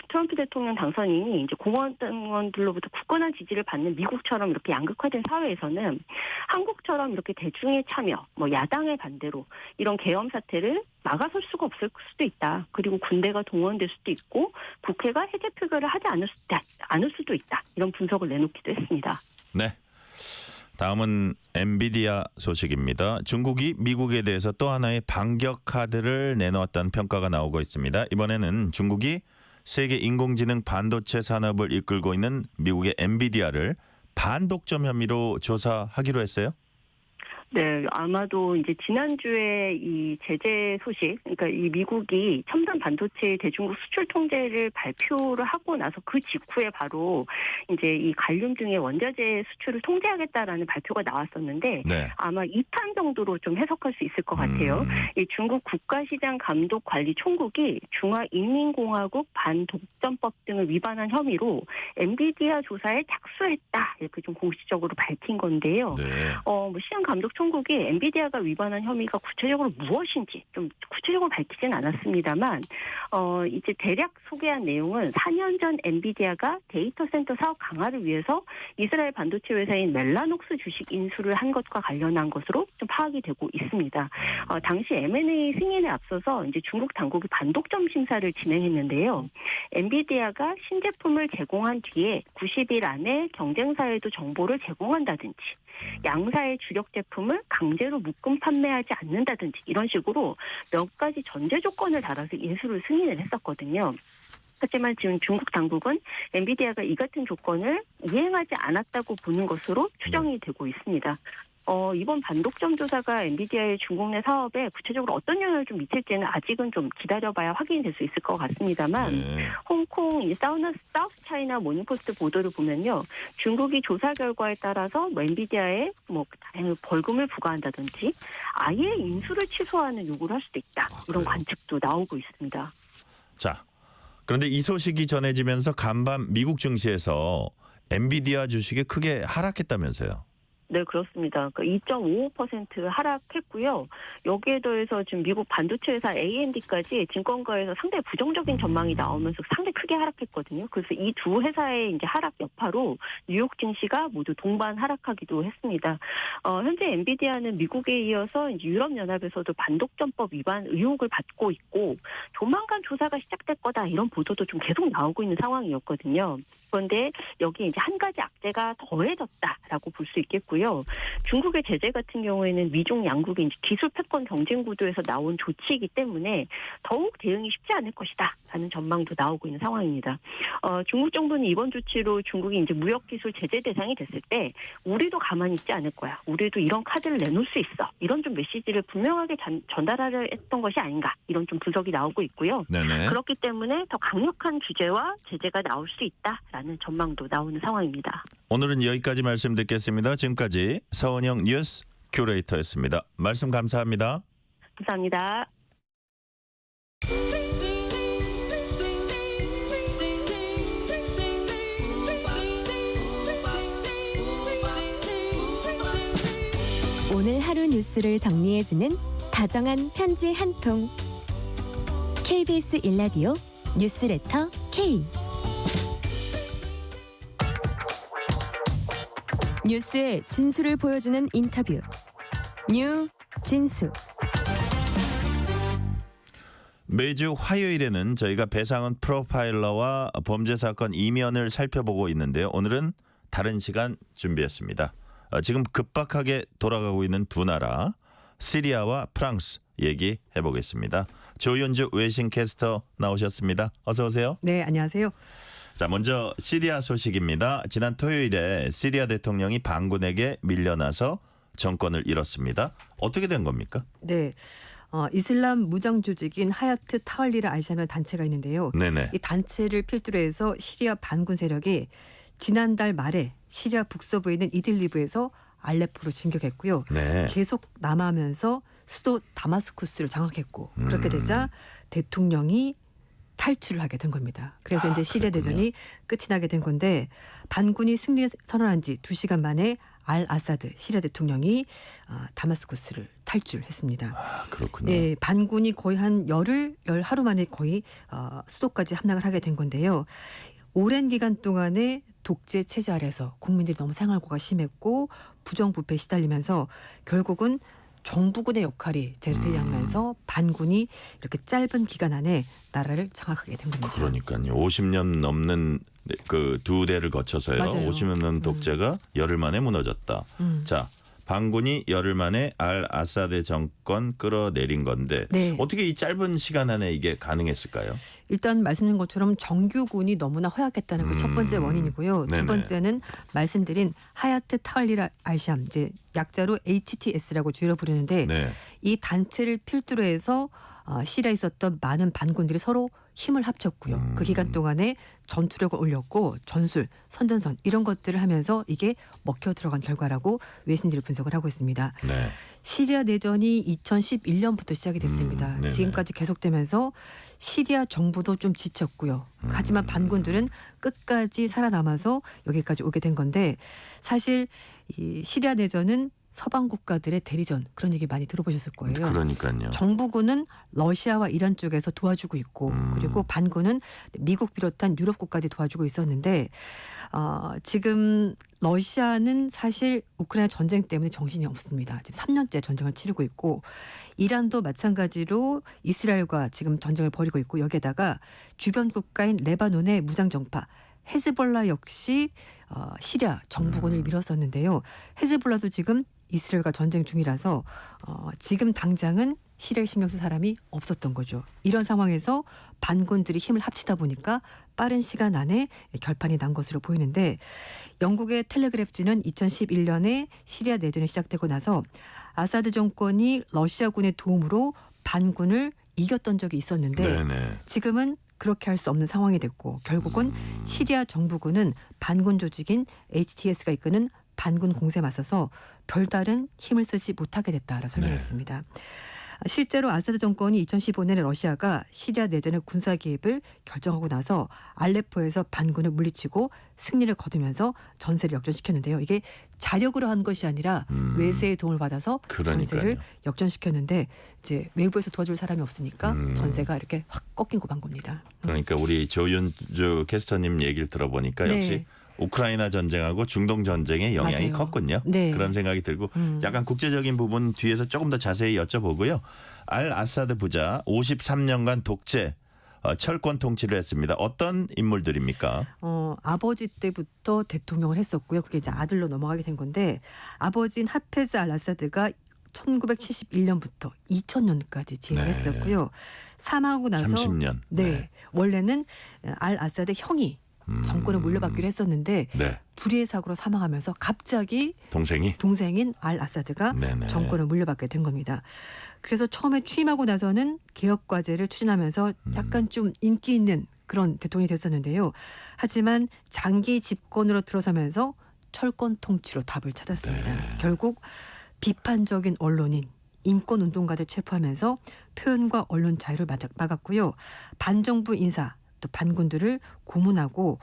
트럼프 대통령 당선인이 이제 공화당원들로부터 굳건한 지지를 받는 미국처럼 이렇게 양극화된 사회에서는 한국처럼 이렇게 대중의 참여, 뭐 야당의 반대로 이런 계엄 사태를 막아설 수가 없을 수도 있다. 그리고 군대가 동원될 수도 있고 국회가 해제 표결을 하지 않을 수도 있다. 이런 분석을 내놓기도 했습니다. 네. 다음은 엔비디아 소식입니다. 중국이 미국에 대해서 또 하나의 반격 카드를 내놓았다는 평가가 나오고 있습니다. 이번에는 중국이 세계 인공지능 반도체 산업을 이끌고 있는 미국의 엔비디아를 반독점 혐의로 조사하기로 했어요. 네, 아마도 이제 지난주에 이 제재 소식, 그러니까 이 미국이 첨단 반도체 대중국 수출 통제를 발표를 하고 나서 그 직후에 바로 이제 이 갈륨 등의 원자재 수출을 통제하겠다라는 발표가 나왔었는데 네. 아마 2탄 정도로 좀 해석할 수 있을 것 같아요. 이 중국 국가시장감독관리총국이 중화인민공화국 반독점법 등을 위반한 혐의로 엔비디아 조사에 착수했다 이렇게 좀 공식적으로 밝힌 건데요. 네. 시장감독총국이 엔비디아가 위반한 혐의가 구체적으로 무엇인지 좀 구체적으로 밝히진 않았습니다만 이제 대략 소개한 내용은 4년 전 엔비디아가 데이터 센터 사업 강화를 위해서 이스라엘 반도체 회사인 멜라녹스 주식 인수를 한 것과 관련한 것으로 좀 파악이 되고 있습니다. 당시 M&A 승인에 앞서서 이제 중국 당국이 반독점 심사를 진행했는데요. 엔비디아가 신제품을 제공한 뒤에 90일 안에 경쟁사에도 정보를 제공한다든지 양사의 주력 제품을 강제로 묶음 판매하지 않는다든지 이런 식으로 몇 가지 전제 조건을 달아서 인수를 승인을 했었거든요. 하지만 지금 중국 당국은 엔비디아가 이 같은 조건을 이행하지 않았다고 보는 것으로 추정이 되고 있습니다. 이번 반독점 조사가 엔비디아의 중국 내 사업에 구체적으로 어떤 영향을 좀 미칠지는 아직은 좀 기다려봐야 확인이 될 수 있을 것 같습니다만 홍콩 이 사우스 차이나 모닝포스트 보도를 보면요. 중국이 조사 결과에 따라서 엔비디아에 벌금을 부과한다든지 아예 인수를 취소하는 요구를 할 수도 있다. 이런 관측도 나오고 있습니다. 자, 그런데 이 소식이 전해지면서 간밤 미국 증시에서 엔비디아 주식이 크게 하락했다면서요. 네, 그렇습니다. 2.55% 하락했고요. 여기에 더해서 지금 미국 반도체 회사 AMD까지 증권가에서 상당히 부정적인 전망이 나오면서 상당히 크게 하락했거든요. 그래서 이 두 회사의 이제 하락 여파로 뉴욕 증시가 모두 동반 하락하기도 했습니다. 현재 엔비디아는 미국에 이어서 이제 유럽연합에서도 반독점법 위반 의혹을 받고 있고 조만간 조사가 시작될 거다 이런 보도도 좀 계속 나오고 있는 상황이었거든요. 그런데 여기 이제 한 가지 악재가 더해졌다라고 볼 수 있겠고요. 중국의 제재 같은 경우에는 미중 양국의 이제 기술 패권 경쟁 구도에서 나온 조치이기 때문에 더욱 대응이 쉽지 않을 것이다라는 전망도 나오고 있는 상황입니다. 중국 정부는 이번 조치로 중국이 이제 무역 기술 제재 대상이 됐을 때 우리도 가만히 있지 않을 거야. 우리도 이런 카드를 내놓을 수 있어. 이런 좀 메시지를 분명하게 전달하려 했던 것이 아닌가. 이런 좀 분석이 나오고 있고요. 네네. 그렇기 때문에 더 강력한 규제와 제재가 나올 수 있다라는 전망도 나오는 상황입니다. 오늘은 여기까지 말씀 듣겠습니다. 지금까지 서은영 뉴스 큐레이터였습니다. 말씀 감사합니다. 감사합니다. 오늘 하루 뉴스를 정리해주는 다정한 편지 한 통. KBS 일라디오 뉴스레터 K. 뉴스의 진수를 보여주는 인터뷰. 뉴 진수. 매주 화요일에는 저희가 배상훈 프로파일러와 범죄 사건 이면을 살펴보고 있는데요. 오늘은 다른 시간 준비했습니다. 지금 급박하게 돌아가고 있는 두 나라 시리아와 프랑스 얘기해 보겠습니다. 조윤주 외신캐스터 나오셨습니다. 어서 오세요. 네, 안녕하세요. 자, 먼저 시리아 소식입니다. 지난 토요일에 시리아 대통령이 반군에게 밀려나서 정권을 잃었습니다. 어떻게 된 겁니까? 네. 이슬람 무장 조직인 하야트 타왈리를 아이샤라는 단체가 있는데요. 네네. 이 단체를 필두로 해서 시리아 반군 세력이 지난달 말에 시리아 북서부에 있는 이들리브에서 알레포로 진격했고요. 네. 계속 남하하면서 수도 다마스쿠스를 장악했고 그렇게 되자 대통령이 탈출을 하게 된 겁니다. 그래서 이제 시리아 대전이 끝이 나게 된 건데 반군이 승리 선언한 지 2시간 만에 알 아사드 시리아 대통령이 다마스쿠스를 탈출했습니다. 그렇군요. 예, 반군이 거의 한 열 하루 만에 거의 수도까지 함락을 하게 된 건데요. 오랜 기간 동안에 독재 체제 아래서 국민들이 너무 생활고가 심했고 부정부패에 시달리면서 결국은 정부군의 역할이 제대로 되지 않으면서 반군이 이렇게 짧은 기간 안에 나라를 장악하게 된 겁니다. 그러니까요. 50년 넘는 그 두 대를 거쳐서요. 맞아요. 50년 넘는 독재가 열흘 만에 무너졌다. 자, 반군이 열흘 만에 알 아사드 정권 끌어내린 건데 네. 어떻게 이 짧은 시간 안에 이게 가능했을까요? 일단 말씀드린 것처럼 정규군이 너무나 허약했다는 그 첫 번째 원인이고요. 네네. 두 번째는 말씀드린 하야트 타할리르 알샴, 이제 약자로 HTS라고 줄여 부르는데 네. 이 단체를 필두로 해서 시리아에 있었던 많은 반군들이 서로 힘을 합쳤고요. 그 기간 동안에 전투력을 올렸고 전술, 선전선 이런 것들을 하면서 이게 먹혀 들어간 결과라고 외신들이 분석을 하고 있습니다. 네. 시리아 내전이 2011년부터 시작이 됐습니다. 네네. 지금까지 계속되면서 시리아 정부도 좀 지쳤고요. 하지만 반군들은 끝까지 살아남아서 여기까지 오게 된 건데 사실 이 시리아 내전은 서방 국가들의 대리전 그런 얘기 많이 들어보셨을 거예요. 그러니까요. 정부군은 러시아와 이란 쪽에서 도와주고 있고 그리고 반군은 미국 비롯한 유럽 국가들이 도와주고 있었는데 지금 러시아는 사실 우크라이나 전쟁 때문에 정신이 없습니다. 지금 3년째 전쟁을 치르고 있고 이란도 마찬가지로 이스라엘과 지금 전쟁을 벌이고 있고 여기에다가 주변 국가인 레바논의 무장정파 헤즈볼라 역시 시리아 정부군을 밀었었는데요. 헤즈볼라도 지금 이스라엘과 전쟁 중이라서 지금 당장은 시리아에 신경 쓸 사람이 없었던 거죠. 이런 상황에서 반군들이 힘을 합치다 보니까 빠른 시간 안에 결판이 난 것으로 보이는데 영국의 텔레그래프지는 2011년에 시리아 내전이 시작되고 나서 아사드 정권이 러시아군의 도움으로 반군을 이겼던 적이 있었는데 네네. 지금은 그렇게 할 수 없는 상황이 됐고 결국은 시리아 정부군은 반군 조직인 HTS가 이끄는 반군 공세에 맞서서 별다른 힘을 쓰지 못하게 됐다라고 설명했습니다. 실제로 아사드 정권이 2015년에 러시아가 시리아 내전의 군사 개입을 결정하고 나서 알레포에서 반군을 물리치고 승리를 거두면서 전세를 역전시켰는데요. 이게 자력으로 한 것이 아니라 외세의 도움을 받아서 그러니까요. 전세를 역전시켰는데 이제 외부에서 도와줄 사람이 없으니까 전세가 이렇게 확 꺾이고 만 겁니다. 그러니까 우리 조윤주 캐스터님 얘기를 들어보니까 네. 역시 우크라이나 전쟁하고 중동 전쟁의 영향이 맞아요. 컸군요. 네. 그런 생각이 들고 약간 국제적인 부분 뒤에서 조금 더 자세히 여쭤보고요. 알 아사드 부자 53년간 독재 철권 통치를 했습니다. 어떤 인물들입니까? 아버지 때부터 대통령을 했었고요. 그게 이제 아들로 넘어가게 된 건데 아버지인 하페즈 알 아사드가 1971년부터 2000년까지 지휘했었고요. 사망하고 나서 30년. 네. 원래는 알 아사드 형이 정권을 물려받기로 했었는데 네. 불의의 사고로 사망하면서 갑자기 동생인 알 아사드가 네네. 정권을 물려받게 된 겁니다. 그래서 처음에 취임하고 나서는 개혁 과제를 추진하면서 약간 좀 인기 있는 그런 대통령이 됐었는데요. 하지만 장기 집권으로 들어서면서 철권 통치로 답을 찾았습니다. 네. 결국 비판적인 언론인 인권운동가들 체포하면서 표현과 언론 자유를 막았고요. 반정부 인사 또 반군들을 고문하고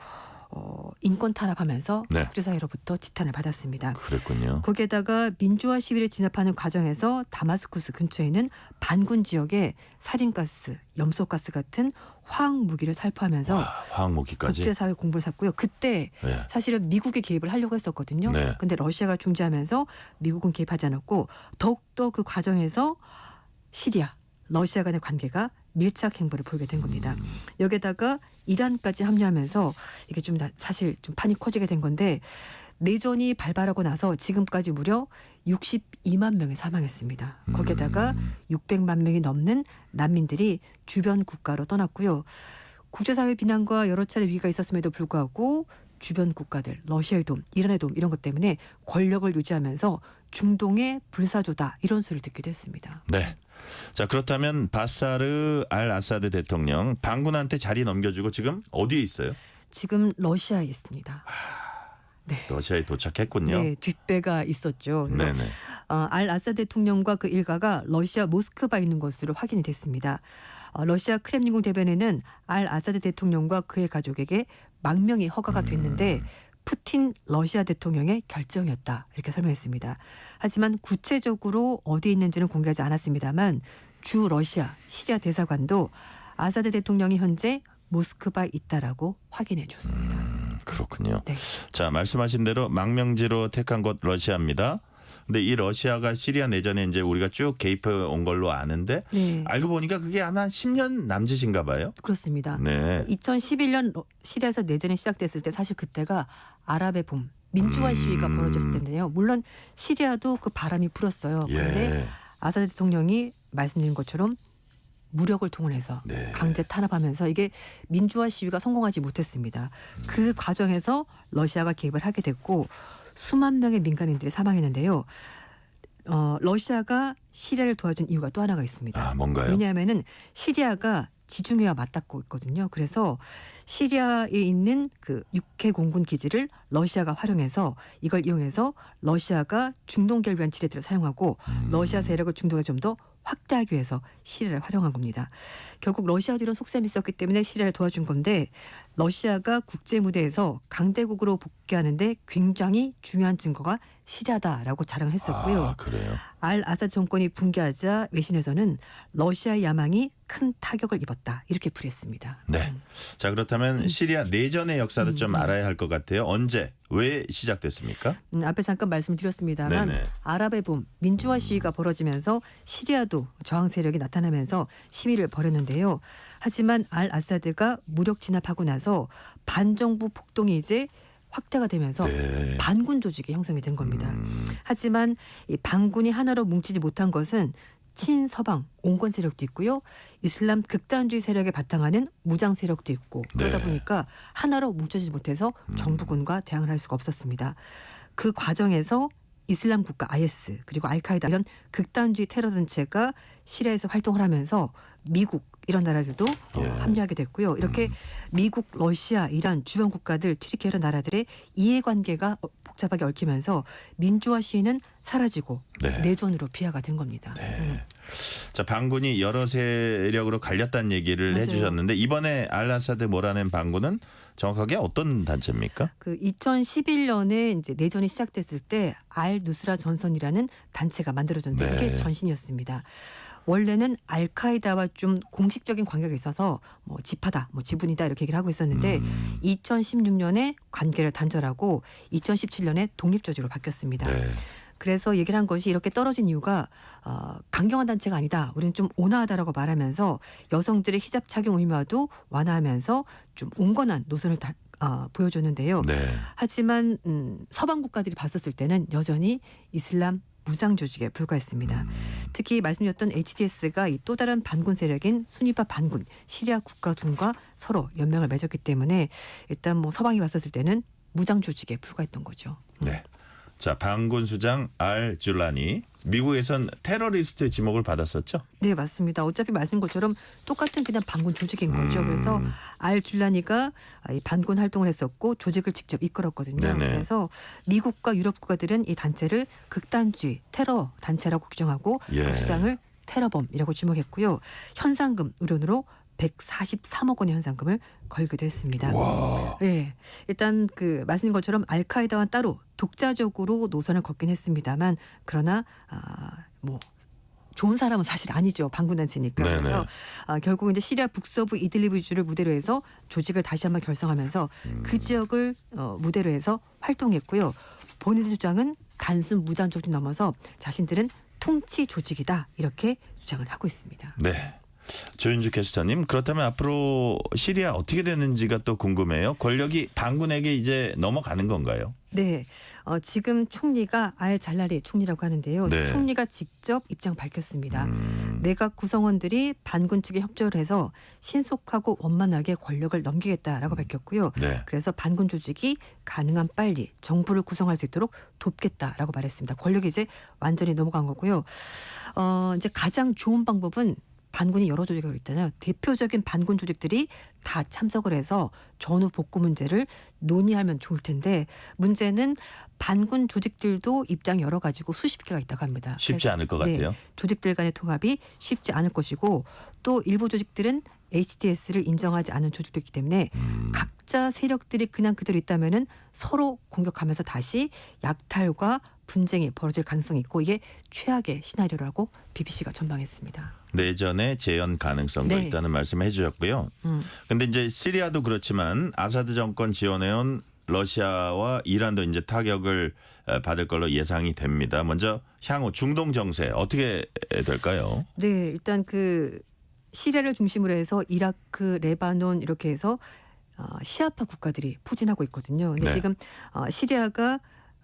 인권 탄압하면서 네. 국제사회로부터 지탄을 받았습니다. 그랬군요. 거기에다가 민주화 시위를 진압하는 과정에서 다마스쿠스 근처에 있는 반군 지역에 살인가스, 염소가스 같은 화학 무기를 살포하면서 화학 무기까지. 국제사회 공분을 샀고요. 그때 네. 사실은 미국이 개입을 하려고 했었거든요. 네. 근데 러시아가 중재하면서 미국은 개입하지 않았고 더욱더 그 과정에서 시리아, 러시아 간의 관계가 밀착 행보를 보이게 된 겁니다. 여기에다가 이란까지 합류하면서 이게 좀 사실 좀 판이 커지게 된 건데 내전이 발발하고 나서 지금까지 무려 62만 명이 사망했습니다. 거기에다가 600만 명이 넘는 난민들이 주변 국가로 떠났고요. 국제사회 비난과 여러 차례 위기가 있었음에도 불구하고 주변 국가들, 러시아의 도움, 이란의 도움 이런 것 때문에 권력을 유지하면서 중동의 불사조다 이런 소리를 듣기도 했습니다. 네. 자 그렇다면 바사르 알 아사드 대통령 반군한테 자리 넘겨주고 지금 어디에 있어요? 지금 러시아에 있습니다. 네. 러시아에 도착했군요. 네, 뒷배가 있었죠. 그래서 네네. 알 아사드 대통령과 그 일가가 러시아 모스크바에 있는 것으로 확인이 됐습니다. 러시아 크렘린궁 대변인은 알 아사드 대통령과 그의 가족에게 망명이 허가가 됐는데 푸틴 러시아 대통령의 결정이었다 이렇게 설명했습니다. 하지만 구체적으로 어디에 있는지는 공개하지 않았습니다만 주 러시아 시리아 대사관도 아사드 대통령이 현재 모스크바에 있다라고 확인해 줬습니다. 그렇군요. 네. 자, 말씀하신 대로 망명지로 택한 곳 러시아입니다. 근데 이 러시아가 시리아 내전에 이제 우리가 쭉 개입해 온 걸로 아는데 네. 알고 보니까 그게 아마 10년 남짓인가 봐요. 그렇습니다. 네. 2011년 시리아에서 내전이 시작됐을 때 사실 그때가 아랍의 봄 민주화 시위가 벌어졌을 텐데요. 물론 시리아도 그 바람이 불었어요. 그런데 예. 아사드 대통령이 말씀드린 것처럼 무력을 동원해서 네. 강제 탄압하면서 이게 민주화 시위가 성공하지 못했습니다. 그 과정에서 러시아가 개입을 하게 됐고 수만 명의 민간인들이 사망했는데요. 러시아가 시리아를 도와준 이유가 또 하나가 있습니다. 아, 뭔가요? 왜냐하면은 시리아가 지중해와 맞닿고 있거든요. 그래서 시리아에 있는 그 육해 공군 기지를 러시아가 활용해서 이걸 이용해서 러시아가 중동계를 위한 지뢰들을 사용하고 러시아 세력을 중동에 좀 더 확대하기 위해서 시리아를 활용한 겁니다. 결국 러시아도 이런 속셈이 있었기 때문에 시리아를 도와준 건데 러시아가 국제 무대에서 강대국으로 복귀하는데 굉장히 중요한 증거가 시리아다라고 자랑을 했었고요. 아, 그래요. 알 아사드 정권이 붕괴하자 외신에서는 러시아의 야망이 큰 타격을 입었다 이렇게 풀이했습니다. 네. 자, 그렇다면 시리아 내전의 역사도 좀 알아야 할 것 같아요. 언제, 왜 시작됐습니까? 앞에 잠깐 말씀드렸습니다만 네네. 아랍의 봄 민주화 시위가 벌어지면서 시리아도 저항 세력이 나타나면서 시위를 벌였는데요. 하지만 알 아사드가 무력 진압하고 나서 반정부 폭동이 이제 확대가 되면서 네. 반군 조직이 형성이 된 겁니다. 하지만 이 반군이 하나로 뭉치지 못한 것은 친서방 온건 세력도 있고요. 이슬람 극단주의 세력에 바탕하는 무장 세력도 있고 그러다 네. 보니까 하나로 뭉쳐지지 못해서 정부군과 대항을 할 수가 없었습니다. 그 과정에서 이슬람 국가 IS 그리고 알카이다 이런 극단주의 테러 단체가 시리아에서 활동을 하면서 미국 이런 나라들도 합류하게 됐고요. 이렇게 미국, 러시아, 이란 주변 국가들, 튀르키 이런 나라들의 이해관계가 복잡하게 얽히면서 민주화 시위는 사라지고 네. 내전으로 비화가 된 겁니다. 자, 반군이 여러 세력으로 갈렸다는 얘기를 맞아요. 해주셨는데 이번에 알 아사드 몰아낸 반군은 정확하게 어떤 단체입니까? 그 2011년에 이제 내전이 시작됐을 때 알 누스라 전선이라는 단체가 만들어졌는데 네. 이게 전신이었습니다. 원래는 알카이다와 좀 공식적인 관계가 있어서 뭐 지파다, 뭐 지분이다 이렇게 얘기를 하고 있었는데 2016년에 관계를 단절하고 2017년에 독립조직으로 바뀌었습니다. 네. 그래서 얘기를 한 것이 이렇게 떨어진 이유가 강경한 단체가 아니다. 우리는 좀 온화하다라고 말하면서 여성들의 히잡 착용 의무화도 완화하면서 좀 온건한 노선을 보여줬는데요. 네. 하지만 서방 국가들이 봤었을 때는 여전히 이슬람 무장 조직에 불과했습니다. 특히 말씀드렸던 HTS가 이 또 다른 반군 세력인 순위파 반군 시리아 국가군과 서로 연맹을 맺었기 때문에 일단 뭐 서방이 봤었을 때는 무장 조직에 불과했던 거죠. 네. 자, 반군 수장 알 줄라니 미국에선 테러리스트 지목을 받았었죠? 네, 맞습니다. 어차피 말씀인 것처럼 똑같은 그냥 반군 조직인 거죠. 그래서 알 줄라니가 이 반군 활동을 했었고 조직을 직접 이끌었거든요. 네네. 그래서 미국과 유럽 국가들은 이 단체를 극단주의 테러 단체라고 규정하고 예. 그 수장을 테러범이라고 지목했고요. 현상금 의료로 143억 원의 현상금을 걸기도 했습니다. 네, 일단 그 말씀인 것처럼 알카이다와는 따로 독자적으로 노선을 걷긴 했습니다만 그러나 뭐 좋은 사람은 사실 아니죠. 반군단체니까. 네네. 그래서 결국 이제 시리아 북서부 이들리브주를 무대로 해서 조직을 다시 한번 결성하면서 그 지역을 무대로 해서 활동했고요. 본인의 주장은 단순 무장 조직 넘어서 자신들은 통치 조직이다 이렇게 주장을 하고 있습니다. 네. 조윤주 캐스터님, 그렇다면 앞으로 시리아 어떻게 되는지가 또 궁금해요. 권력이 반군에게 이제 넘어가는 건가요? 네, 지금 총리가 알 잘라리 총리라고 하는데요. 네. 총리가 직접 입장 밝혔습니다. 내각 구성원들이 반군 측에 협조를 해서 신속하고 원만하게 권력을 넘기겠다라고 밝혔고요. 네. 그래서 반군 조직이 가능한 빨리 정부를 구성할 수 있도록 돕겠다라고 말했습니다. 권력이 이제 완전히 넘어간 거고요. 이제 가장 좋은 방법은 반군이 여러 조직을 있잖아요. 대표적인 반군 조직들이 다 참석을 해서 전후 복구 문제를 논의하면 좋을 텐데 문제는 반군 조직들도 입장이 여러 가지고 수십 개가 있다고 합니다. 쉽지 그래서, 않을 것 같아요. 조직들 간의 통합이 쉽지 않을 것이고 또 일부 조직들은 HTS를 인정하지 않은 조직도 있기 때문에 각자 세력들이 그냥 그대로 있다면은 서로 공격하면서 다시 약탈과 분쟁이 벌어질 가능성이 있고 이게 최악의 시나리오라고 BBC가 전망했습니다. 내전의 재현 가능성도 네. 있다는 말씀을 해주셨고요. 근데 이제 시리아도 그렇지만 아사드 정권 지원해온 러시아와 이란도 이제 타격을 받을 걸로 예상이 됩니다. 먼저 향후 중동 정세 어떻게 될까요? 네, 일단 그 시리아를 중심으로 해서 이라크, 레바논 이렇게 해서 시아파 국가들이 포진하고 있거든요. 근데 네. 지금 시리아가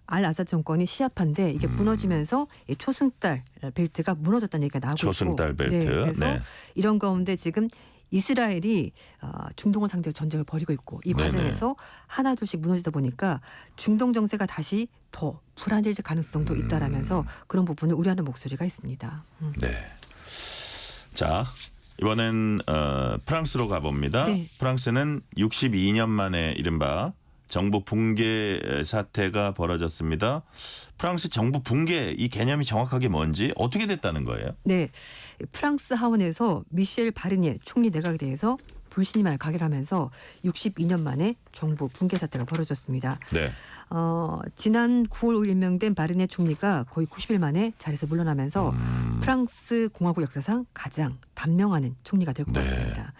알 아사드 정권이 시아파인데 이게 무너지면서 이 초승달 벨트가 무너졌다는 얘기가 나오고 초승달 있고. 벨트. 네, 그래서 네. 이런 가운데 지금 이스라엘이 중동을 상대로 전쟁을 벌이고 있고 이 네네. 과정에서 하나둘씩 무너지다 보니까 중동 정세가 다시 더 불안해질 가능성도 있다라면서 그런 부분을 우려하는 목소리가 있습니다. 네. 자, 이번엔 프랑스로 가봅니다. 네. 프랑스는 62년 만에 이른바 정부 붕괴 사태가 벌어졌습니다. 프랑스 정부 붕괴 이 개념이 정확하게 뭔지 어떻게 됐다는 거예요? 네, 프랑스 하원에서 미셸 바르니에 총리 내각에 대해서 불신임을 가결하면서 62년 만에 정부 붕괴 사태가 벌어졌습니다. 네. 지난 9월 5일 임명된 바르니에 총리가 거의 90일 만에 자리에서 물러나면서 프랑스 공화국 역사상 가장 단명하는 총리가 될 것 네. 같습니다.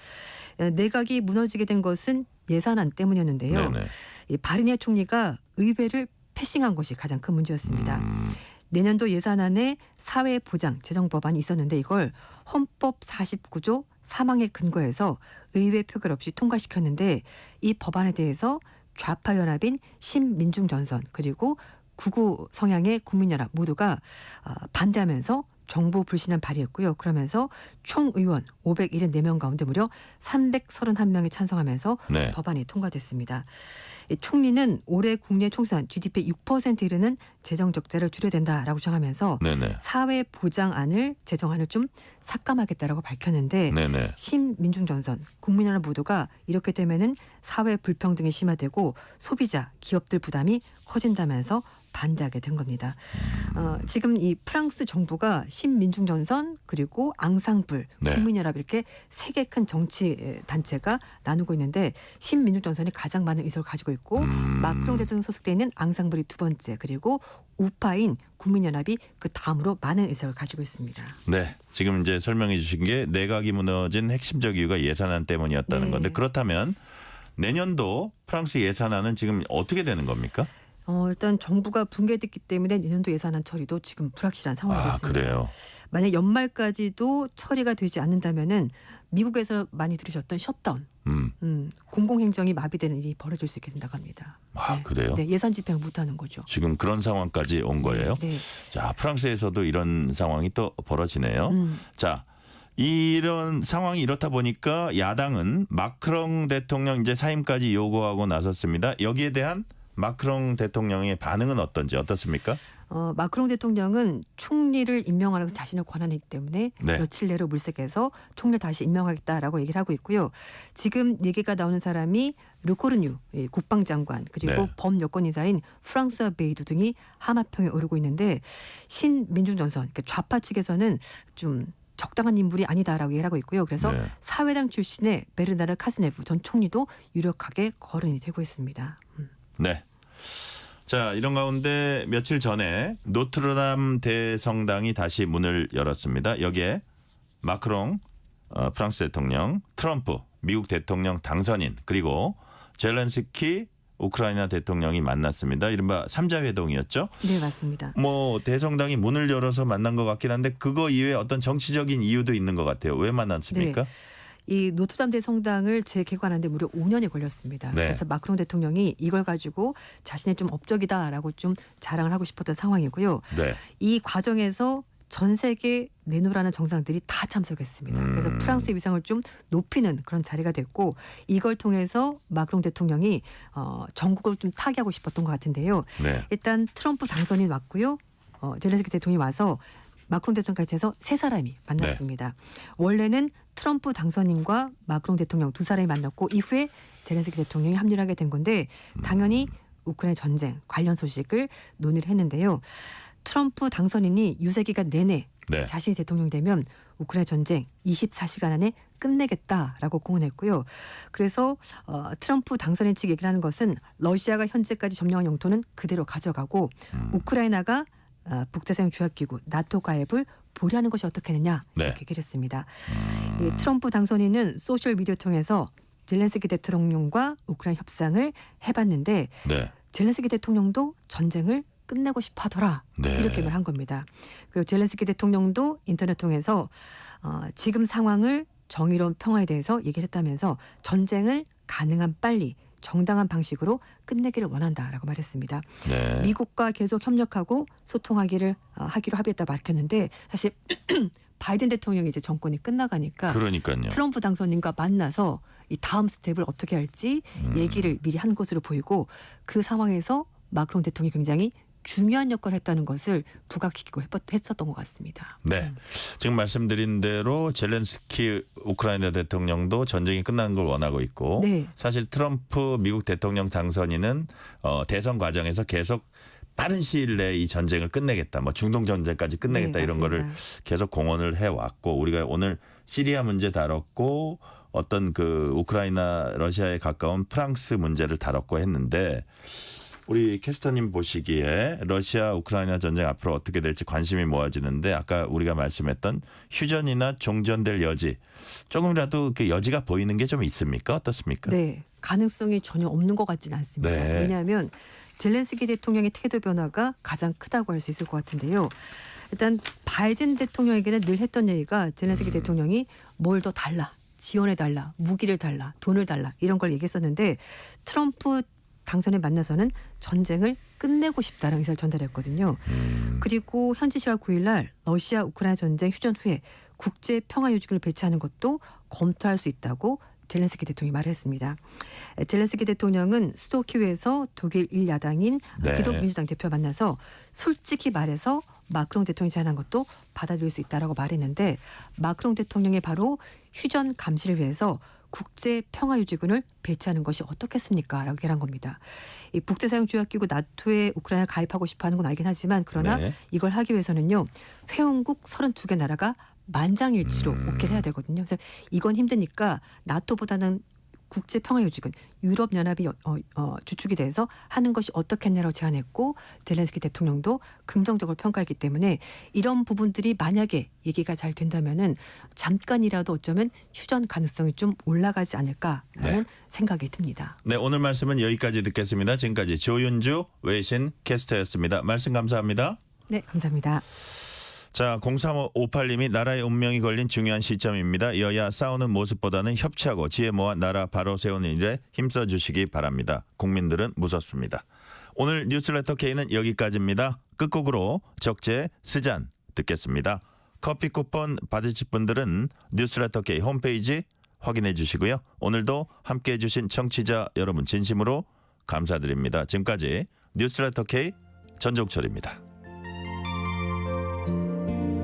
내각이 무너지게 된 것은 예산안 때문이었는데요. 네네. 이 바르니에 총리가 의회를 패싱한 것이 가장 큰 문제였습니다. 내년도 예산안에 사회보장 재정 법안이 있었는데 이걸 헌법 49조 3항에 근거해서 의회 표결 없이 통과시켰는데 이 법안에 대해서 좌파 연합인 신민중전선 그리고 극우 성향의 국민연합 모두가 반대하면서 정부 불신을 발의했고요. 그러면서 총 의원 574명 가운데 무려 331명이 찬성하면서 네. 법안이 통과됐습니다. 이 총리는 올해 국내 총산 GDP 6% 이르는 재정 적자를 줄여야 된다라고 주장하면서 네네. 사회 보장안을 제정안을 좀 삭감하겠다라고 밝혔는데 네네. 신민중전선 국민연합 모두가 이렇게 되면은 사회 불평등이 심화되고 소비자 기업들 부담이 커진다면서 반대하게 된 겁니다. 지금 이 프랑스 정부가 신민중전선 그리고 앙상블 네. 국민연합 이렇게 세 개 큰 정치 단체가 나누고 있는데 신민중전선이 가장 많은 의석을 가지고 있고 마크롱 대통령 소속돼 있는 앙상블이 두 번째 그리고 우파인 국민연합이 그 다음으로 많은 의석을 가지고 있습니다. 네. 지금 이제 설명해 주신 게 내각이 무너진 핵심적 이유가 예산안 때문이었다는 네. 건데 그렇다면 내년도 프랑스 예산안은 지금 어떻게 되는 겁니까? 일단 정부가 붕괴됐기 때문에 내년도 예산안 처리도 지금 불확실한 상황이 됐습니다. 그래요. 만약 연말까지도 처리가 되지 않는다면은 미국에서 많이 들으셨던 셧다운, 공공행정이 마비되는 일이 벌어질 수 있게 된다고 합니다. 그래요? 네, 예산 집행 못하는 거죠. 지금 그런 상황까지 온 거예요. 네. 자, 프랑스에서도 이런 상황이 또 벌어지네요. 자, 이런 상황이 이렇다 보니까 야당은 마크롱 대통령 이제 사임까지 요구하고 나섰습니다. 여기에 대한 마크롱 대통령의 반응은 어떻습니까? 마크롱 대통령은 총리를 임명하는 것은 자신의 권한이기 때문에 네. 며칠 내로 물색해서 총리를 다시 임명하겠다라고 얘기를 하고 있고요. 지금 얘기가 나오는 사람이 르코르뉴 국방장관 그리고 네. 범여권인사인 프랑스와 베이두 등이 하마평에 오르고 있는데 신민중전선 그러니까 좌파 측에서는 좀 적당한 인물이 아니다라고 얘기를 하고 있고요. 그래서 네. 사회당 출신의 베르나르 카즈네프 전 총리도 유력하게 거론이 되고 있습니다. 네. 자, 이런 가운데 며칠 전에 노트르담 대성당이 다시 문을 열었습니다. 여기에 마크롱 프랑스 대통령, 트럼프 미국 대통령 당선인 그리고 젤렌스키 우크라이나 대통령이 만났습니다. 이른바 3자 회동이었죠. 네, 맞습니다. 뭐 대성당이 문을 열어서 만난 것 같긴 한데 그거 이외에 어떤 정치적인 이유도 있는 것 같아요. 왜 만났습니까? 네. 이 노트담 대성당을 재개관하는데 무려 5년이 걸렸습니다. 네. 그래서 마크롱 대통령이 이걸 가지고 자신의 좀 업적이다라고 좀 자랑을 하고 싶었던 상황이고요. 네. 이 과정에서 전 세계 내노라는 정상들이 다 참석했습니다. 그래서 프랑스의 위상을 좀 높이는 그런 자리가 됐고 이걸 통해서 마크롱 대통령이 전국을 좀 타개하고 싶었던 것 같은데요. 네. 일단 트럼프 당선인 왔고요. 젤렌스키 대통령이 와서 마크롱 대통령까지 해서 세 사람이 만났습니다. 원래는 트럼프 당선인과 마크롱 대통령 두 사람이 만났고 이후에 젤렌스키 대통령이 합류를 하게 된 건데 당연히 우크라이나 전쟁 관련 소식을 논의를 했는데요. 트럼프 당선인이 유세기간 내내 네. 자신이 대통령이 되면 우크라이나 전쟁 24시간 안에 끝내겠다라고 공언했고요. 그래서 트럼프 당선인 측 얘기를 하는 것은 러시아가 현재까지 점령한 영토는 그대로 가져가고 우크라이나가 북대서양 조약기구 나토 가입을 보려는 것이 어떻겠느냐 네. 이렇게 얘기를 했습니다. 이 트럼프 당선인은 소셜 미디어 통해서 젤렌스키 대통령과 우크라이나 협상을 해봤는데 네. 젤렌스키 대통령도 전쟁을 끝내고 싶어 하더라. 네. 이렇게 말한 겁니다. 그리고 젤렌스키 대통령도 인터넷 통해서 지금 상황을 정의로운 평화에 대해서 얘기를 했다면서 전쟁을 가능한 빨리 정당한 방식으로 끝내기를 원한다라고 말했습니다. 네. 미국과 계속 협력하고 소통하기로 합의했다 밝혔는데 사실 바이든 대통령이 이제 정권이 끝나가니까 그러니까요. 트럼프 당선인과 만나서 이 다음 스텝을 어떻게 할지 얘기를 미리 한 것으로 보이고 그 상황에서 마크롱 대통령이 굉장히 중요한 역할을 했다는 것을 부각시키고 했었던 것 같습니다. 네. 지금 말씀드린 대로 젤렌스키 우크라이나 대통령도 전쟁이 끝나는 걸 원하고 있고 네. 사실 트럼프 미국 대통령 당선인은 대선 과정에서 계속 빠른 시일 내에 이 전쟁을 끝내겠다. 뭐 중동 전쟁까지 끝내겠다. 네, 이런 거를 맞습니다. 계속 공언을 해왔고 우리가 오늘 시리아 문제 다뤘고 어떤 그 우크라이나 러시아에 가까운 프랑스 문제를 다뤘고 했는데 우리 캐스터님 보시기에 러시아 우크라이나 전쟁 앞으로 어떻게 될지 관심이 모아지는데 아까 우리가 말씀했던 휴전이나 종전될 여지 조금이라도 그 여지가 보이는 게 좀 있습니까? 어떻습니까? 네. 가능성이 전혀 없는 것 같지는 않습니다. 네. 왜냐하면 젤렌스키 대통령의 태도 변화가 가장 크다고 할 수 있을 것 같은데요. 일단 바이든 대통령에게는 늘 했던 얘기가 젤렌스키 대통령이 뭘 더 달라. 지원해달라. 무기를 달라. 돈을 달라. 이런 걸 얘기했었는데 트럼프 당선에 만나서는 전쟁을 끝내고 싶다는 의사를 전달했거든요. 그리고 현지 시각 9일 날 러시아 우크라이나 전쟁 휴전 후에 국제 평화 유지군을 배치하는 것도 검토할 수 있다고 젤렌스키 대통령이 말했습니다. 젤렌스키 대통령은 수도 키우에서 독일 1야당인 네. 기독민주당 대표 만나서 솔직히 말해서 마크롱 대통령이 제안한 것도 받아들일 수 있다라고 말했는데 마크롱 대통령이 바로 휴전 감시를 위해서 국제 평화 유지군을 배치하는 것이 어떻겠습니까? 라고 얘기한 겁니다. 이 북대서양조약기구 나토에 우크라이나 가입하고 싶어하는 건 알긴 하지만 그러나 네. 이걸 하기 위해서는요. 회원국 32개 나라가 만장일치로 오케이를 해야 되거든요. 그래서 이건 힘드니까 나토보다는 국제평화유지군 유럽연합이 주축이 돼서 하는 것이 어떻겠냐고 제안했고 젤렌스키 대통령도 긍정적으로 평가했기 때문에 이런 부분들이 만약에 얘기가 잘 된다면은 잠깐이라도 어쩌면 휴전 가능성이 좀 올라가지 않을까라는 네. 생각이 듭니다. 네, 오늘 말씀은 여기까지 듣겠습니다. 지금까지 조윤주 외신 캐스터였습니다. 말씀 감사합니다. 네, 감사합니다. 자, 0358님이 나라의 운명이 걸린 중요한 시점입니다. 여야 싸우는 모습보다는 협치하고 지혜 모아 나라 바로 세우는 일에 힘써 주시기 바랍니다. 국민들은 무섭습니다. 오늘 뉴스레터 K는 여기까지입니다. 끝곡으로 적재 스잔 듣겠습니다. 커피 쿠폰 받으실 분들은 뉴스레터 K 홈페이지 확인해 주시고요. 오늘도 함께해 주신 청취자 여러분 진심으로 감사드립니다. 지금까지 뉴스레터 K 전종철입니다.